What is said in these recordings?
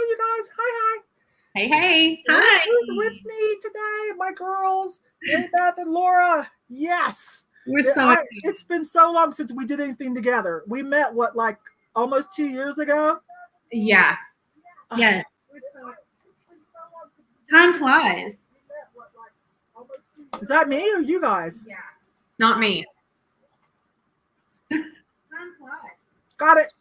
you guys. Hi. Hey. Hi. Who's with me today? My girls, MaryBeth and Laura. Yes. We're so excited. It's been so long since we did anything together. We met, like almost 2 years ago? Yeah. Yes. Time flies. Is that me or you guys? Yeah. Not me. Time flies. Got it.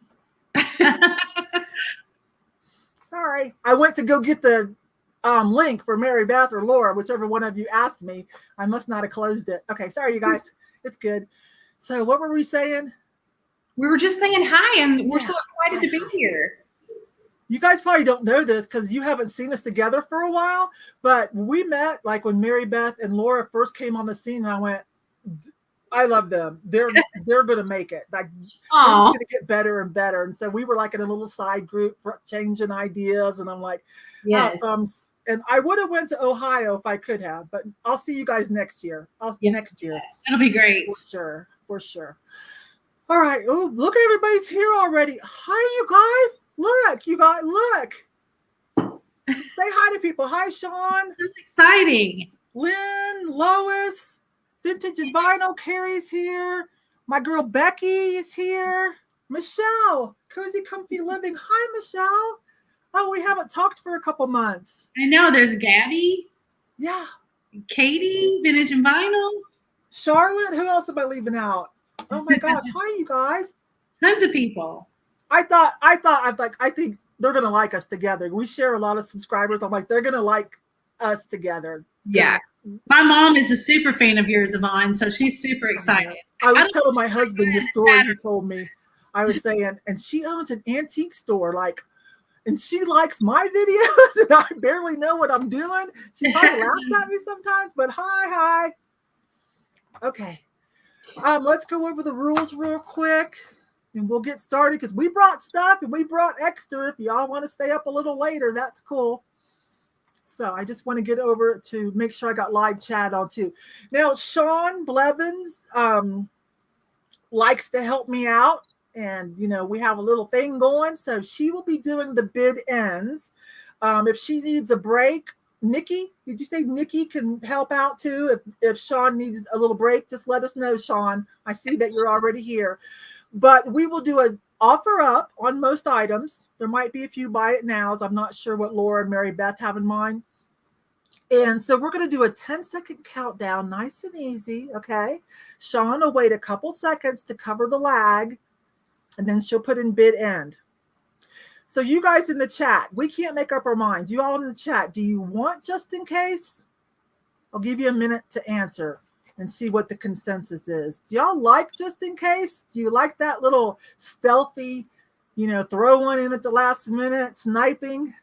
Sorry. I went to go get the link for MaryBeth or Laura, whichever one of you asked me. I must not have closed it. Okay, sorry, you guys. It's good. So what were we saying? We were just saying hi, and we're so excited to be here. You guys probably don't know this because you haven't seen us together for a while, but we met like when MaryBeth and Laura first came on the scene, and I went, I love them. They're going to make it. Like, they're going to get better and better. And so we were like in a little side group for changing ideas. And I'm like, yes. And I would have went to Ohio if I could have, but I'll see you guys next year. Next year. It'll be great. For sure. All right. Oh, look, everybody's here already. Hi, you guys. Look, you guys, look. Say hi to people. Hi, Sean. This is exciting. Lynn, Lois. Vintage and Vinyl, Carrie's here. My girl Becky is here. Michelle, Cozy Comfy Living. Hi, Michelle. Oh, we haven't talked for a couple months. I know. There's Gabby. Yeah. Katie, Vintage and Vinyl. Charlotte. Who else am I leaving out? Oh my gosh. Hi, you guys. Tons of people. I think they're gonna like us together. We share a lot of subscribers. I'm like, they're gonna like us together. Yeah. My mom is a super fan of yours, Yvonne, so she's super excited. I was telling my husband the story you told me. I was saying, and she owns an antique store, and she likes my videos, and I barely know what I'm doing. She probably laughs at me sometimes, but hi. Okay. Let's go over the rules real quick, and we'll get started because we brought stuff, and we brought extra. If y'all want to stay up a little later, that's cool. So I just want to get over to make sure I got live chat on too. Now, Sean Blevins likes to help me out. And, we have a little thing going. So she will be doing the bid ends. If she needs a break, Nikki, did you say Nikki can help out too? If Sean needs a little break, just let us know, Sean. I see that you're already here. But we will do an offer up on most items. There might be a few buy it nows. I'm not sure what Laura and MaryBeth have in mind. And so we're going to do a 10-second countdown, nice and easy, okay? Sean will wait a couple seconds to cover the lag, and then she'll put in bid end. So you guys in the chat, we can't make up our minds. You all in the chat, do you want just in case? I'll give you a minute to answer and see what the consensus is. Do y'all like just in case? Do you like that little stealthy, throw one in at the last minute, sniping?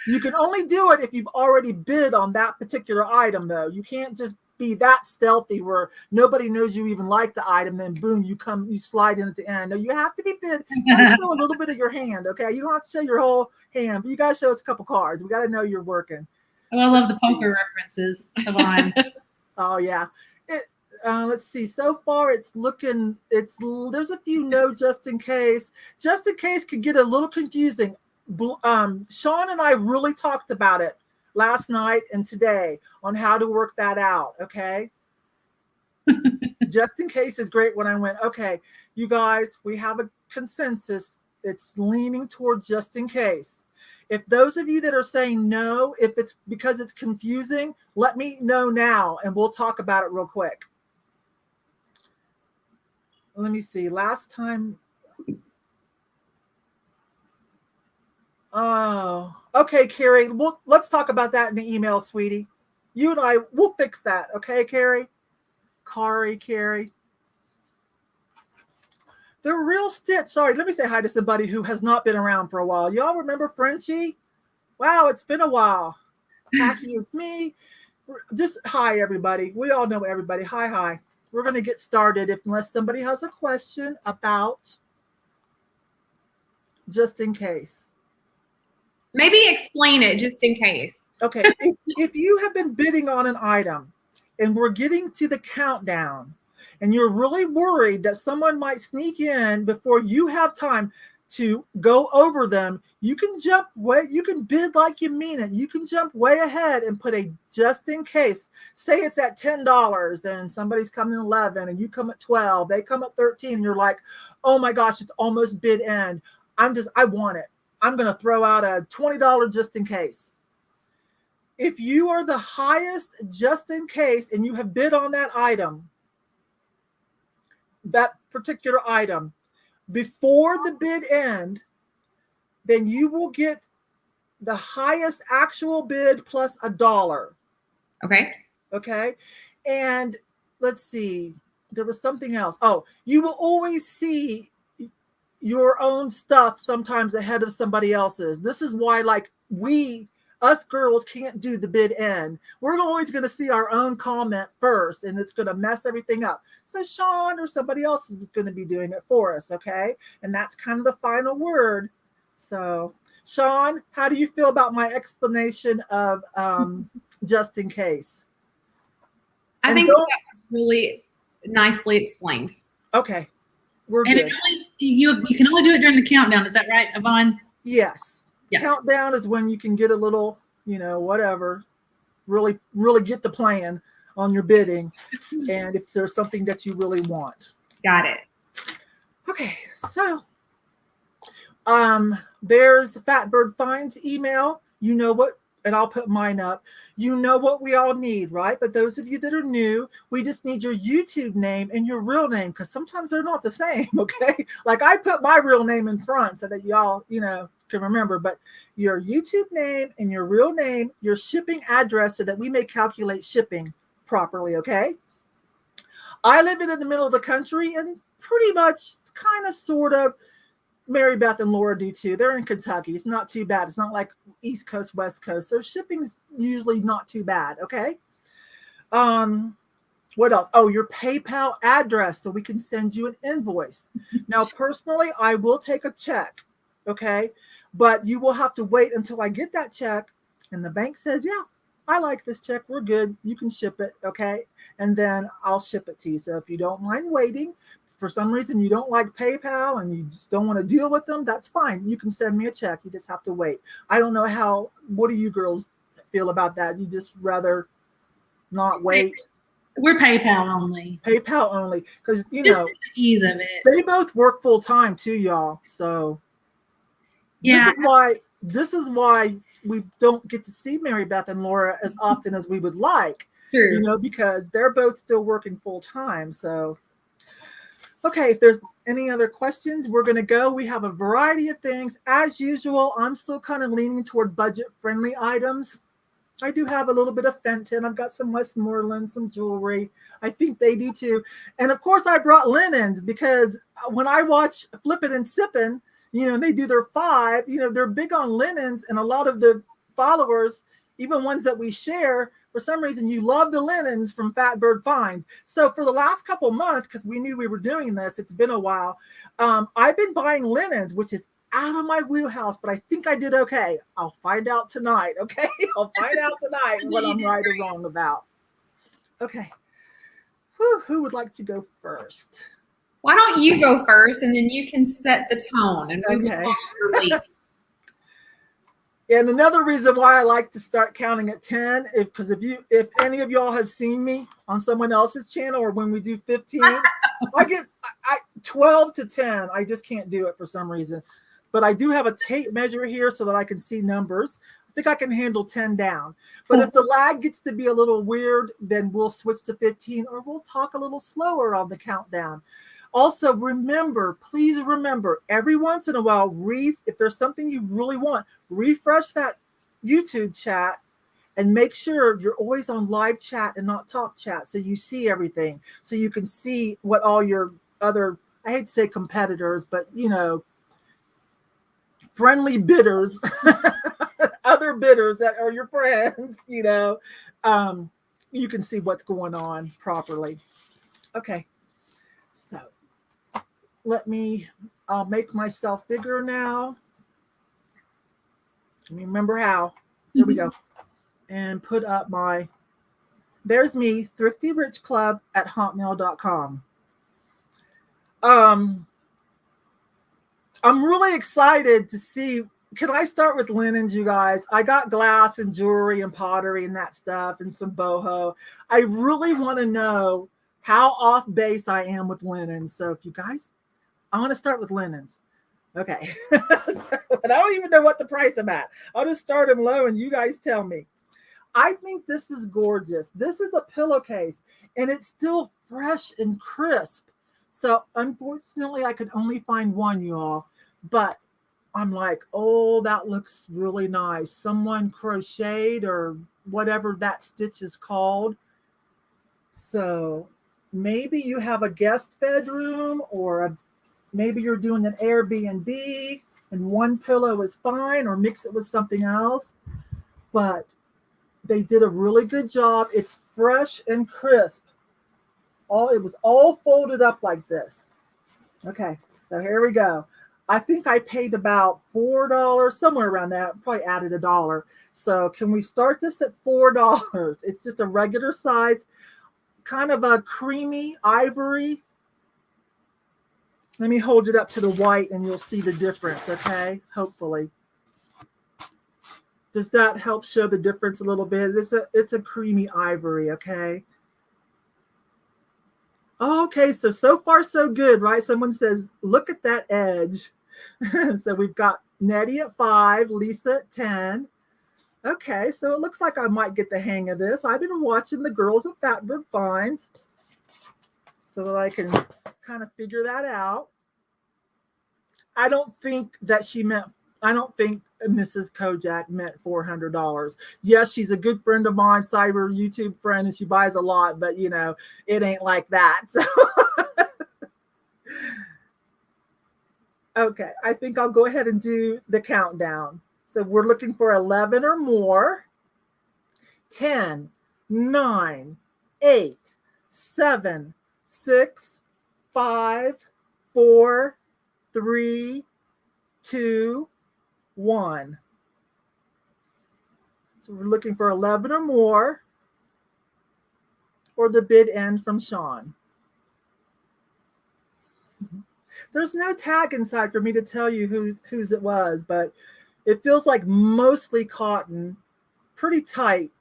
You can only do it if you've already bid on that particular item, though. You can't just be that stealthy where nobody knows you even like the item, then boom, you slide in at the end. No, you have to be bid. You gotta show a little bit of your hand, okay? You don't have to show your whole hand, but you gotta show us a couple cards. We gotta know you're working. Oh, I love the poker references, Yvonne. Oh yeah. Let's see. So far, there's a few no just in case. Just in case could get a little confusing. Sean and I really talked about it last night and today on how to work that out. Okay. Just in case is great. When I went, okay, you guys, we have a consensus. It's leaning toward just in case. If those of you that are saying no, if it's because it's confusing, let me know now and we'll talk about it real quick. Let me see. Last time. Oh, okay, Carrie. Let's talk about that in the email, sweetie. You and I, we'll fix that. Okay, Carrie? Carrie. The Real Stitch. Sorry, let me say hi to somebody who has not been around for a while. Y'all remember Frenchie? Wow, it's been a while. Hacky is me. Just hi, everybody. We all know everybody. Hi. We're going to get started unless somebody has a question about just in case. Maybe explain it just in case. Okay. If you have been bidding on an item and we're getting to the countdown and you're really worried that someone might sneak in before you have time, to go over them, you can you can bid like you mean it. You can jump way ahead and put a just in case. Say it's at $10 and somebody's coming 11 and you come at 12, they come at 13. You're like, oh my gosh, it's almost bid end. I want it. I'm going to throw out a $20 just in case. If you are the highest just in case and you have bid on that item, that particular item, before the bid end, then you will get the highest actual bid plus $1. Okay. Okay. And let's see, there was something else. Oh, you will always see your own stuff sometimes ahead of somebody else's. This is why, like, us girls can't do the bid end. We're always going to see our own comment first, and it's going to mess everything up. So Sean or somebody else is going to be doing it for us, okay? And that's kind of the final word. So, Sean, how do you feel about my explanation of just in case? I think that was really nicely explained. Okay, we're and good. And you can only do it during the countdown. Is that right, Yvonne? Yes. Yeah. Countdown is when you can get a little, whatever, really, really get the plan on your bidding. And if there's something that you really want. Got it. Okay. So there's the Fatbird Finds email. You know what, and I'll put mine up. You know what we all need, right? But those of you that are new, we just need your YouTube name and your real name, because sometimes they're not the same, okay? Like I put my real name in front so that y'all, can remember, but your YouTube name and your real name, your shipping address, so that we may calculate shipping properly, okay? I live in the middle of the country, and pretty much kind of sort of MaryBeth and Laura do too. They're in Kentucky. It's not too bad. It's not like East Coast, West Coast. So shipping's usually not too bad, okay? What else? Oh, your PayPal address so we can send you an invoice. Now, personally, I will take a check, okay? But you will have to wait until I get that check and the bank says, yeah, I like this check. We're good. You can ship it, okay? And then I'll ship it to you. So if you don't mind waiting, for some reason you don't like PayPal and you just don't want to deal with them, that's fine. You can send me a check. You just have to wait. I don't know what do you girls feel about that? You just rather not wait? We're PayPal only. PayPal only. Because, just the ease of it. They both work full time too, y'all. So yeah. This is why we don't get to see MaryBeth and Laura as often as we would like. True. Because they're both still working full time. So okay, if there's any other questions, we're going to go. We have a variety of things. As usual, I'm still kind of leaning toward budget-friendly items. I do have a little bit of Fenton. I've got some Westmoreland, some jewelry. I think they do too. And of course, I brought linens because when I watch Flippin' and Sippin', they do their 5. They're big on linens, and a lot of the followers, even ones that we share, for some reason, you love the linens from Fatbird Finds. So for the last couple months, because we knew we were doing this, it's been a while, I've been buying linens, which is out of my wheelhouse, but I think I did okay. I'll find out tonight, okay? I'll find out tonight what I'm right or wrong about. Okay. Who would like to go first? Why don't you go first, and then you can set the tone. And okay. And another reason why I like to start counting at 10 is because if any of y'all have seen me on someone else's channel or when we do 15, I get 12 to 10. I just can't do it for some reason. But I do have a tape measure here so that I can see numbers. I think I can handle 10 down. But if the lag gets to be a little weird, then we'll switch to 15 or we'll talk a little slower on the countdown. Also, please remember, every once in a while, if there's something you really want, refresh that YouTube chat and make sure you're always on live chat and not talk chat so you see everything, so you can see what all your other, I hate to say competitors, but, friendly bidders, other bidders that are your friends, you can see what's going on properly. Okay, so. I'll make myself bigger now. Let me remember how. There we go. And put up there's me, Thrifty Rich Club at hotmail.com. I'm really excited to see. Can I start with linens, you guys? I got glass and jewelry and pottery and that stuff and some boho. I really want to know how off base I am with linens. So if you guys, I want to start with linens. Okay. But I don't even know what the price I'm at. I'll just start them low and you guys tell me. I think this is gorgeous. This is a pillowcase and it's still fresh and crisp. So unfortunately, I could only find one, you all. But I'm like, oh, that looks really nice. Someone crocheted or whatever that stitch is called. So maybe you have a guest bedroom or maybe you're doing an Airbnb and one pillow is fine, or mix it with something else. But they did a really good job. It's fresh and crisp. It was all folded up like this. Okay, so here we go. I think I paid about $4, somewhere around that. Probably added $1. So can we start this at $4? It's just a regular size, kind of a creamy ivory. Let me hold it up to the white and you'll see the difference, okay? Hopefully. Does that help show the difference a little bit? It's a creamy ivory, okay? Okay, so far so good, right? Someone says, look at that edge. So we've got Nettie at 5, Lisa at 10. Okay, so it looks like I might get the hang of this. I've been watching the girls at Fatbird Finds so that I can kind of figure that out. I don't think Mrs. Kojak meant $400. Yes, she's a good friend of mine, cyber YouTube friend, and she buys a lot, but you know, it ain't like that. So okay, I think I'll go ahead and do the countdown. So we're looking for 11 or more. 10, 9, 8, 7, 6, 5, 4, 3, 2, 1. So we're looking for 11 or more, or the bid end from Sean. There's no tag inside for me to tell you whose it was, but it feels like mostly cotton, pretty tight.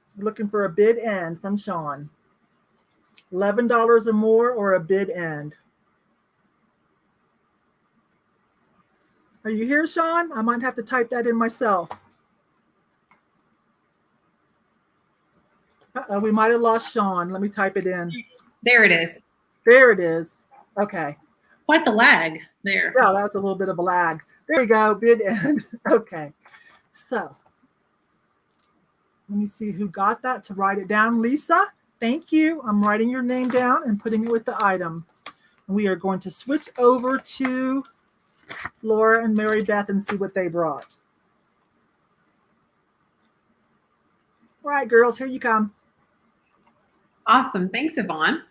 So we're looking for a bid end from Sean. $11 or more, or a bid end. Are you here, Sean? I might have to type that in myself. Uh-oh, we might have lost Sean. Let me type it in. There it is. There it is. Okay. Quite the lag there. Yeah, that was a little bit of a lag. There we go. Bid end. Okay. So let me see who got that to write it down. Lisa, thank you. I'm writing your name down and putting it with the item. We are going to switch over to Laura and MaryBeth and see what they brought. All right, girls, here you come. Awesome. Thanks, Yvonne.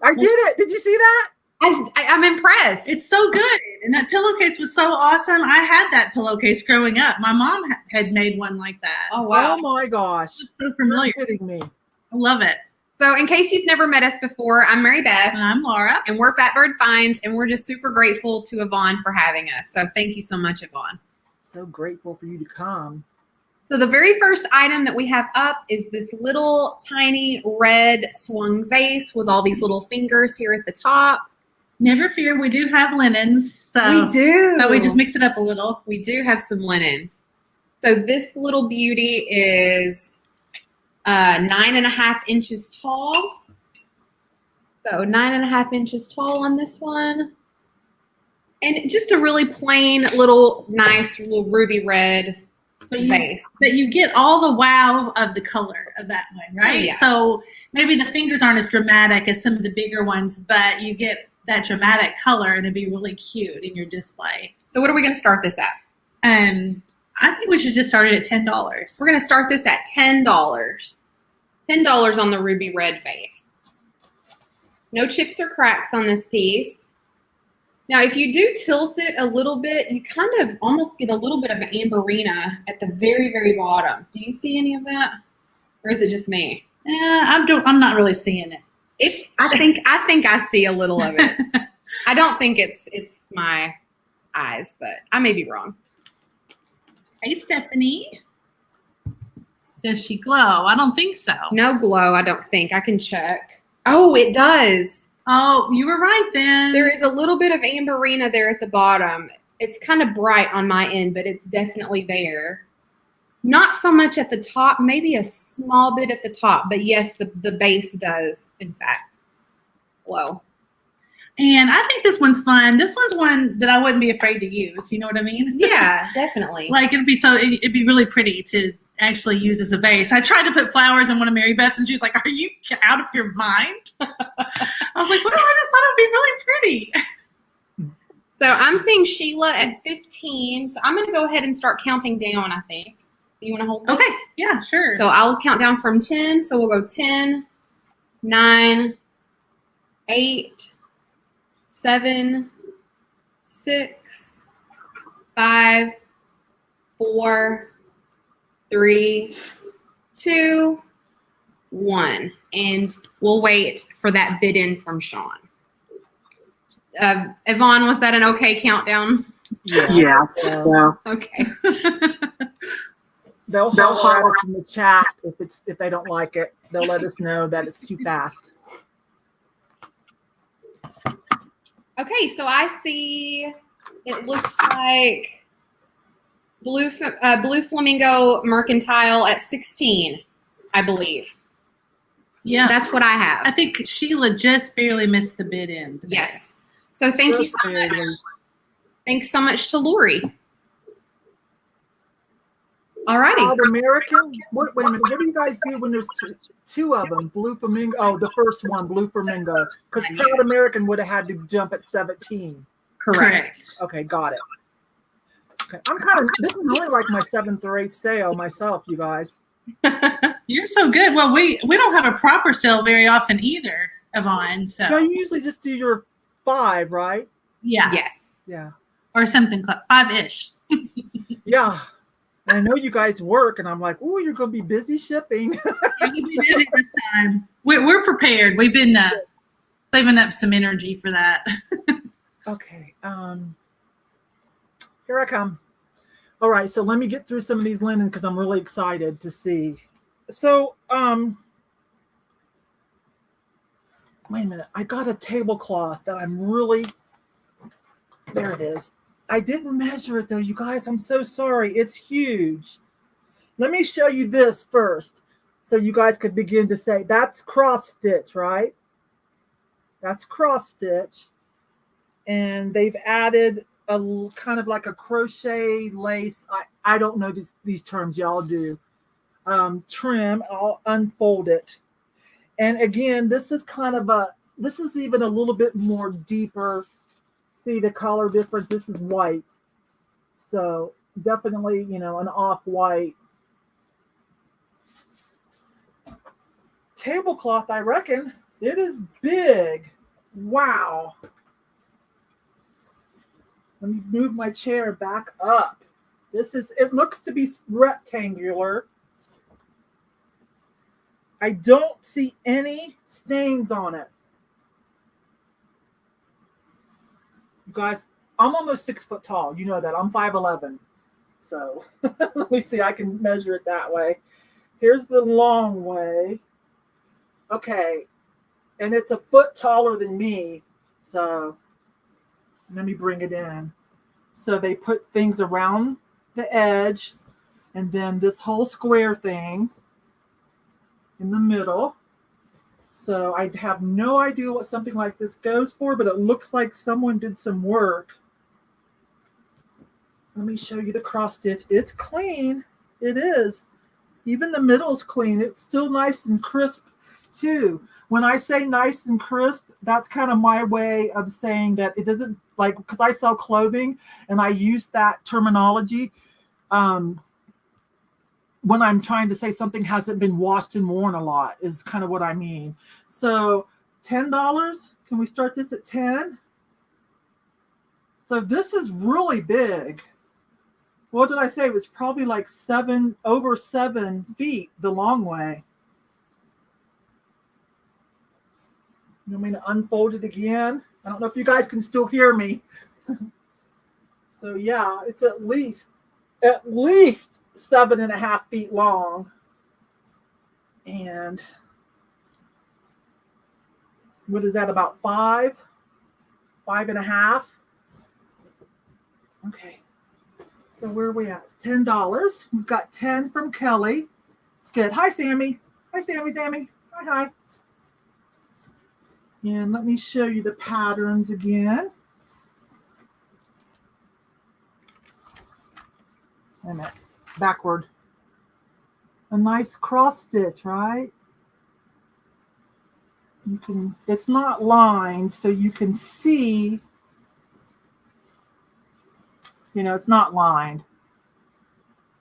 I did it. Did you see that? I'm impressed. It's so good. And that pillowcase was so awesome. I had that pillowcase growing up. My mom had made one like that. Oh, wow. Oh, my gosh. It's so familiar. You're kidding me. I love it. So in case you've never met us before, I'm MaryBeth. And I'm Laura. And we're Fatbird Finds, and we're just super grateful to Yvonne for having us. So thank you so much, Yvonne. So grateful for you to come. So the very first item that we have up is this little tiny red swung vase with all these little fingers here at the top. Never fear, we do have linens. So We do. So we just mix it up a little. We do have some linens. So this little beauty is 9.5 inches tall. So 9.5 inches tall on this one. And just a really plain little nice little ruby red vase. But you get all the wow of the color of that one, right? Oh, yeah. So maybe the fingers aren't as dramatic as some of the bigger ones, but you get that dramatic color and it'd be really cute in your display. So what are we going to start this at? I think we should just start it at $10. We're going to start this at $10. $10 on the ruby red vase. No chips or cracks on this piece. Now, if you do tilt it a little bit, you kind of almost get a little bit of an amberina at the very, very bottom. Do you see any of that? Or is it just me? Yeah, I'm not really seeing it. I think I see a little of it. I don't think it's my eyes, but I may be wrong. Hey, Stephanie. Does she glow? I don't think so. No glow, I don't think. I can check. Oh, it does. Oh, you were right then. There is a little bit of amberina there at the bottom. It's kind of bright on my end, but it's definitely there. Not so much at the top, maybe a small bit at the top, but yes, the base does, in fact, glow. And I think this one's fun. This one's one that I wouldn't be afraid to use. You know what I mean? Yeah, definitely. Like it'd be really pretty to actually use as a vase. I tried to put flowers in one of MaryBeth's and she was like, "Are you out of your mind?" I was like, "Well, I just thought it'd be really pretty." So I'm seeing Sheila at 15. So I'm going to go ahead and start counting down, I think. You want to hold this? Okay. Yeah, sure. So I'll count down from 10. So we'll go 10, 9, 8, 7, 6, 5, 4, 3, 2, 1. And we'll wait for that bid in from Sean. Yvonne, was that an okay countdown? Yeah. Okay. They'll holler at us in the chat if they don't like it. They'll let us know that it's too fast. Okay, so I see it looks like blue flamingo mercantile at 16, I believe. Yeah, that's what I have. I think Sheila just barely missed the bid in. Yes. So thank you so much. Thanks so much to Lori. All righty. Proud American. Wait a minute. What do you guys do when there's two of them? Blue flamingo. Oh, the first one, blue flamingo. Because Proud American would have had to jump at 17. Correct. Okay, got it. Okay, this is only like my 7th or 8th sale myself, you guys. You're so good. Well, we don't have a proper sale very often either, Yvonne. So no, you usually just do your 5, right? Yeah. Yes. Yeah. Or something 5-ish. Yeah. I know you guys work, and I'm like, oh, you're going to be busy shipping. We'll be busy this time. We're prepared. We've been saving up some energy for that. Okay. Here I come. All right. So let me get through some of these linen because I'm really excited to see. So, wait a minute. I got a tablecloth that I'm really, there it is. I didn't measure it though, you guys. I'm so sorry. It's huge. Let me show you this first so you guys could begin to say, that's cross stitch, right? That's cross stitch. And they've added a kind of like a crochet lace. I don't know these terms, y'all do. Trim, I'll unfold it. And again, this is this is even a little bit more deeper. See the color difference? This is white. So definitely, an off-white. Tablecloth, I reckon. It is big. Wow. Let me move my chair back up. It looks to be rectangular. I don't see any stains on it. You guys, I'm almost 6 foot tall. You know that. I'm 5'11". So let me see. I can measure it that way. Here's the long way. Okay. And it's a foot taller than me. So let me bring it in. So they put things around the edge and then this whole square thing in the middle. So I have no idea what something like this goes for, but it looks like someone did some work. Let me show you the cross stitch. It's clean. It is. Even the middle's clean. It's still nice and crisp too. When I say nice and crisp, that's kind of my way of saying that it doesn't, like, because I sell clothing and I use that terminology. When I'm trying to say something hasn't been washed and worn a lot is kind of what I mean. So $10, can we start this at 10? So this is really big. What did I say? It was probably like over 7 feet the long way. You want me to unfold it again? I don't know if you guys can still hear me. So yeah, it's at least 7.5 feet long. And what is that, about 5.5? Okay. So where are we at? It's $10. We've got 10 from Kelly. Good. Hi, Sammy. Hi, Sammy. Hi. And let me show you the patterns again. Wait a minute. Backward. A nice cross stitch, right? It's not lined, so you can see, it's not lined.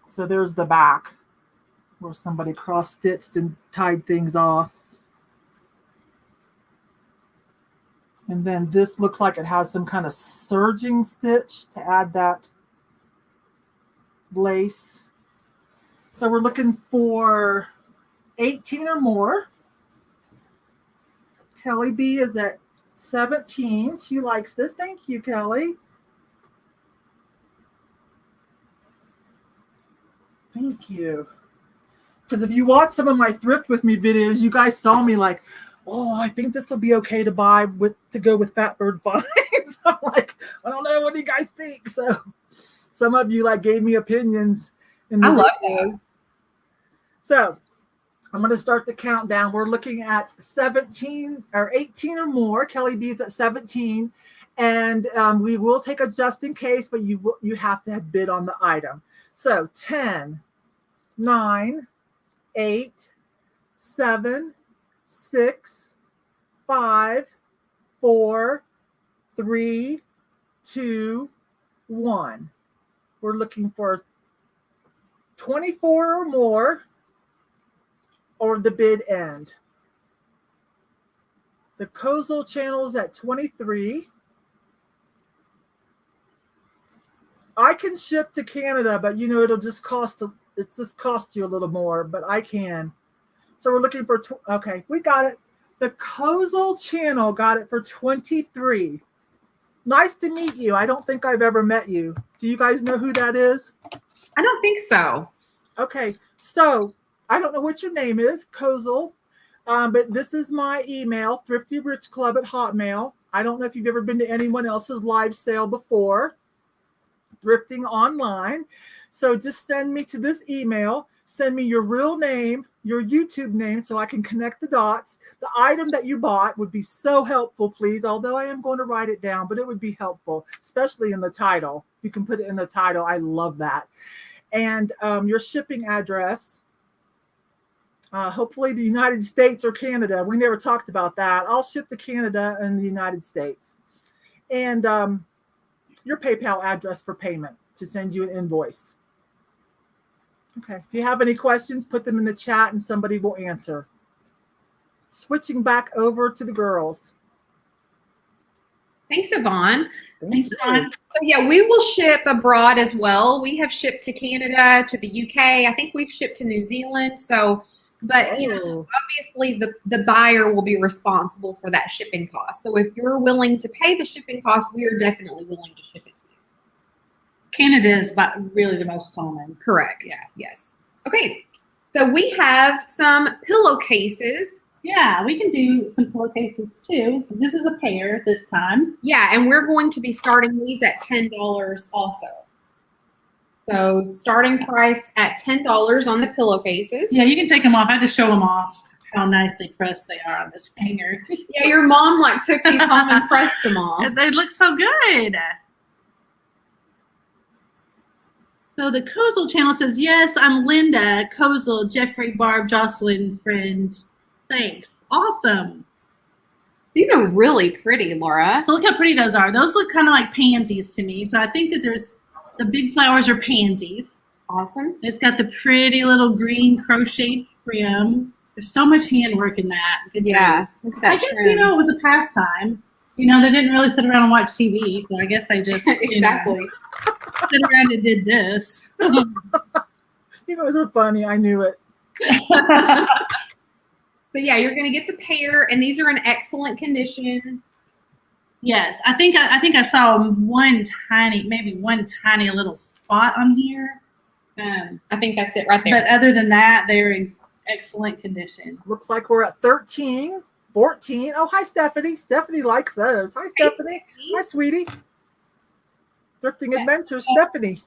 So there's the back where somebody cross stitched and tied things off. And then this looks like it has some kind of serging stitch to add that lace. So we're looking for 18 or more. Kelly B is at 17. She likes this. Thank you, Kelly. Thank you. Because if you watch some of my Thrift with Me videos, you guys saw me like, oh, I think this will be okay to buy to go with Fatbird Finds. I'm like, I don't know, what do you guys think? So some of you like gave me opinions. I love that. So I'm going to start the countdown. We're looking at 17 or 18 or more. Kelly B's at 17. And we will take a just in case, but you have to have bid on the item. So 10, 9, 8, 7, 6, 5, 4, 3, 2, 1. We're looking for 24 or more, or the bid end. The Kozel channel is at 23. I can ship to Canada, but it'll just cost you a little more, but I can. So we're looking for, okay, we got it. The Kozel channel got it for 23. Nice to meet you. I don't think I've ever met you. Do you guys know who that is? I don't think so. Okay, so I don't know what your name is, Kozel, but this is my email, thriftyrichclub@hotmail. I don't know if you've ever been to anyone else's live sale before, Thrifting online. So just send me to this email. Send me your real name, your YouTube name, so I can connect the dots. The item that you bought would be so helpful, please. Although I am going to write it down, but it would be helpful, especially in the title. You can put it in the title. I love that. And your shipping address. Hopefully the United States or Canada. We never talked about that. I'll ship to Canada and the United States. And your PayPal address for payment to send you an invoice. Okay. If you have any questions, put them in the chat and somebody will answer. Switching back over to the girls. Thanks, Yvonne. Thanks, Yvonne. So yeah, we will ship abroad as well. We have shipped to Canada, to the UK. I think we've shipped to New Zealand. So, but obviously the buyer will be responsible for that shipping cost. So if you're willing to pay the shipping cost, we are definitely willing to ship it to you. Canada is really the most common. Correct. Yeah. Yes. Okay. So we have some pillowcases. Yeah, we can do some pillowcases too. This is a pair this time. Yeah, and we're going to be starting these at $10 also. So starting price at $10 on the pillowcases. Yeah, you can take them off. I had to show them off how nicely pressed they are on this hanger. Yeah, your mom took these home and pressed them off. They look so good. So the Kozel channel says, yes, I'm Linda, Kozel, Jeffrey, Barb, Jocelyn, friend. Thanks. Awesome. These are really pretty, Laura. So look how pretty those are. Those look kind of like pansies to me. So I think that the big flowers are pansies. Awesome. It's got the pretty little green crocheted trim. There's so much handwork in that. Yeah. I guess, it was a pastime. They didn't really sit around and watch TV. So I guess they just, exactly. Sit around and did this. You guys are funny. I knew it. So So yeah, you're going to get the pair, and these are in excellent condition. Yes, I think I saw one tiny little spot on here. I think that's it right there. But other than that, they're in excellent condition. Looks like we're at 13, 14. Oh, hi, Stephanie. Stephanie likes those. Hi, Stephanie. Hi, sweetie. Thrifting Adventures, Stephanie.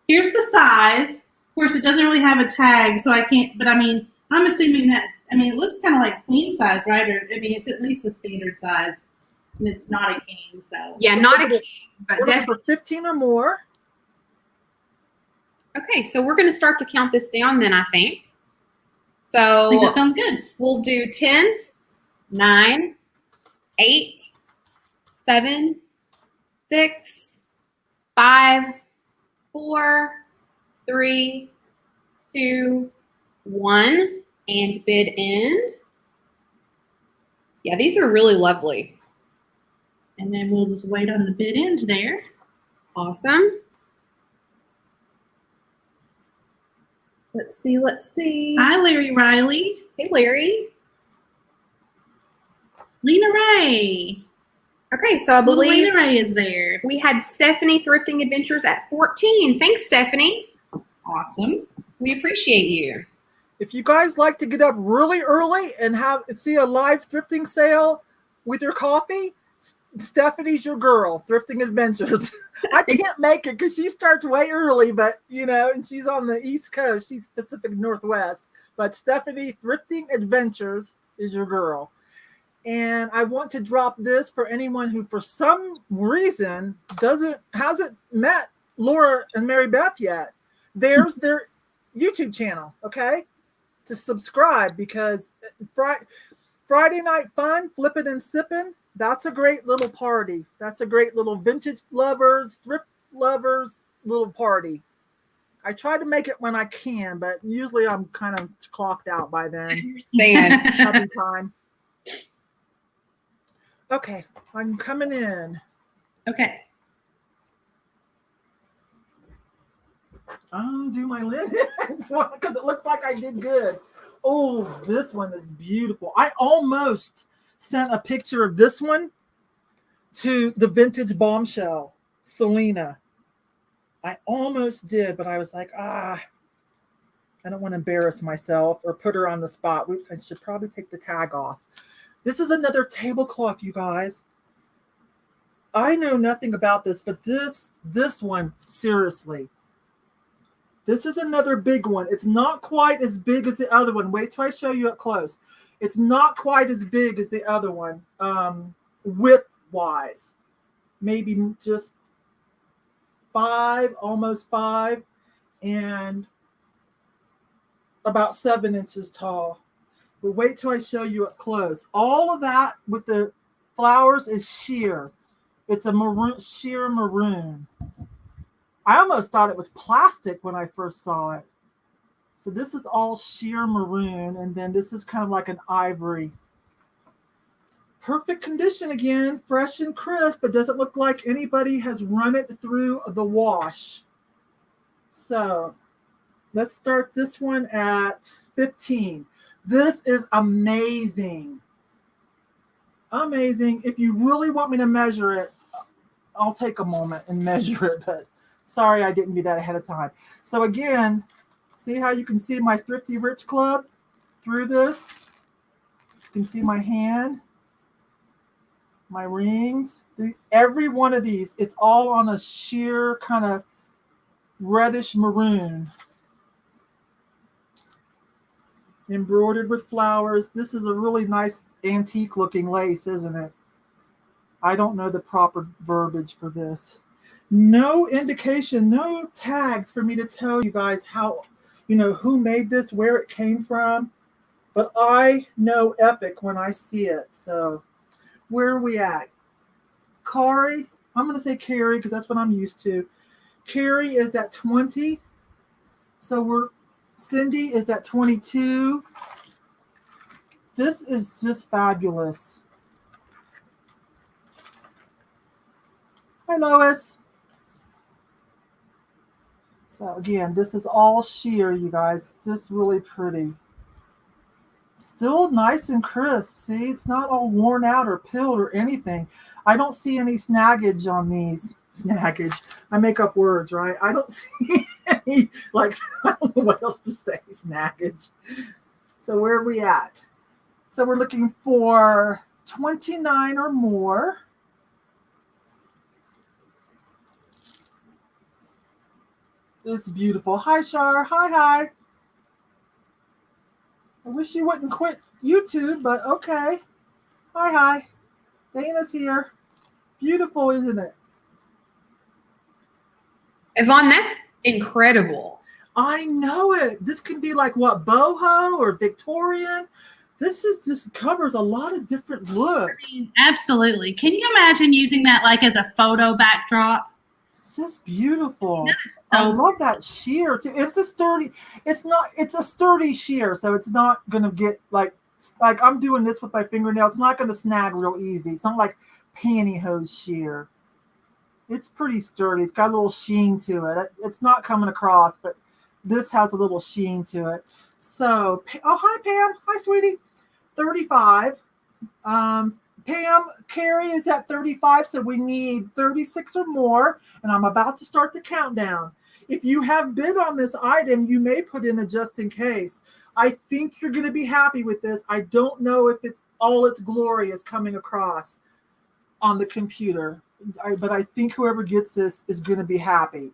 Here's the size. Of course, it doesn't really have a tag, so I can't. But I mean, I'm assuming that. I mean, it looks kind of like queen size, right? Or I mean, it's at least a standard size, and it's not a king. So yeah, not a king, but definitely for 15 or more. Okay, so we're going to start to count this down then, I think. So I think that sounds good. We'll do 10, 9, 8, 7, 6, 5, 4, 3, 2, 1, and bid end. Yeah, these are really lovely. And then we'll just wait on the bid end there. Awesome. Let's see. Hi, Larry Riley. Hey, Larry. Lena Ray. Okay, so I believe Lena Ray is there. We had Stephanie Thrifting Adventures at 14. Thanks, Stephanie. Awesome. We appreciate you. If you guys like to get up really early and see a live thrifting sale with your coffee, Stephanie's your girl. Thrifting Adventures. I can't make it because she starts way early, but and she's on the East Coast. She's Pacific Northwest. But Stephanie Thrifting Adventures is your girl. And I want to drop this for anyone who, for some reason, hasn't met Laura and MaryBeth yet. There's their YouTube channel, okay? To subscribe, because Friday night fun, flipping and sipping. That's a great little party. That's a great little vintage lovers, thrift lovers little party. I try to make it when I can, but usually I'm kind of clocked out by then. I understand. Happy time. Okay, I'm coming in. Okay. Undo my lid because it looks like I did good. Oh, this one is beautiful. I almost sent a picture of this one to the Vintage Bombshell, Selena. I almost did, but I was like, I don't want to embarrass myself or put her on the spot. Oops, I should probably take the tag off. This is another tablecloth, you guys. I know nothing about this, but this one, seriously. This is another big one. It's not quite as big as the other one. Wait till I show you up close. It's not quite as big as the other one, width-wise. Maybe just 5, almost 5, and about 7 inches tall. But wait till I show you up close. All of that with the flowers is sheer. It's a maroon, sheer maroon. I almost thought it was plastic when I first saw it. So this is all sheer maroon, and then this is kind of like an ivory. Perfect condition again, fresh and crisp, but doesn't look like anybody has run it through the wash. So let's start this one at 15. This is amazing. Amazing. If you really want me to measure it, I'll take a moment and measure it, but sorry I didn't do that ahead of time. So again, see how you can see my Thrifty Rich Club through this? You can see my hand, my rings. Every one of these, it's all on a sheer kind of reddish maroon. Embroidered with flowers. This is a really nice antique looking lace, isn't it? I don't know the proper verbiage for this. No indication, no tags for me to tell you guys how, who made this, where it came from. But I know epic when I see it. So where are we at? Carrie, I'm going to say Carrie because that's what I'm used to. Carrie is at 20. So Cindy is at 22. This is just fabulous. Hi, Lois. So again, this is all sheer, you guys. It's just really pretty. Still nice and crisp. See, it's not all worn out or peeled or anything. I don't see any snaggage on these. Snaggage. I make up words, right? I don't see any, like, I don't know what else to say. Snaggage. So where are we at? So we're looking for 29 or more. This is beautiful. Hi, Shar. Hi. I wish you wouldn't quit YouTube, but okay. Hi. Dana's here. Beautiful, isn't it? Yvonne, that's incredible. I know it. This can be like what, boho or Victorian. This covers a lot of different looks. I mean, absolutely. Can you imagine using that like as a photo backdrop? It's just beautiful. So I love that sheer too. It's a sturdy sheer, so it's not gonna get like I'm doing this with my fingernail. It's not gonna snag real easy. It's not like pantyhose sheer. It's pretty sturdy. It's got a little sheen to it. It's not coming across, but this has a little sheen to it. So, oh, hi, Pam. Hi, sweetie. 35. Pam, Carrie is at 35, so we need 36 or more, and I'm about to start the countdown. If you have bid on this item, you may put in a just in case. I think you're going to be happy with this. I don't know if it's all its glory is coming across on the computer, but I think whoever gets this is going to be happy.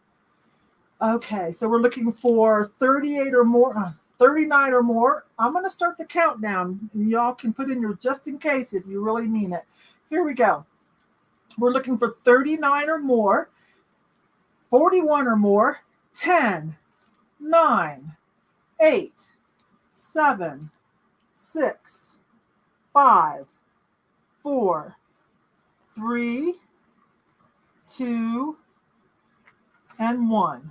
Okay, so we're looking for 38 or more, 39 or more. I'm going to start the countdown. Y'all can put in your just in case if you really mean it. Here we go. We're looking for 39 or more, 41 or more, 10, 9, 8, 7, 6, 5, 4, 3, 2, and 1.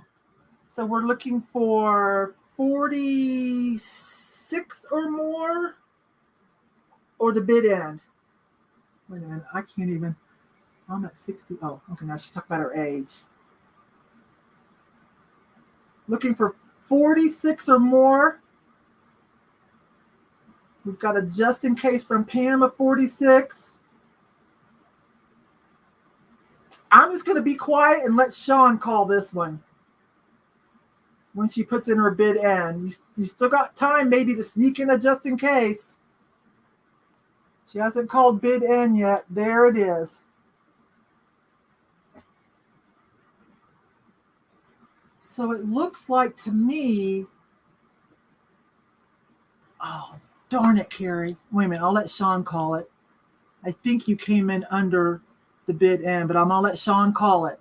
So we're looking for 46 or more, or the bid end. Wait a minute, I can't even. I'm at 60. Oh, okay, now she's talking about her age. Looking for 46 or more. We've got a just in case from Pam of 46. I'm just going to be quiet and let Sean call this one. When she puts in her bid end, you still got time maybe to sneak in a just in case. She hasn't called bid end yet. There it is. So it looks like to me, oh, darn it, Carrie. Wait a minute, I'll let Sean call it. I think you came in under the bid end, but I'm going to let Sean call it.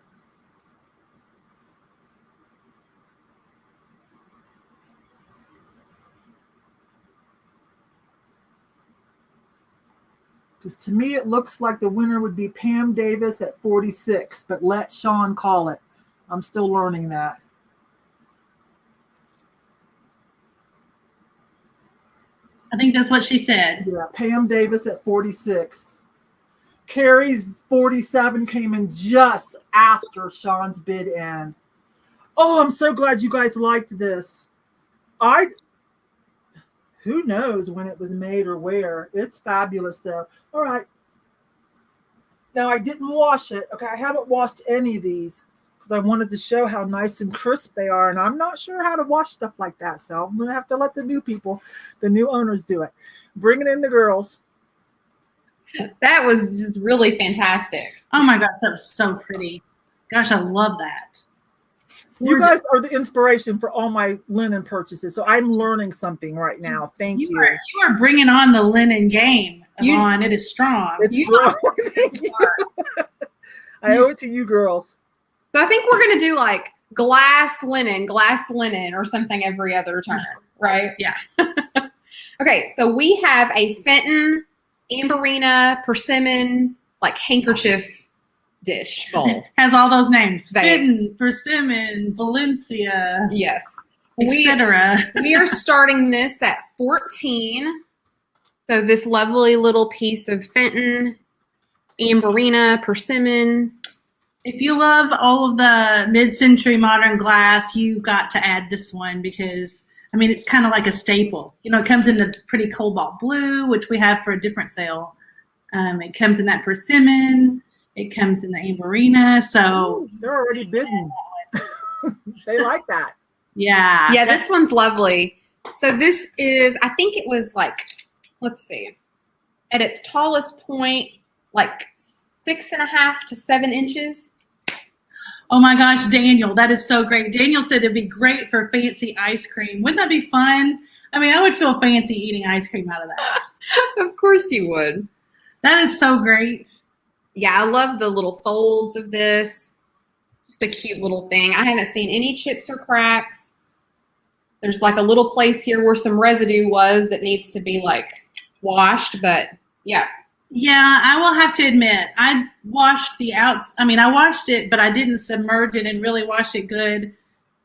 Because to me, it looks like the winner would be Pam Davis at 46, but let Sean call it. I'm still learning that. I think that's what she said. Yeah, Pam Davis at 46. Carrie's 47 came in just after Sean's bid end. Oh, I'm so glad you guys liked this. Who knows when it was made or where. It's fabulous, though. All right. Now, I didn't wash it. Okay, I haven't washed any of these because I wanted to show how nice and crisp they are, and I'm not sure how to wash stuff like that, so I'm going to have to let the new people, the new owners do it. Bringing in the girls. That was just really fantastic. Oh my gosh, that was so pretty. Gosh, I love that. You guys are the inspiration for all my linen purchases, so I'm learning something right now. Thank you. You are bringing on the linen game, Yvonne. It is strong. It's strong. Thank you. I owe it to you girls. So I think we're going to do like glass linen, or something every other turn, right? Yeah. Okay, so we have a Fenton, Amberina, persimmon, like handkerchief dish bowl. Has all those names. Vase. Fenton, persimmon, Valencia, Yes. etc. We are starting this at 14. So this lovely little piece of Fenton, Amberina, persimmon. If you love all of the mid-century modern glass, you've got to add this one because I mean, it's kind of like a staple. You know, it comes in the pretty cobalt blue, which we have for a different sale. It comes in that persimmon. It comes in the amberina. So Ooh, they're already bidding. They like that. yeah. Yeah, this one's lovely. So this is, I think it was like, let's see, at its tallest point, like 6.5 to 7 inches. Oh my gosh, Daniel, that is so great. Daniel said it'd be great for fancy ice cream. Wouldn't that be fun? I mean, I would feel fancy eating ice cream out of that. Of course you would. That is so great. Yeah, I love the little folds of this. Just a cute little thing. I haven't seen any chips or cracks. There's like a little place here where some residue was that needs to be like washed, but yeah. Yeah, I will have to admit, I washed I washed it, but I didn't submerge it and really wash it good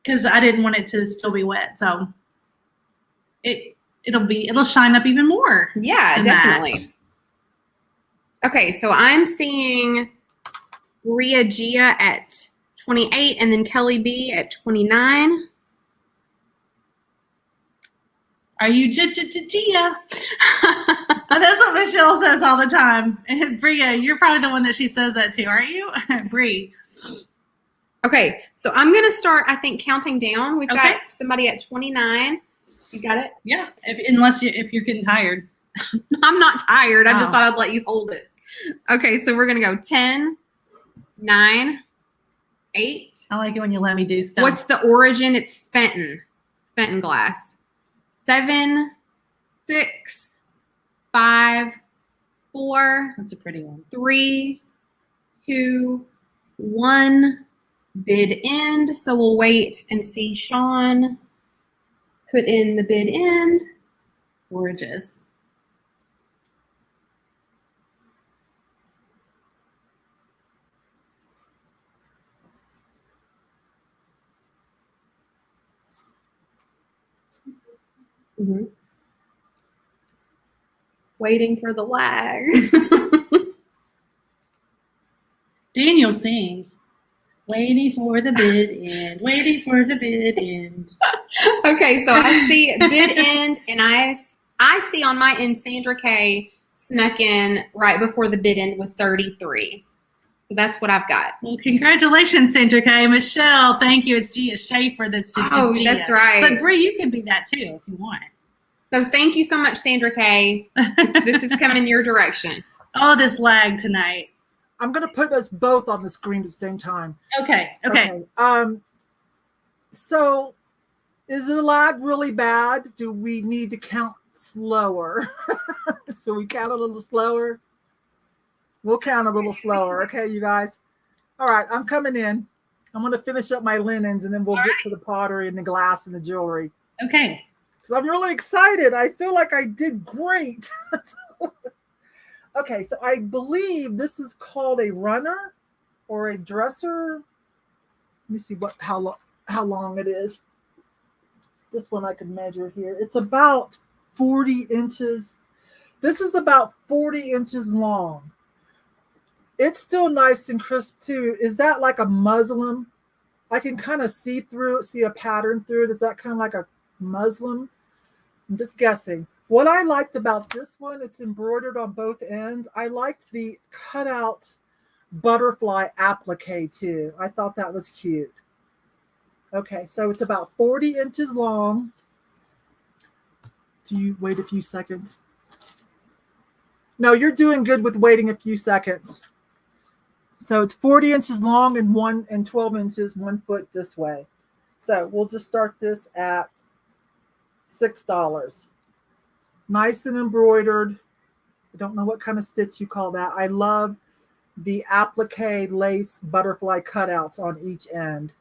because I didn't want it to still be wet. So it'll shine up even more. Yeah, definitely. Okay, so I'm seeing Ria Gia at 28 and then Kelly B at 29. Are you Gia? That's what Michelle says all the time. And Bria, you're probably the one that she says that to, aren't you? Brie. Okay, so I'm going to start, I think, counting down. We've got somebody at 29. You got it? Yeah, if you're getting tired. I'm not tired. I just thought I'd let you hold it. Okay, so we're going to go 10, 9, 8. I like it when you let me do stuff. What's the origin? It's Fenton glass. 7, 6, 5, 4. That's a pretty one. 3, 2, 1. Bid end. So we'll wait and see Sean put in the bid end. Gorgeous. Mm-hmm. Waiting for the lag. Daniel sings, waiting for the bid end, waiting for the bid end. Okay, so I see bid end, and I see on my end Sandra K snuck in right before the bid end with 33. So that's what I've got. Well, congratulations, Sandra K. Michelle, thank you. It's Gia Schaefer that's Gia. That's right. But Brie, you can be that too if you want. So thank you so much, Sandra K. This is coming your direction. Oh, this lag tonight. I'm going to put us both on the screen at the same time. Okay. So is the lag really bad? Do we need to count slower? So we count a little slower? We'll count a little slower. Okay, you guys? All right, I'm coming in. I'm going to finish up my linens, and then we'll get to the pottery and the glass and the jewelry. Okay. Because I'm really excited. I feel like I did great. Okay, so I believe this is called a runner or a dresser. Let me see how long it is. This one I can measure here. It's about 40 inches. This is about 40 inches long. It's still nice and crisp too. Is that like a muslin? I can kind of see a pattern through it. Is that kind of like a muslin? I'm just guessing. What I liked about this one, it's embroidered on both ends. I liked the cutout butterfly applique too. I thought that was cute. Okay, so it's about 40 inches long. Do you wait a few seconds? No, you're doing good with waiting a few seconds. So it's 40 inches long and 12 inches, 1 foot this way. So we'll just start this at $6. Nice and embroidered. I don't know what kind of stitch you call that. I love the applique lace butterfly cutouts on each end.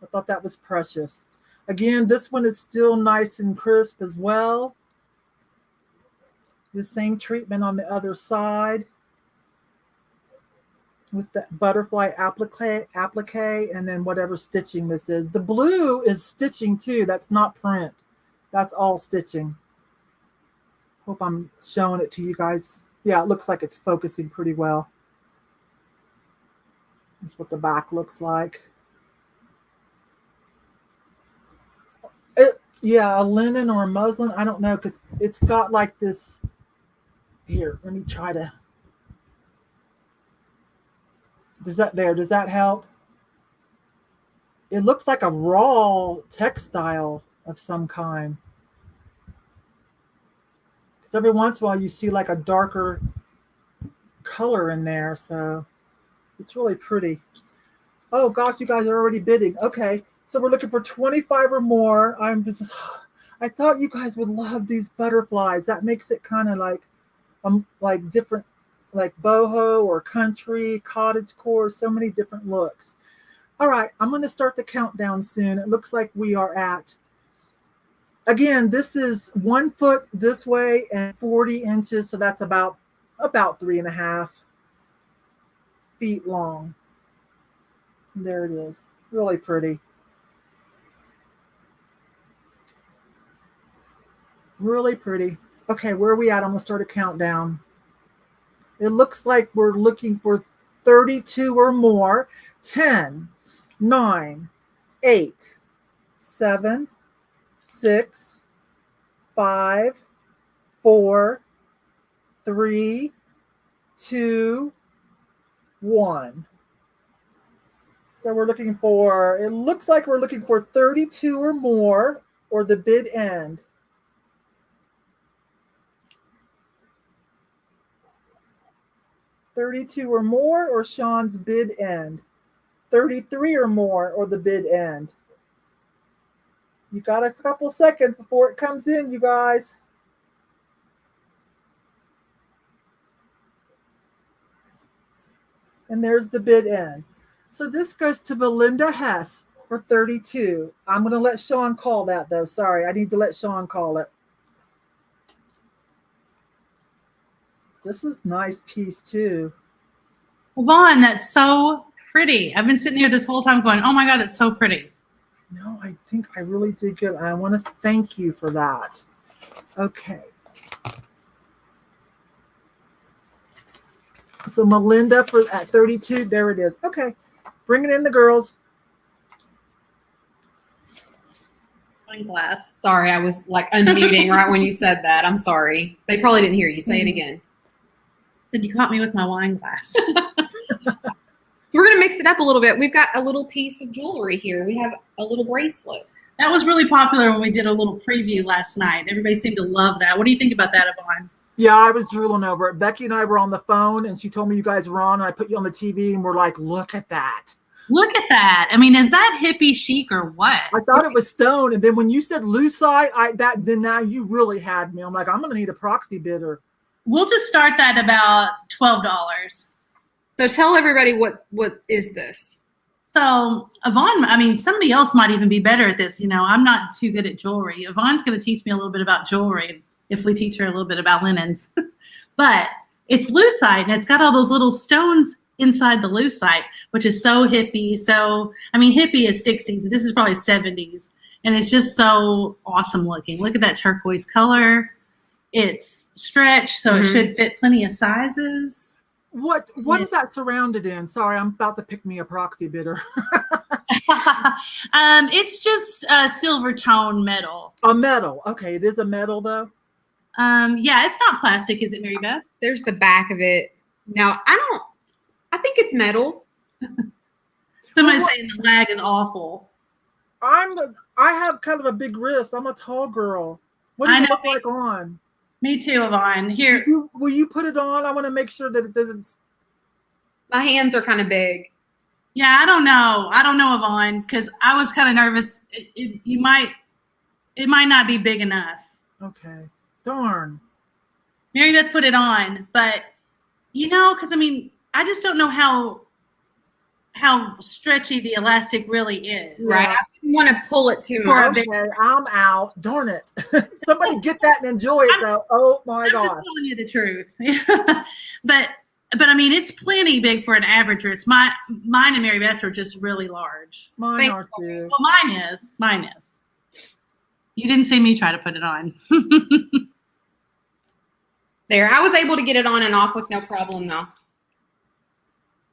I thought that was precious. Again, this one is still nice and crisp as well. The same treatment on the other side with the butterfly applique and then whatever stitching this is. The blue is stitching too. That's not print. That's all stitching. Hope I'm showing it to you guys. Yeah, it looks like it's focusing pretty well. That's what the back looks like. Yeah, a linen or a muslin. I don't know because it's got like this. Here, let me try to. Does that help? It looks like a raw textile of some kind. Because every once in a while you see like a darker color in there, so it's really pretty. Oh gosh, you guys are already bidding. Okay, so we're looking for 25 or more. I thought you guys would love these butterflies. That makes it kind of like different, like boho or country, cottage core, so many different looks. All right, I'm going to start the countdown soon. It looks like we are at, again, this is 1 foot this way and 40 inches, so that's about 3.5 feet long. There it is. Really pretty. Really pretty. Okay, where are we at? I'm going to start a countdown. It looks like we're looking for 32 or more. 10, 9, 8, 7, 6, 5, 4, 3, 2, 1. So it looks like we're looking for 32 or more, or the bid end. $32 or more, or Sean's bid end. 33 or more, or the bid end. You got a couple seconds before it comes in, you guys. And there's the bid end. So this goes to Belinda Hess for 32. I'm going to let Sean call that, though. Sorry, I need to let Sean call it. This is a nice piece, too. Vaughn, that's so pretty. I've been sitting here this whole time going, oh my God, that's so pretty. No, I think I really did good. I want to thank you for that. Okay. So Melinda at 32, there it is. Okay, bring it in, the girls. Wine glass. Sorry, I was like unmuting right when you said that. I'm sorry. They probably didn't hear you. Say it again. Said you caught me with my wine glass. We're going to mix it up a little bit. We've got a little piece of jewelry here. We have a little bracelet. That was really popular when we did a little preview last night. Everybody seemed to love that. What do you think about that, Yvonne? Yeah, I was drooling over it. Becky and I were on the phone, and she told me you guys were on, and I put you on the TV, and we're like, look at that. Look at that. I mean, is that hippie chic or what? I thought it was stone, and then when you said lucite, then now you really had me. I'm like, I'm going to need a proxy bidder. We'll just start that about $12. So tell everybody what is this? So Yvonne, I mean, somebody else might even be better at this. You know, I'm not too good at jewelry. Yvonne's going to teach me a little bit about jewelry if we teach her a little bit about linens. But it's lucite, and it's got all those little stones inside the lucite, which is so hippie. So, I mean, hippie is 60s. This is probably 70s. And it's just so awesome looking. Look at that turquoise color. It's stretched, so it should fit plenty of sizes. What is that surrounded in? Sorry, I'm about to pick me a proxy bidder. It's just a silver tone metal. A metal. Okay, it is a metal though. Yeah, it's not plastic, is it, MaryBeth? There's the back of it. Now, I think it's metal. Somebody's saying the lag is awful. I have kind of a big wrist. I'm a tall girl. What does it look like on? Me too, Yvonne. Here. Will you put it on? I want to make sure that it doesn't. My hands are kind of big. Yeah, I don't know, Yvonne, because I was kind of nervous. It might not be big enough. Okay. Darn. MaryBeth put it on, but because I mean, I just don't know how stretchy the elastic really is. Right. I didn't want to pull it too much. Okay, I'm out. Darn it. Somebody get that and enjoy it, though. Oh, my God. I'm just telling you the truth. But I mean, it's plenty big for an average wrist. Mine and MaryBeth's are just really large. Mine are too. Well, mine is. You didn't see me try to put it on. There. I was able to get it on and off with no problem, though.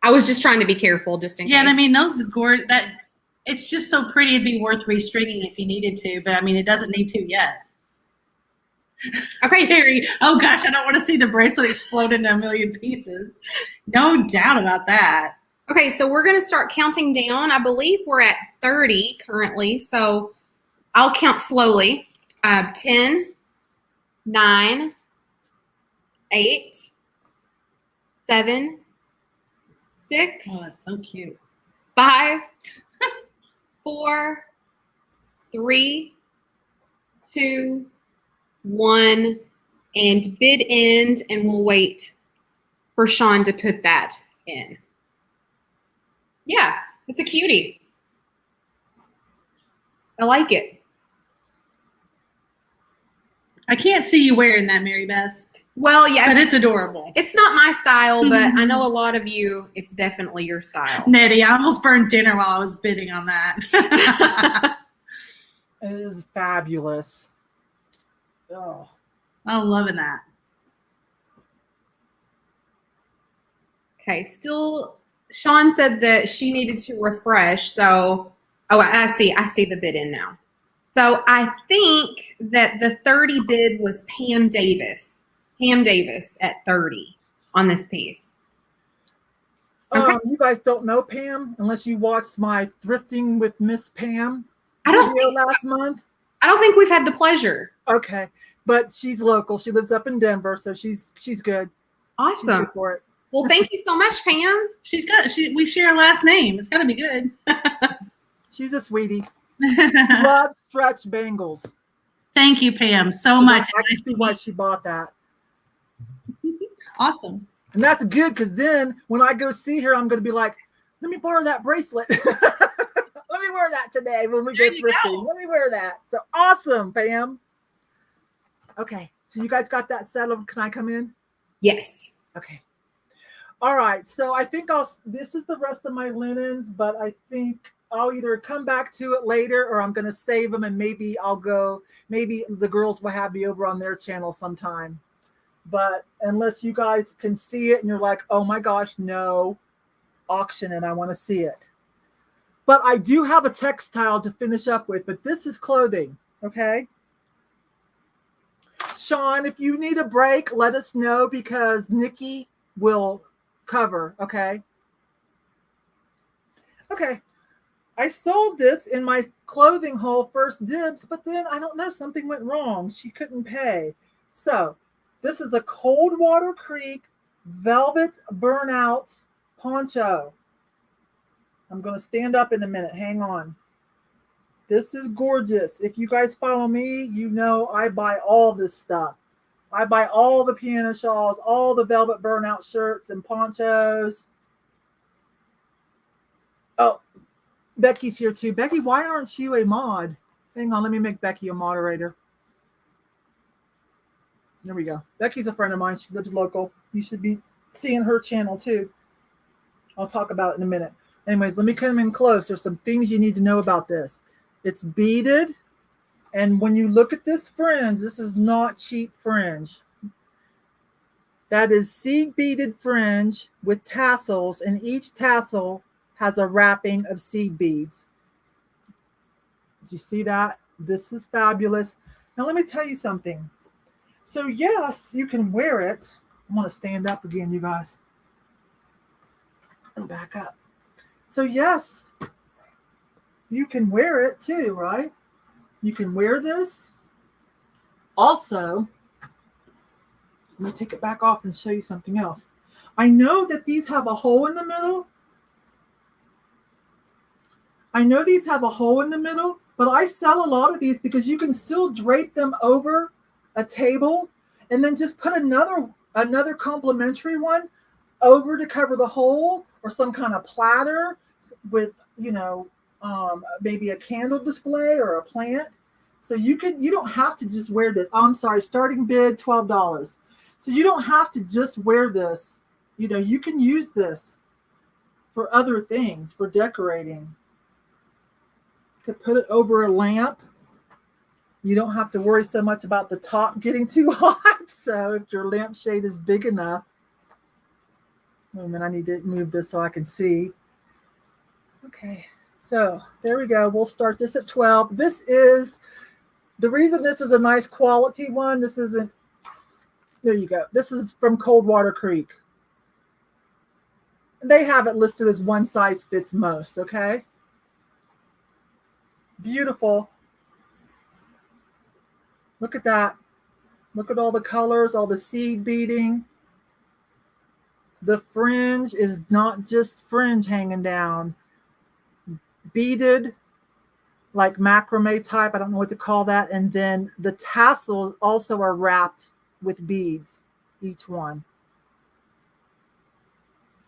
I was just trying to be careful, just in case. Yeah, and I mean, It's just so pretty. It'd be worth restringing if you needed to, but I mean, it doesn't need to yet. Okay, Carrie, oh gosh, I don't want to see the bracelet explode into a million pieces. No doubt about that. Okay, so we're going to start counting down. I believe we're at 30 currently, so I'll count slowly. 10, 9, 8, 7, 6, Oh, that's so cute. 5, 4, 3, 2, 1, and bid end, and we'll wait for Sean to put that in. Yeah, it's a cutie. I like it. I can't see you wearing that, MaryBeth. Well, yeah, But it's adorable. it's not my style, but I know a lot of you, it's definitely your style. Nettie, I almost burned dinner while I was bidding on that. It is fabulous. Oh, I'm loving that. Okay, still, Sean said that she needed to refresh, so, oh, I see the bid in now. So I think that the 30 bid was Pam Davis at 30 on this piece. Okay. You guys don't know Pam unless you watched my Thrifting with Miss Pam I don't video think last month. I don't think we've had the pleasure. Okay, but she's local. She lives up in Denver, so she's good. She's Awesome. good for it. Well, thank you so much, Pam. We share a last name. It's got to be good. She's a sweetie. Loves stretch bangles. Thank you, Pam, so much. I can see why she bought that. Awesome. And that's good because then when I go see her, I'm going to be like, let me borrow that bracelet. Let me wear that today when we go thrifting. Let me wear that. So awesome, Pam. Okay. So you guys got that settled. Can I come in? Yes. Okay. All right. So I think this is the rest of my linens, but I think I'll either come back to it later or I'm going to save them and maybe maybe the girls will have me over on their channel sometime. But unless you guys can see it and you're like, oh my gosh, no, auction it. I want to see it. But I do have a textile to finish up with, but this is clothing. Okay. Sean, if you need a break, let us know because Nikki will cover. Okay. Okay. I sold this in my clothing haul first dibs, but then I don't know, something went wrong. She couldn't pay. So this is a Coldwater Creek velvet burnout poncho. I'm going to stand up in a minute. Hang on. This is gorgeous. If you guys follow me, you know I buy all this stuff. I buy all the piano shawls, all the velvet burnout shirts and ponchos. Oh, Becky's here too. Becky, why aren't you a mod? Hang on, let me make Becky a moderator. There we go. Becky's a friend of mine. She lives local. You should be seeing her channel too. I'll talk about it in a minute. Anyways, let me come in close. There's some things you need to know about this. It's beaded. And when you look at this fringe, this is not cheap fringe. That is seed beaded fringe with tassels, and each tassel has a wrapping of seed beads. Do you see that? This is fabulous. Now let me tell you something. So yes, you can wear it. I'm going to stand up again, you guys. And back up. So yes, you can wear it too, right? You can wear this. Also, let me take it back off and show you something else. I know that these have a hole in the middle. But I sell a lot of these because you can still drape them over a table and then just put another complimentary one over to cover the hole, or some kind of platter with, maybe a candle display or a plant. So you don't have to just wear this. Oh, I'm sorry, starting bid $12. So you don't have to just wear this. You can use this for other things, for decorating. You could put it over a lamp. You don't have to worry so much about the top getting too hot. So if your lampshade is big enough, I need to move this so I can see. Okay, So there we go. We'll start this at 12. This is the reason this is a nice quality one. This isn't, there you go. This is from Coldwater Creek. They have it listed as one size fits most, okay? Beautiful. Look at that. Look at all the colors, all the seed beading. The fringe is not just fringe hanging down. Beaded, like macrame type. I don't know what to call that. And then the tassels also are wrapped with beads, each one.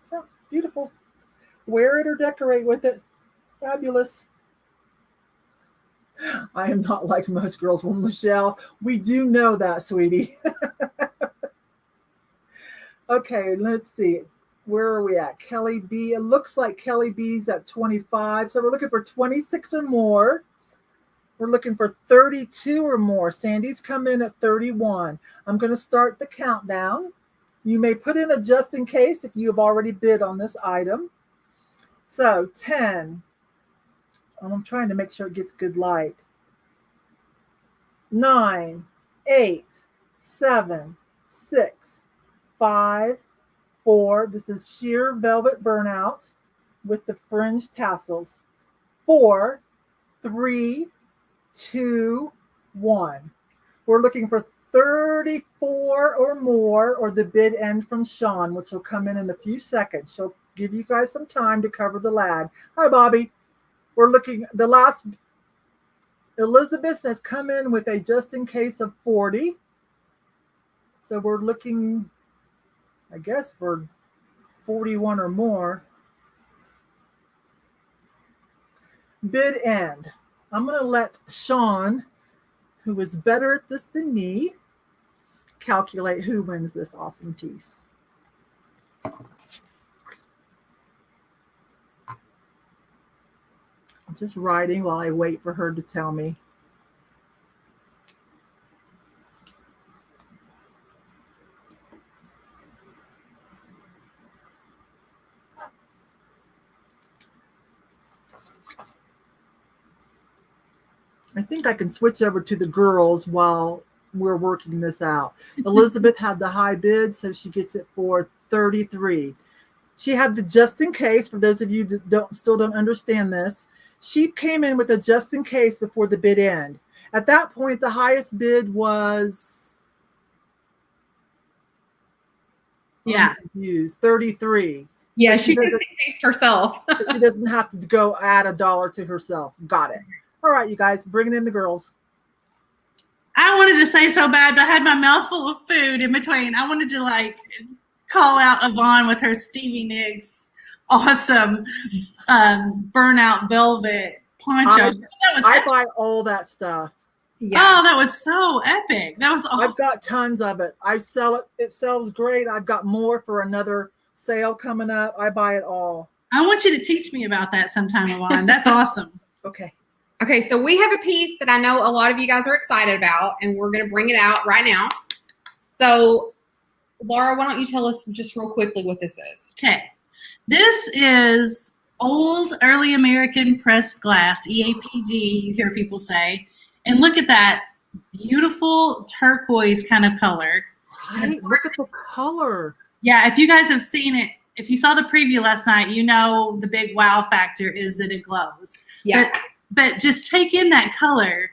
So beautiful. Wear it or decorate with it. Fabulous. I am not like most girls. Well, Michelle, we do know that, sweetie. Okay, let's see. Where are we at? Kelly B. It looks like Kelly B's at 25. So we're looking for 26 or more. We're looking for 32 or more. Sandy's come in at 31. I'm going to start the countdown. You may put in a just in case if you have already bid on this item. So 10. I'm trying to make sure it gets good light. 9, 8, 7, 6, 5, 4. This is sheer velvet burnout with the fringe tassels. 4, 3, 2, 1. We're looking for 34 or more, or the bid end from Sean, which will come in a few seconds. She'll give you guys some time to cover the lag. Hi, Bobby. We're looking, the last, Elizabeth has come in with a just in case of 40. So we're looking, I guess, for 41 or more. Bid end. I'm going to let Sean, who is better at this than me, calculate who wins this awesome piece. I'm just writing while I wait for her to tell me. I think I can switch over to the girls while we're working this out. Elizabeth had the high bid, so she gets it for 33. She had the just in case. For those of you that still don't understand this, she came in with a just in case before the bid end. At that point, the highest bid was 33. Yeah, So she just in case herself. So she doesn't have to go add $1 to herself. Got it. All right, you guys, bringing in the girls. I wanted to say so bad, but I had my mouth full of food in between. I wanted to call out Yvonne with her Stevie Nicks awesome burnout velvet poncho. I buy all that stuff. Yeah. Oh, that was so epic. That was awesome. I've got tons of it. I sell it. It sells great. I've got more for another sale coming up. I buy it all. I want you to teach me about that sometime, Yvonne. That's awesome. Okay. Okay, so we have a piece that I know a lot of you guys are excited about, and we're going to bring it out right now. So, Laura, why don't you tell us just real quickly what this is? Okay. This is old early American pressed glass, EAPG, you hear people say. And look at that beautiful turquoise kind of color. Right, look at the color. Yeah, if you guys have seen it, if you saw the preview last night, you know the big wow factor is that it glows. Yeah. But just take in that color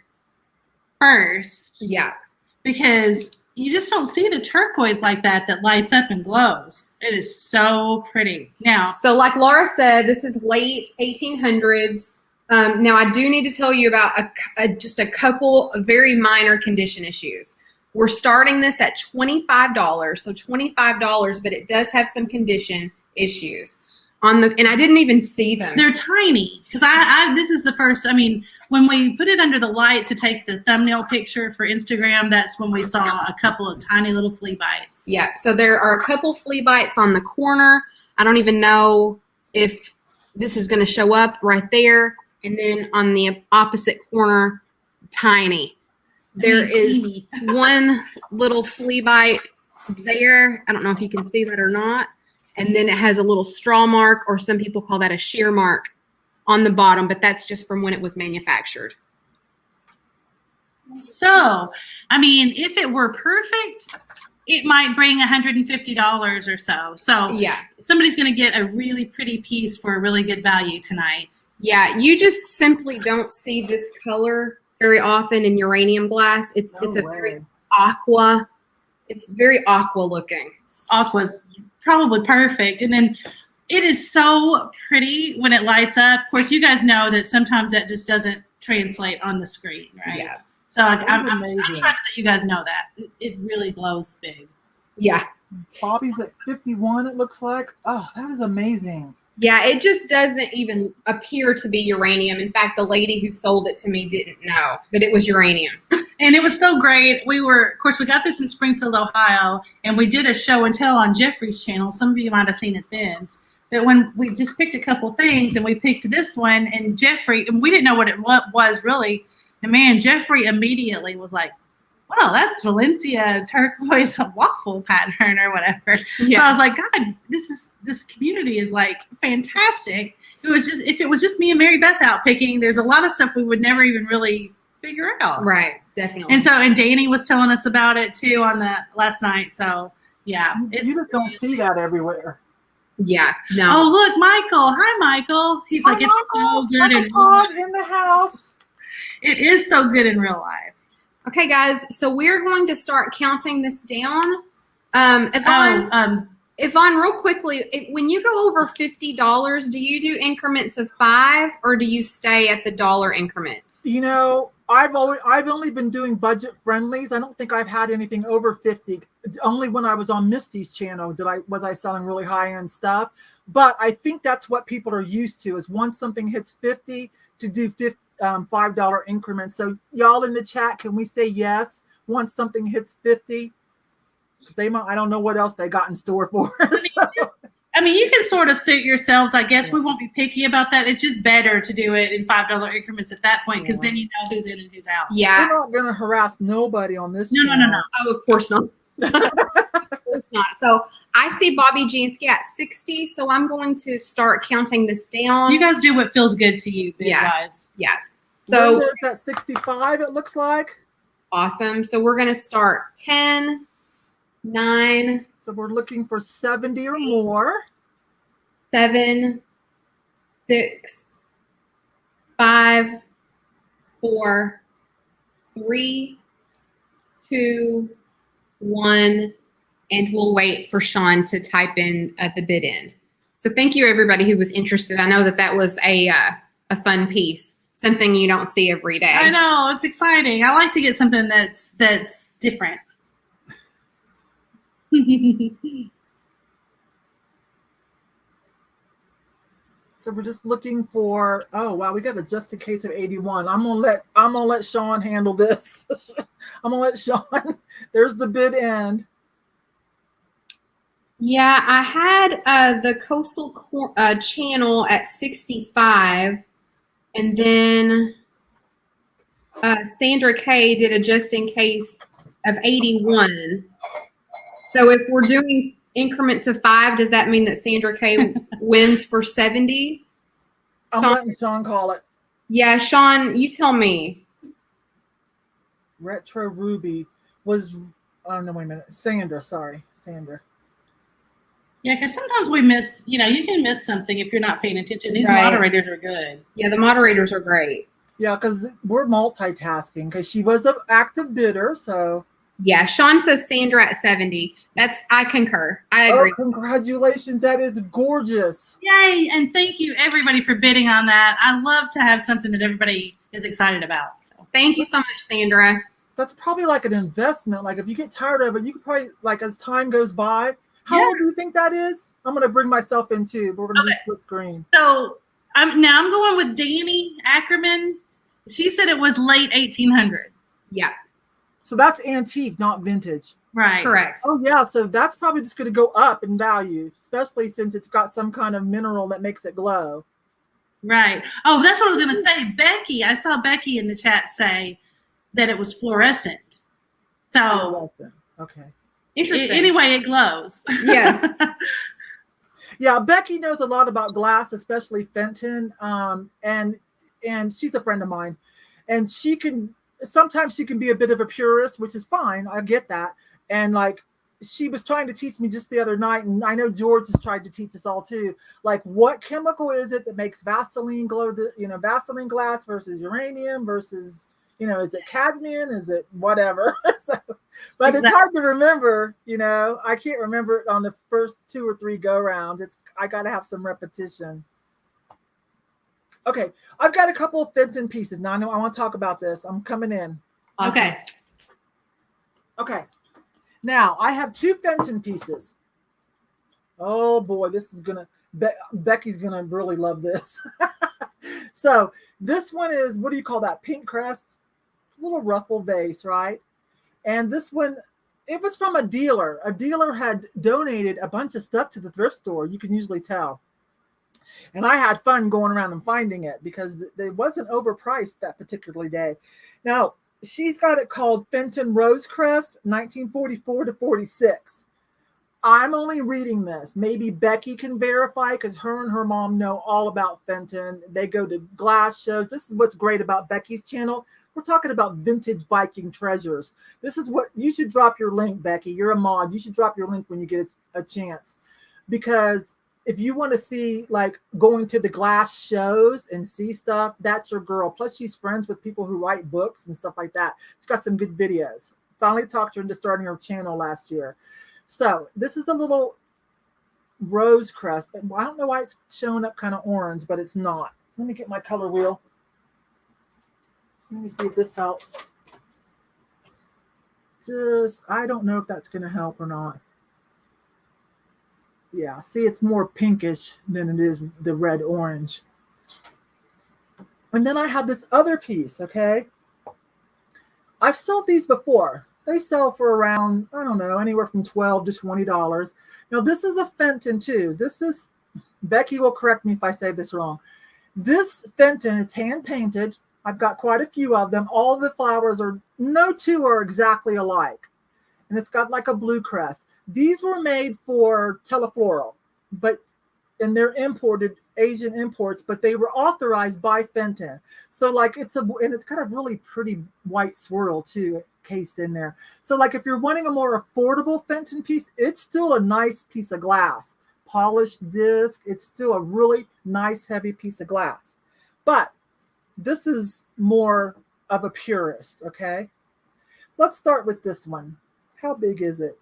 first. Yeah. Because you just don't see the turquoise like that lights up and glows. It is so pretty. Now, so like Laura said, this is late 1800s. Now, I do need to tell you about just a couple of very minor condition issues. We're starting this at $25, so $25, but it does have some condition issues. And I didn't even see them. They're tiny because this is the first. I mean, when we put it under the light to take the thumbnail picture for Instagram, that's when we saw a couple of tiny little flea bites. Yeah. So there are a couple flea bites on the corner. I don't even know if this is going to show up right there. And then on the opposite corner, tiny. There is one little flea bite there. I don't know if you can see that or not. And then it has a little straw mark, or some people call that a shear mark on the bottom, but that's just from when it was manufactured. So, I mean, if it were perfect, it might bring $150 or so. So Yeah. somebody's going to get a really pretty piece for a really good value tonight. Yeah, you just simply don't see this color very often in uranium glass. It's a very aqua. It's very aqua looking. Aqua's probably perfect. And then it is so pretty when it lights up. Of course, you guys know that sometimes that just doesn't translate on the screen, right? Yeah. So I trust that you guys know that. It really glows big. Yeah. Bobby's at 51, it looks like. Oh, that is amazing. Yeah, it just doesn't even appear to be uranium. In fact, the lady who sold it to me didn't know that it was uranium. And it was so great. Of course, we got this in Springfield, Ohio, and we did a show and tell on Jeffrey's channel. Some of you might have seen it then. But when we just picked a couple things, and we picked this one, and Jeffrey, and we didn't know what it was really. And man, Jeffrey immediately was like, "Well, that's Valencia turquoise waffle pattern or whatever." Yeah. So I was like, "God, this community is like fantastic." If it was just me and MaryBeth out picking, there's a lot of stuff we would never even really figure out. Right, definitely. And Danny was telling us about it too on the last night. So yeah, you just don't see that everywhere. Yeah, no. Oh, look, Michael. Hi, Michael. He's like, "It's so good in real life." In the house. It is so good in real life. Okay, guys, so we're going to start counting this down. Yvonne, real quickly, when you go over $50, do you do increments of 5 or do you stay at the dollar increments? You know, I've only been doing budget friendlies. I don't think I've had anything over 50. Only when I was on Misty's channel was I selling really high end stuff. But I think that's what people are used to, is once something hits 50 to do $5 increments. So y'all in the chat, can we say yes once something hits 50? I don't know what else they got in store for us. I mean, you can sort of suit yourselves. I guess we won't be picky about that. It's just better to do it in $5 increments at that point, because then you know who's in and who's out. Yeah. We're not going to harass nobody on this No. Oh, of course not. Of course not. So I see Bobby Jansky at 60, so I'm going to start counting this down. You guys do what feels good to you, guys. Yeah. So Linda's at 65, it looks like. Awesome. So we're going to start 10, 9. So we're looking for 70 or more. 7, 6, 5, 4, 3, 2, 1, and we'll wait for Sean to type in at the bid end. So thank you, everybody who was interested. I know that was a fun piece, something you don't see every day. I know, it's exciting. I like to get something that's different. So we're just looking for, oh wow, we got a just in case of 81. I'm gonna let Sean handle this. I'm gonna let Sean. There's the bid end. Yeah, I had the Coastal channel at 65, and then Sandra K did a just in case of 81. So if we're doing increments of 5, does that mean that Sandra K wins for 70? I'm letting Sean call it. Yeah, Sean, you tell me. Retro Ruby was, oh no, wait a minute. Sandra. Yeah, because sometimes we miss, you can miss something if you're not paying attention. These Right. moderators are good. Yeah, the moderators are great. Yeah, because we're multitasking, because she was an active bidder, so. Yeah, Sean says Sandra at 70. I concur. I agree. Oh, congratulations. That is gorgeous. Yay, and thank you, everybody, for bidding on that. I love to have something that everybody is excited about. So Thank you so much, Sandra. That's probably like an investment. Like if you get tired of it, you could probably, like as time goes by, how old do you think that is? I'm going to bring myself in too, but we're going to do split screen. So I'm going with Danny Ackerman. She said it was late 1800s. Yeah. So that's antique, not vintage. Right. Correct. Oh, yeah. So that's probably just going to go up in value, especially since it's got some kind of mineral that makes it glow. Right. Oh, that's what I was going to say. Becky, I saw Becky in the chat say that it was fluorescent. So, Okay. Interesting. Anyway, it glows. Yes. Yeah, Becky knows a lot about glass, especially Fenton. And she's a friend of mine. And she can sometimes she can be a bit of a purist, which is fine. I get that. And like she was trying to teach me just the other night, and I know George has tried to teach us all too. Like, what chemical is it that makes Vaseline glow? Vaseline glass versus uranium versus is it cadmium? Is it whatever? So, but Exactly. it's hard to remember. I can't remember it on the first 2 or 3 go rounds. I got to have some repetition. Okay, I've got a couple of Fenton pieces. Now I want to talk about this. I'm coming in. Awesome. Okay. Now I have 2 Fenton pieces. Oh boy, this is Becky's gonna really love this. So this one is, what do you call that? Pink crest, little ruffle vase, right? And this one, it was from a dealer. A dealer had donated a bunch of stuff to the thrift store. You can usually tell. And I had fun going around and finding it because it wasn't overpriced that particular day. Now, she's got it called Fenton Rosecrest, 1944 to 46. I'm only reading this. Maybe Becky can verify because her and her mom know all about Fenton. They go to glass shows. This is what's great about Becky's channel. We're talking about vintage Viking treasures. This is what you should drop your link, Becky. You're a mod. You should drop your link when you get a chance, because if you want to see like going to the glass shows and see stuff, that's your girl. Plus, she's friends with people who write books and stuff like that. She's got some good videos. Finally talked her into starting her channel last year. So this is a little rose crest. I don't know why it's showing up kind of orange, but it's not. Let me get my color wheel. Let me see if this helps. I don't know if that's going to help or not. Yeah, see, it's more pinkish than it is the red orange. And then I have this other piece, okay? I've sold these before. They sell for around, I don't know, anywhere from $12 to $20. Now, this is a Fenton too. This is, Becky will correct me if I say this wrong. This Fenton, it's hand painted. I've got quite a few of them. All the flowers no 2 are exactly alike. And it's got like a blue crest. These were made for Telefloral, and they're imported, Asian imports, but they were authorized by Fenton. So like and it's got a really pretty white swirl too, cased in there. So like if you're wanting a more affordable Fenton piece, it's still a nice piece of glass. Polished disc, it's still a really nice heavy piece of glass. But this is more of a purist, okay? Let's start with this one. How big is it?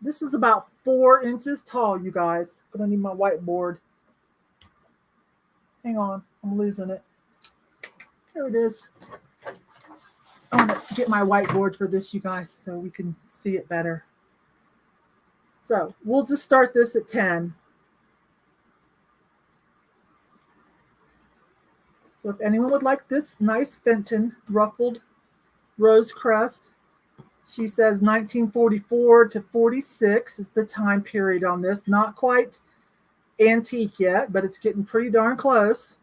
This is about 4 inches tall, you guys. I'm gonna need my whiteboard. Hang on, I'm losing it. There it is. I'm gonna get my whiteboard for this, you guys, so we can see it better. So we'll just start this at 10. So if anyone would like this nice Fenton ruffled rose crest, she says 1944 to 46 is the time period on this. Not quite antique yet, but it's getting pretty darn close.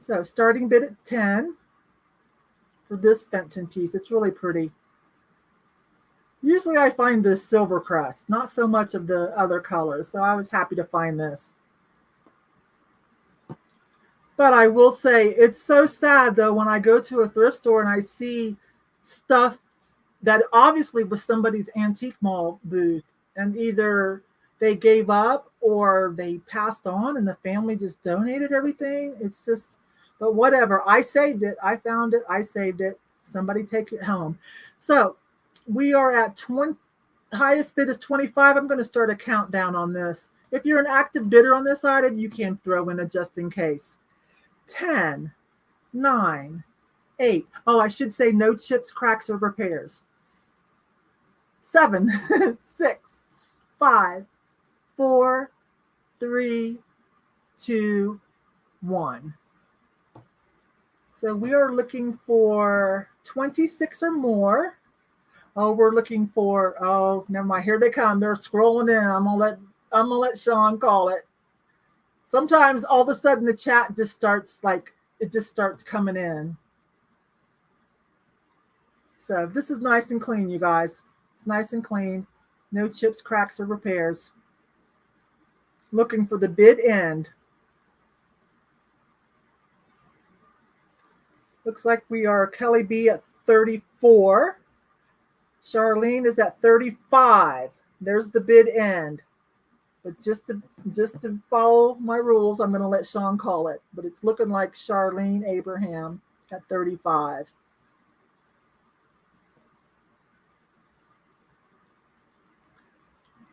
So starting bid at 10 for this Fenton piece. It's really pretty. Usually I find this silver crest, not so much of the other colors. So I was happy to find this. But I will say it's so sad though when I go to a thrift store and I see stuff that obviously was somebody's antique mall booth, and either they gave up or they passed on and the family just donated everything. It's just, but whatever. I saved it. I found it. I saved it. Somebody take it home. So we are at 20. Highest bid is 25. I'm going to start a countdown on this. If you're an active bidder on this item, you can throw in a just in case. 10, 9, 8. Oh, I should say no chips, cracks, or repairs. 7, 6, 5, 4, 3, 2, 1. So we are looking for 26 or more. Oh, we're looking for, oh, never mind. Here they come. They're scrolling in. I'm gonna let Sean call it. Sometimes all of a sudden the chat just starts coming in. So this is nice and clean, you guys. It's nice and clean. No chips, cracks, or repairs. Looking for the bid end. Looks like we are Kelly B at 34. Charlene is at 35. There's the bid end. But just to follow my rules, I'm going to let Sean call it. But it's looking like Charlene Abraham at 35.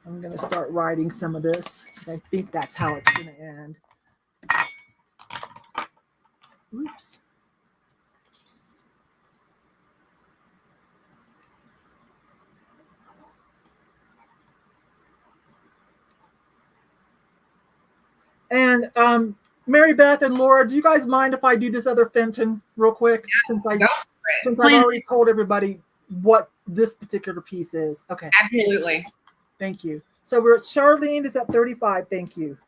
I'm going to start writing some of this because I think that's how it's going to end. Oops. And MaryBeth and Laura, do you guys mind if I do this other Fenton real quick? Yeah, since I've already told everybody what this particular piece is. Okay. Absolutely. Thank you. So we're at Charlene is at 35. Thank you.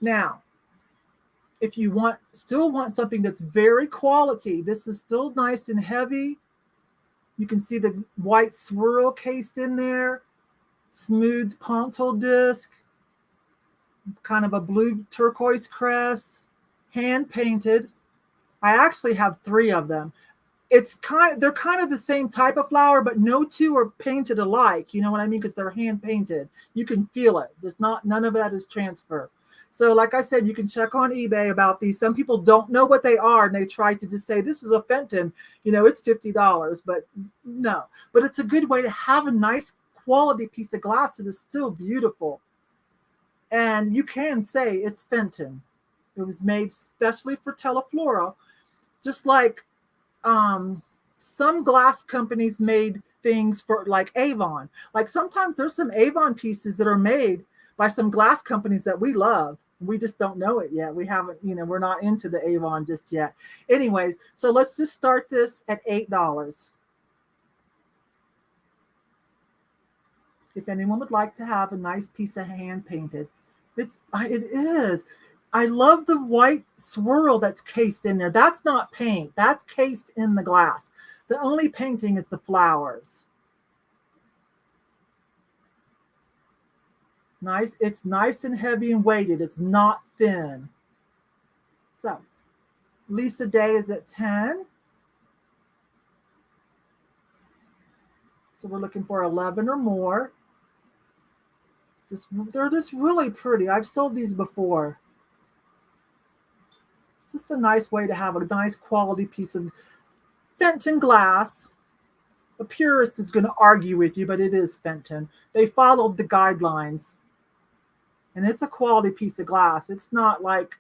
Now, if you still want something that's very quality, this is still nice and heavy. You can see the white swirl cased in there. Smooth pontil disc, kind of a blue turquoise crest, hand painted. I actually have 3 of them. They're kind of the same type of flower, but no two are painted alike. You know what I mean? Because they're hand painted. You can feel it. None of that is transfer. So like I said, you can check on eBay about these. Some people don't know what they are, and they try to just say, this is a Fenton. It's $50, but no. But it's a good way to have a nice quality piece of glass that is still beautiful. And you can say it's Fenton. It was made specially for Teleflora, just like some glass companies made things for like Avon. Like sometimes there's some Avon pieces that are made by some glass companies that we love. We just don't know it yet. We haven't, we're not into the Avon just yet. Anyways, so let's just start this at $8. If anyone would like to have a nice piece of hand painted, it is. I love the white swirl that's cased in there. That's not paint. That's cased in the glass. The only painting is the flowers. Nice. It's nice and heavy and weighted. It's not thin. So Lisa Day is at 10. So we're looking for 11 or more. They're just really pretty. I've sold these before. Just a nice way to have a nice quality piece of Fenton glass. A purist is going to argue with you, but it is Fenton. They followed the guidelines. And it's a quality piece of glass. It's not like,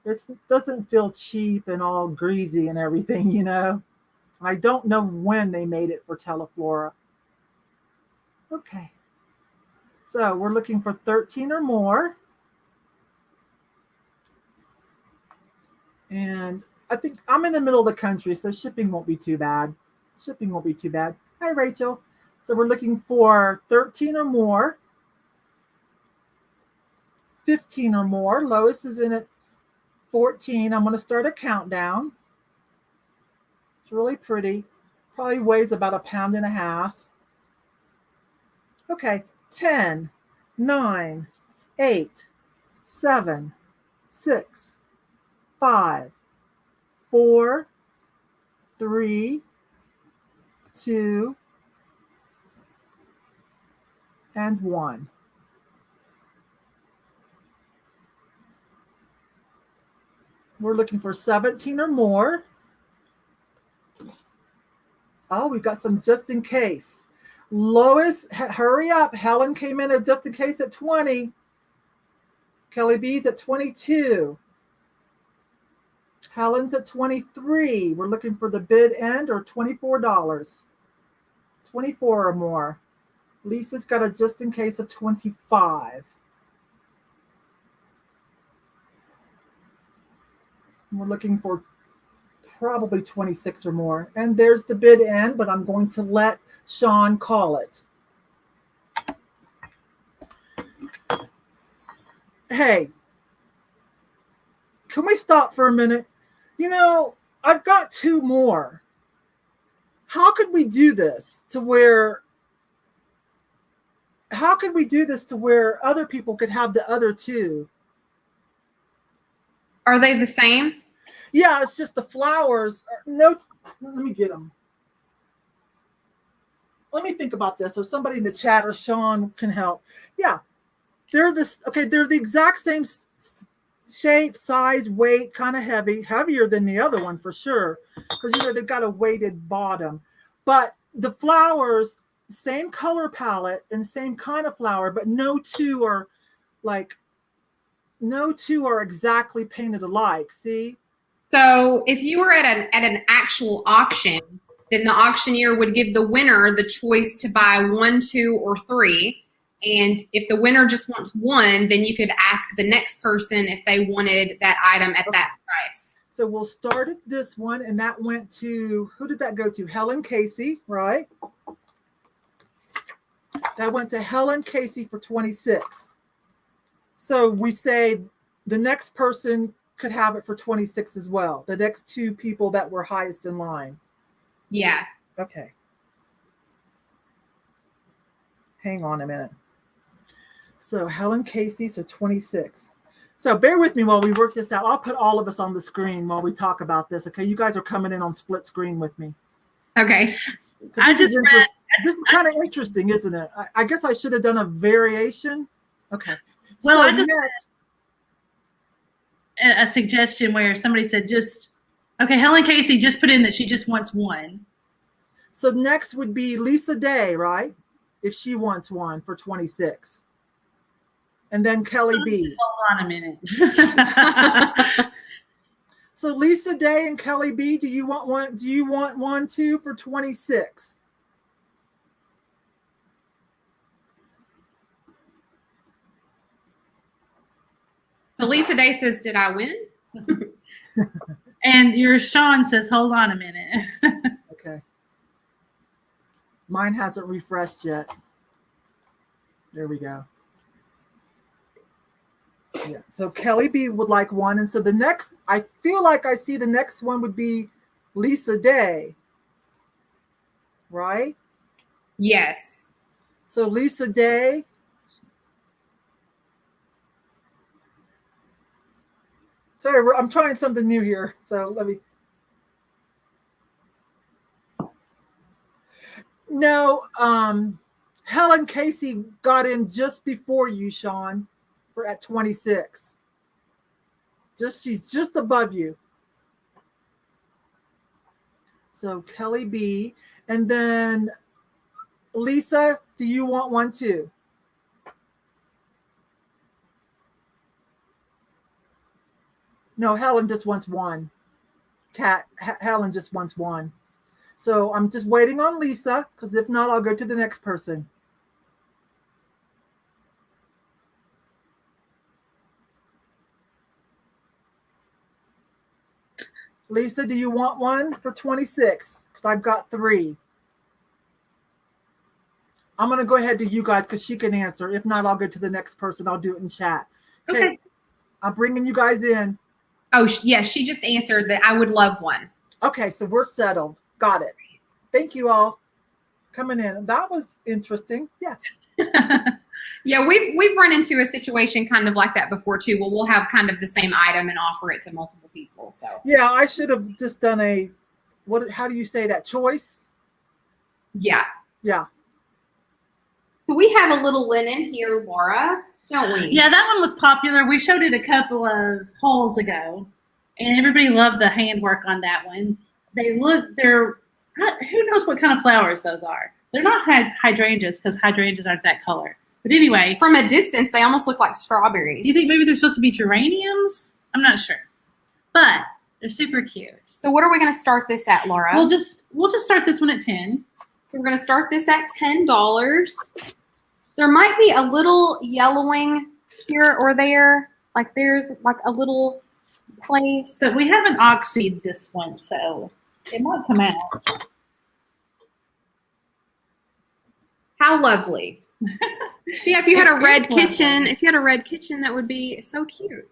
it doesn't feel cheap and all greasy and everything, I don't know when they made it for Teleflora. Okay. So we're looking for 13 or more. And I think I'm in the middle of the country, so shipping won't be too bad. Hi, Rachel. So we're looking for 13 or more. 15 or more. Lois is in at 14. I'm going to start a countdown. It's really pretty. Probably weighs about 1.5 pounds. Okay. 10, 9, 8, 7, 6, 5, 4, 3, 2, and 1. We're looking for 17 or more. Oh, we've got some just in case. Lois, hurry up. Helen came in at just in case at 20. Kelly B's at 22. Helen's at 23. We're looking for the bid end or $24. 24 or more. Lisa's got a just in case of 25. We're looking for probably 26 or more. And there's the bid end, but I'm going to let Sean call it. Hey, can we stop for a minute? I've got 2 more. how could we do this to where other people could have the other two? Are they the same? Yeah, it's just the flowers. No, let me get them. Let me think about this, or somebody in the chat or Sean can help. Yeah, they're the exact same shape, size, weight, kind of heavier than the other one for sure, because they've got a weighted bottom. But the flowers, same color palette and same kind of flower, but no two are exactly painted alike. See? So if you were at an actual auction, then the auctioneer would give the winner the choice to buy 1, 2, or 3. And if the winner just wants one, then you could ask the next person if they wanted that item at that price. So we'll start at this one, and that went to, who did that go to? Helen Casey, right? That went to Helen Casey for 26. So we say the next person could have it for 26 as well. The next two people that were highest in line. Yeah. Okay. Hang on a minute. So Helen Casey, so 26. So bear with me while we work this out. I'll put all of us on the screen while we talk about this. Okay, you guys are coming in on split screen with me. Okay. This is kind of interesting, isn't it? I guess I should have done a variation. Okay. Well, so I just next, a suggestion where somebody said Helen Casey just put in that she just wants one. So next would be Lisa Day, right? If she wants one for 26. And then Kelly B. Hold on a minute. So Lisa Day and Kelly B, do you want one? Do you want one too for 26? So Lisa Day says, "Did I win?" And your Sean says, "Hold on a minute." Okay. Mine hasn't refreshed yet. There we go. Yes. So Kelly B would like one. And so the next, I feel like I see the next one would be Lisa Day. Right? Yes. So Lisa Day. Sorry, I'm trying something new here. So let me. No, Helen Casey got in just before you, Sean, at 26. She's just above you. So Kelly B, and then Lisa, do you want one too? No, Helen just wants one. Helen just wants one. So I'm just waiting on Lisa, because if not, I'll go to the next person. Lisa, do you want one for 26? Because I've got 3. I'm going to go ahead to you guys because she can answer. If not, I'll go to the next person. I'll do it in chat. Okay. I'm bringing you guys in. Oh, yes, she just answered that I would love one. Okay, so we're settled. Got it. Thank you all coming in. That was interesting. Yes. Yeah, we've run into a situation kind of like that before too. Well, we'll have kind of the same item and offer it to multiple people. So yeah, I should have just done how do you say that? Choice? Yeah. Yeah. So we have a little linen here, Laura, don't we? Yeah, that one was popular. We showed it a couple of hauls ago, and everybody loved the handwork on that one. Who knows what kind of flowers those are? They're not hydrangeas because hydrangeas aren't that color. But anyway. From a distance, they almost look like strawberries. Do you think maybe they're supposed to be geraniums? I'm not sure. But they're super cute. So what are we going to start this at, Laura? We'll just start this one at 10. So we're going to start this at $10. There might be a little yellowing here or there. Like there's like a little place. But we haven't oxyed this one, so it might come out. How lovely. See, if you had a red kitchen, that would be so cute.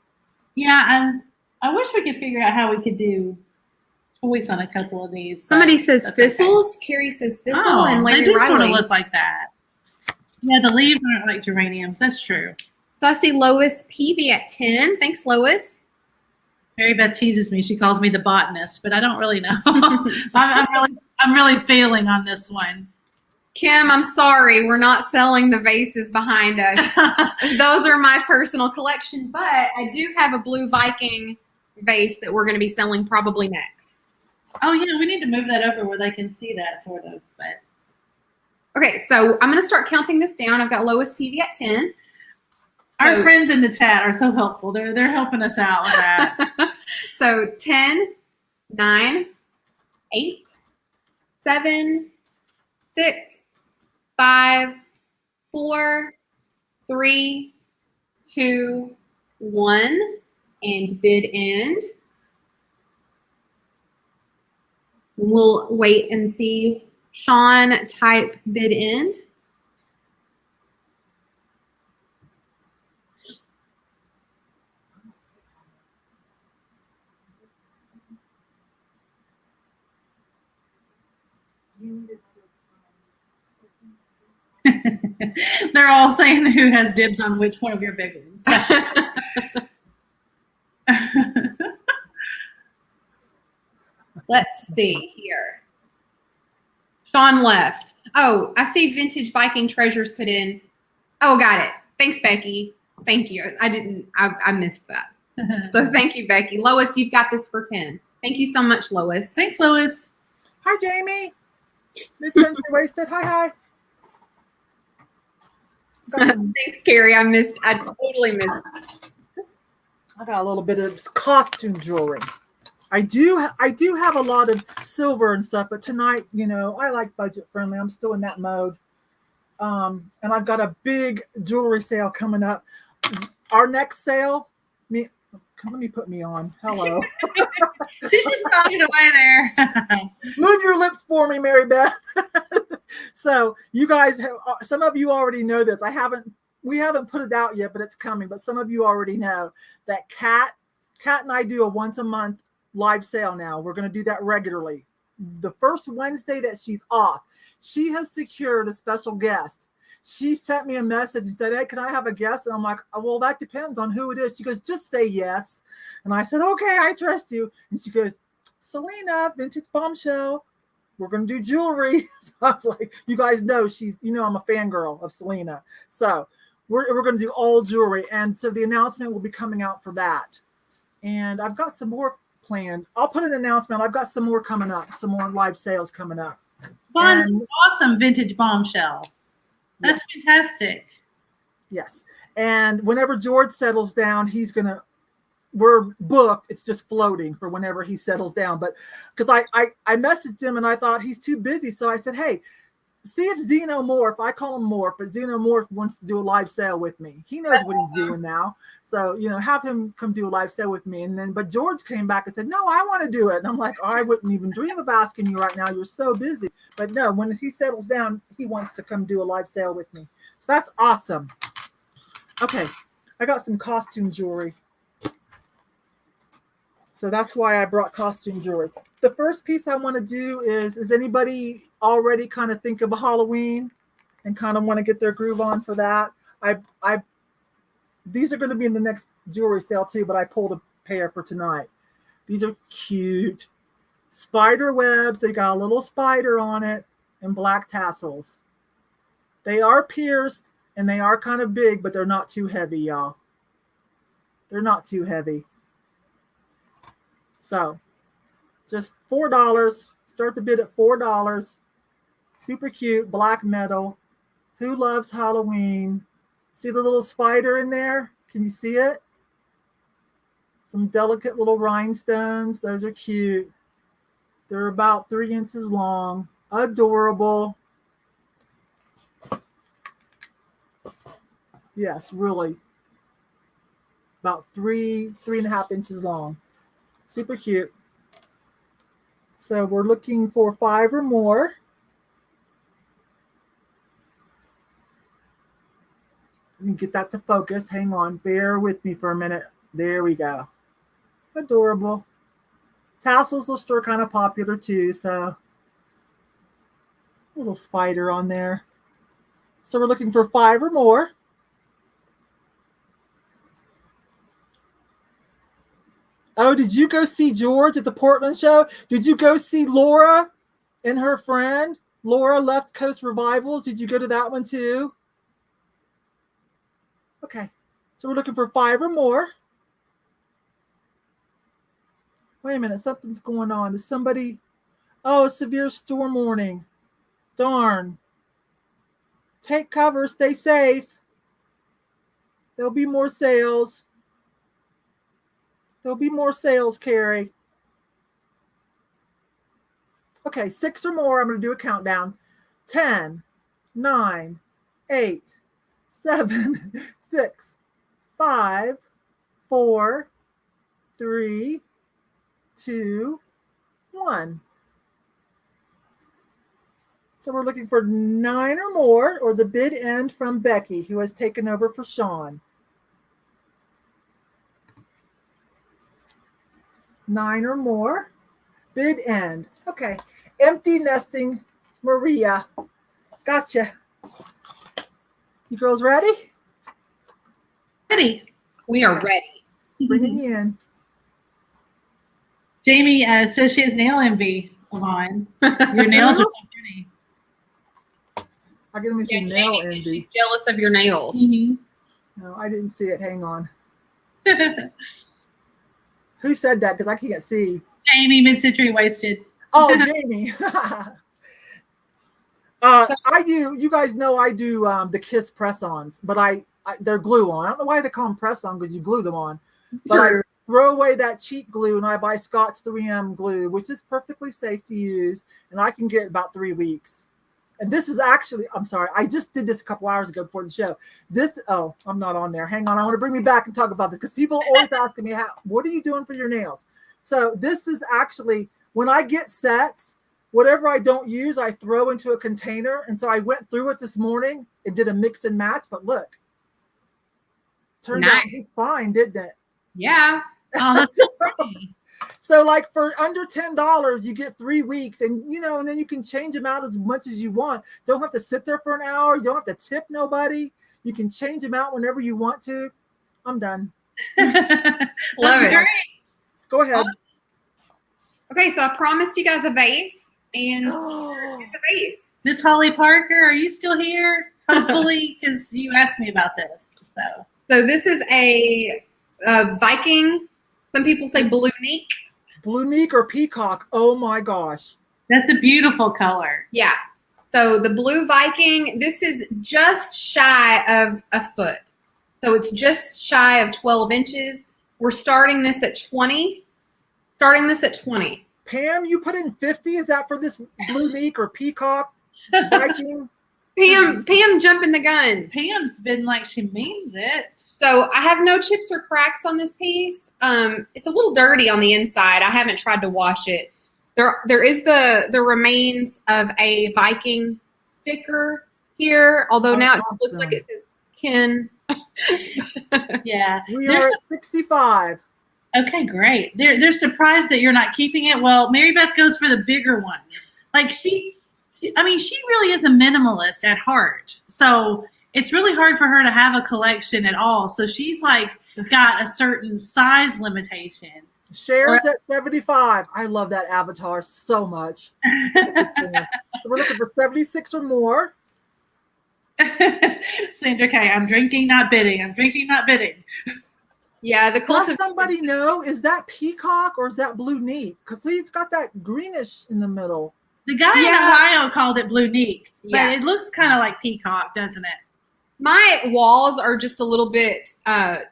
Yeah, I wish we could figure out how we could do choice on a couple of these. Somebody says that's thistles. Okay. Carrie says thistle, and they Lady do Riley. sort of look like that. Yeah, the leaves aren't like geraniums. That's true. So I see Lois Peavy at 10. Thanks, Lois. MaryBeth teases me. She calls me the botanist, but I don't really know. I'm really failing on this one. Kim, I'm sorry. We're not selling the vases behind us. Those are my personal collection, but I do have a blue Viking vase that we're going to be selling probably next. Oh, yeah, we need to move that over where they can see that sort of. But okay, so I'm going to start counting this down. I've got Lois Peavy at 10. Our friends in the chat are so helpful. They're helping us out with that. So 10, 9, 8, 7, 6, 5, 4, 3, 2, 1, and bid end. We'll wait and see Sean type bid end. They're all saying who has dibs on which one of your big ones. Let's see here. Sean left. Oh, I see Vintage Viking Treasures put in. Oh, got it. Thanks, Becky. Thank you. I missed that. So thank you, Becky. Lois, you've got this for 10. Thank you so much, Lois. Thanks, Lois. Hi, Jamie. Mid-century wasted. Hi. Thanks, Carrie. I totally missed. I got a little bit of costume jewelry. I do have a lot of silver and stuff, but tonight, I like budget friendly. I'm still in that mode. And I've got a big jewelry sale coming up. Our next sale, let me put me on. Hello. She's just talking away there. Move your lips for me, MaryBeth. So you guys some of you already know this. We haven't put it out yet, but it's coming. But some of you already know that Kat and I do a once a month live sale now. We're going to do that regularly. The first Wednesday that she's off, she has secured a special guest. She sent me a message and said, "Hey, can I have a guest?" And I'm like, "Oh, well, that depends on who it is." She goes, "Just say yes." And I said, "Okay, I trust you." And she goes, "Selena, Vintage Bombshell, we're going to do jewelry." So I was like, you guys know I'm a fangirl of Selena. So we're going to do all jewelry. And so the announcement will be coming out for that. And I've got some more planned. I'll put an announcement. I've got some more coming up, some more live sales coming up. Fun, awesome Vintage Bombshell. That's fantastic. Yes. And whenever George settles down, we're booked. It's just floating for whenever he settles down. But because I messaged him and I thought he's too busy. So I said, "Hey, see if Xenomorph," I call him Morph, but Xenomorph wants to do a live sale with me. He knows what he's doing now. So, have him come do a live sale with me. But George came back and said, "No, I want to do it." And I'm like, "I wouldn't even dream of asking you right now. You're so busy." But no, when he settles down, he wants to come do a live sale with me. So that's awesome. Okay. I got some costume jewelry. So that's why I brought costume jewelry. The first piece I want to do is anybody already kind of think of a Halloween and kind of want to get their groove on for that? These are going to be in the next jewelry sale too, but I pulled a pair for tonight. These are cute. Spider webs. They got a little spider on it and black tassels. They are pierced and they are kind of big, but they're not too heavy, y'all. They're not too heavy. So just $4. Start the bid at $4. Super cute, black metal. Who loves Halloween? See the little spider in there? Can you see it? Some delicate little rhinestones. Those are cute. They're about 3 inches long. Adorable. Yes, really. About 3.5 inches long. Super cute. So we're looking for 5 or more. Let me get that to focus. Hang on. Bear with me for a minute. There we go. Adorable. Tassels are still kind of popular too, so little spider on there. So we're looking for 5 or more. Oh, did you go see George at the Portland show? Did you go see Laura and her friend? Laura Left Coast Revivals. Did you go to that one too? Okay. So we're looking for 5 or more. Wait a minute. Something's going on. Is somebody... Oh, a severe storm warning. Darn. Take cover. Stay safe. There'll be more sales. There'll be more sales, Carrie. Okay, 6 or more. I'm going to do a countdown. 10, 9, 8, 7, 6, 5, 4, 3, 2, 1. So we're looking for 9 or more, or the bid end from Becky, who has taken over for Sean. 9 or more. Bid end. Okay. Empty nesting, Maria. Gotcha. You girls ready? Ready. We are ready. Bring it in. Jamie says she has nail envy, Yvonne. Your nails are so pretty. I'll give me Yeah, some Jamie nail says envy. she's jealous of your nails. No, I didn't see it. Hang on. Who said that? Because I can't see. Jamie, mid-century wasted. Oh, Jamie. You guys know I do the Kiss press-ons, but they're glue on. I don't know why they call them press-on, because you glue them on. But Sure. I throw away that cheap glue and I buy Scotch 3M glue, which is perfectly safe to use, and I can get about 3 weeks. And this is actually, I'm sorry, I just did this a couple hours ago before the show. I'm not on there. Hang on, I want to bring me back and talk about this, because people are always asking me, what are you doing for your nails? So this is actually, when I get sets, whatever I don't use, I throw into a container. And so I went through it this morning and did a mix and match, but look, turned out fine, didn't it? Yeah. Oh, that's so pretty. So like for under $10, you get 3 weeks, and and then you can change them out as much as you want. Don't have to sit there for an hour. You don't have to tip nobody. You can change them out whenever you want to. I'm done. Love it. Great. Go ahead. Okay, so I promised you guys a vase, and here is a vase. Miss Holly Parker, are you still here? Hopefully, because you asked me about this. So this is a Viking. Some people say blue neek. Blue neek or peacock. Oh my gosh. That's a beautiful color. Yeah. So the blue Viking, this is just shy of a foot. So it's just shy of 12 inches. We're starting this at 20. Pam, you put in 50. Is that for this blue neek or peacock Viking? Pam jumping the gun. Pam's been like she means it. So I have no chips or cracks on this piece. It's a little dirty on the inside. I haven't tried to wash it. There is the remains of a Viking sticker here, although now it looks like it says Ken. Yeah. We are at 65. Okay, great. They're surprised that you're not keeping it. Well, MaryBeth goes for the bigger ones. Like she really is a minimalist at heart. So it's really hard for her to have a collection at all. So she's like got a certain size limitation. Shares at 75. I love that avatar so much. We're looking for 76 or more. Sandra K, I'm drinking, not bidding. Yeah, the Does somebody know, is that peacock or is that blue neat? Because see, it's got that greenish in the middle. The guy in Ohio called it blue neek, but it looks kind of like peacock, doesn't it? My walls are just a little bit kind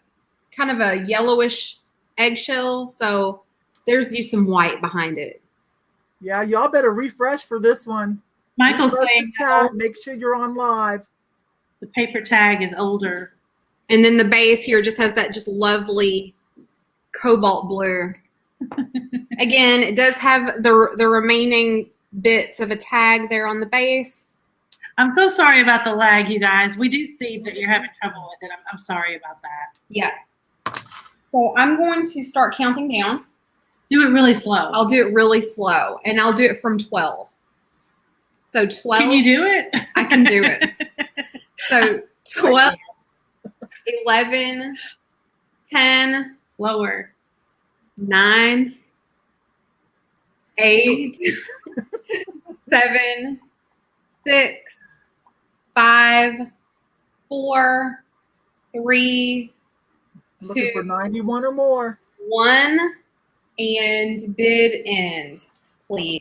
of a yellowish eggshell, so there's some white behind it. Yeah, y'all better refresh for this one. Michael's saying make sure you're on live. The paper tag is older. And then the base here just has that just lovely cobalt blue. Again, it does have the remaining bits of a tag there on the base. I'm so sorry about the lag, you guys. We do see that you're having trouble with it. I'm sorry about that. Yeah. So I'm going to start counting down. Do it really slow. I'll do it really slow, and I'll do it from 12. So 12. Can you do it? I can do it. So 12, 11, 10, Slower. 9, 8, 7, 6, 5, 4, 3, Looking for 2, 91 or more. 1, and bid end, please.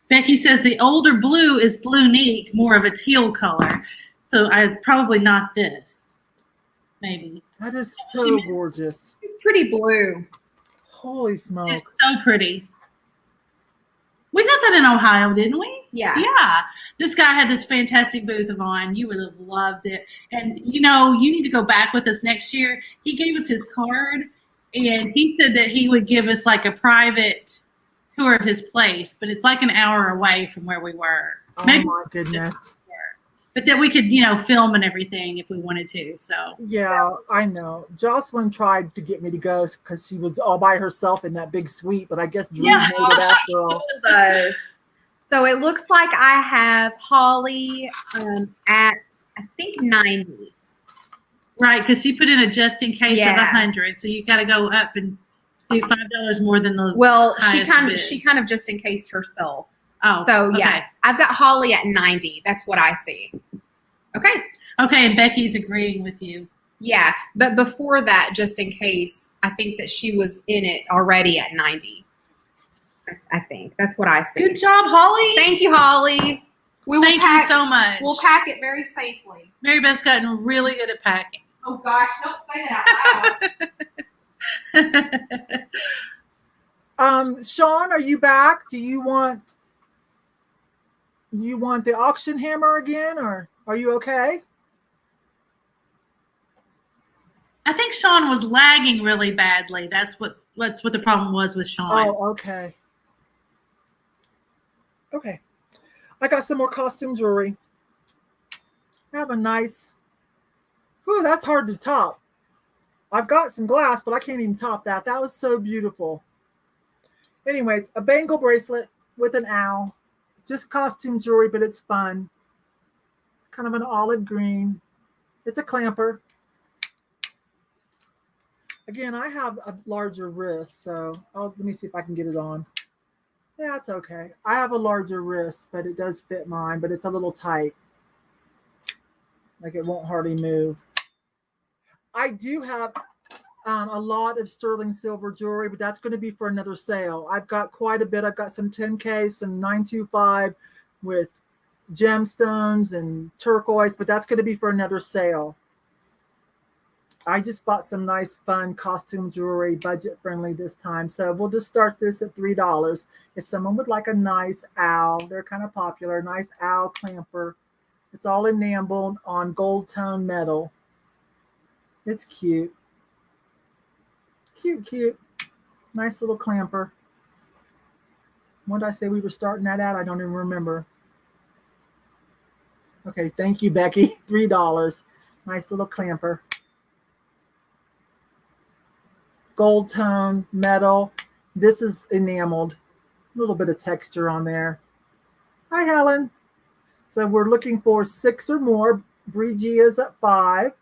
Becky says the older blue is blue neat, more of a teal color. So I probably not this. Maybe. That is so gorgeous. It's pretty blue. Holy smoke. It's so pretty. We got that in Ohio, didn't we? Yeah. Yeah. This guy had this fantastic booth of on. You would have loved it. And, you know, you need to go back with us next year. He gave us his card, and he said that he would give us like a private tour of his place, but it's like an hour away from where we were. Oh Maybe, my goodness. but that we could, you know, film and everything if we wanted to. So Yeah, I know. Jocelyn tried to get me to go because she was all by herself in that big suite, but I guess Drew Yeah. made it after all. Told us. So it looks like I have Holly at, I think, 90. right, because she put in a just in case of Yeah. 100, so you got to go up and do $5 more than the. Well, highest bid. she kind of just in case herself. Oh, So yeah, okay. I've got Holly at 90. That's what I see. Okay. Okay, and Becky's agreeing with you. Yeah, but before that, just in case, I think that she was in it already at 90. I think that's what I see. Good job, Holly. Thank you, Holly. We will Thank pack, you so much. We'll pack it very safely. MaryBeth's gotten really good at packing. Oh gosh, don't say that out loud. Sean, are you back? Do you want the auction hammer again, or are you okay? I think Sean was lagging really badly. That's what the problem was with Sean. Oh, okay. Okay. I got some more costume jewelry. I have a nice, ooh, that's hard to top. I've got some glass, but I can't even top that. That was so beautiful. Anyways, a bangle bracelet with an owl. It's just costume jewelry, but it's fun. Kind of an olive green. It's a clamper. Again, I have a larger wrist, so let me see if I can get it on. Yeah, it's okay. I have a larger wrist, but it does fit mine, but it's a little tight. Like it won't hardly move. I do have a lot of sterling silver jewelry, but that's going to be for another sale. I've got quite a bit. I've got some 10K, some 925 with gemstones and turquoise, but that's going to be for another sale. I just bought some nice, fun costume jewelry, budget friendly this time. So we'll just start this at $3. If someone would like a nice owl, they're kind of popular. Nice owl clamper. It's all enameled on gold tone metal. It's cute. Cute, cute. Nice little clamper. What did I say we were starting that at? I don't even remember. Okay, thank you, Becky. $3. Nice little clamper. Gold tone, metal. This is enameled. A little bit of texture on there. Hi, Helen. So we're looking for 6 or more. Brigia is at 5.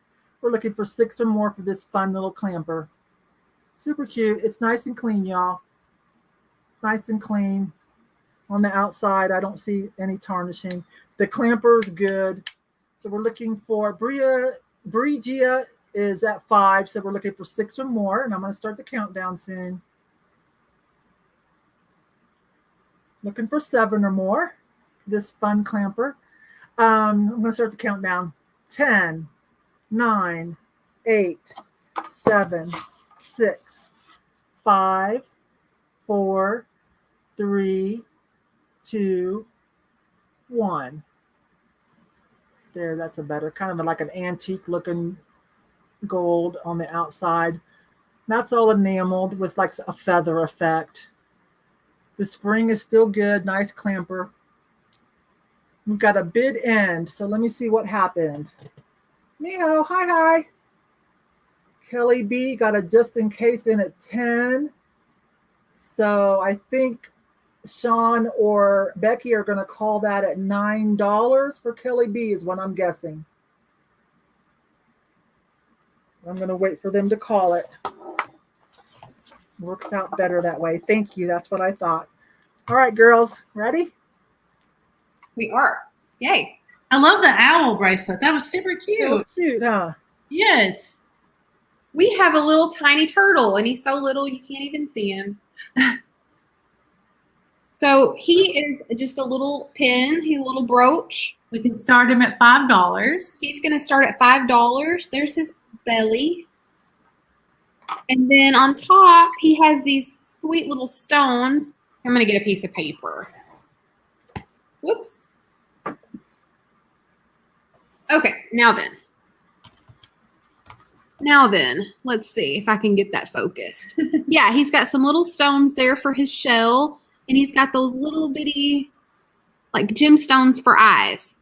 We're looking for 6 or more for this fun little clamper. Super cute. It's nice and clean, y'all. It's nice and clean. On the outside, I don't see any tarnishing. The clamper is good. So we're looking for Brigia is at 5, so we're looking for 6 or more, and I'm going to start the countdown soon. Looking for 7 or more. This fun clamper. I'm going to start the countdown. 10, 9, 8, 7, 6, 5, 4, 3, 2, 1. There, that's a better, kind of like an antique looking gold on the outside. That's all enameled with like a feather effect. The spring is still good. Nice clamper. We've got a bid end. So let me see what happened. Meow, hi. Kelly B got a just in case in at 10. So I think Sean or Becky are going to call that at $9 for Kelly B is what I'm guessing. I'm going to wait for them to call it. Works out better that way. Thank you. That's what I thought. All right, girls, ready? We are. Yay. I love the owl bracelet. That was super It was cute. cute, huh? Yes. We have a little tiny turtle, and he's so little you can't even see him. So he is just a little pin, a little brooch. We can start him at $5. He's going to start at $5. There's his belly. And then on top, he has these sweet little stones. I'm going to get a piece of paper. Whoops. Okay, now then, let's see if I can get that focused. Yeah, he's got some little stones there for his shell, and he's got those little bitty, like, gemstones for eyes.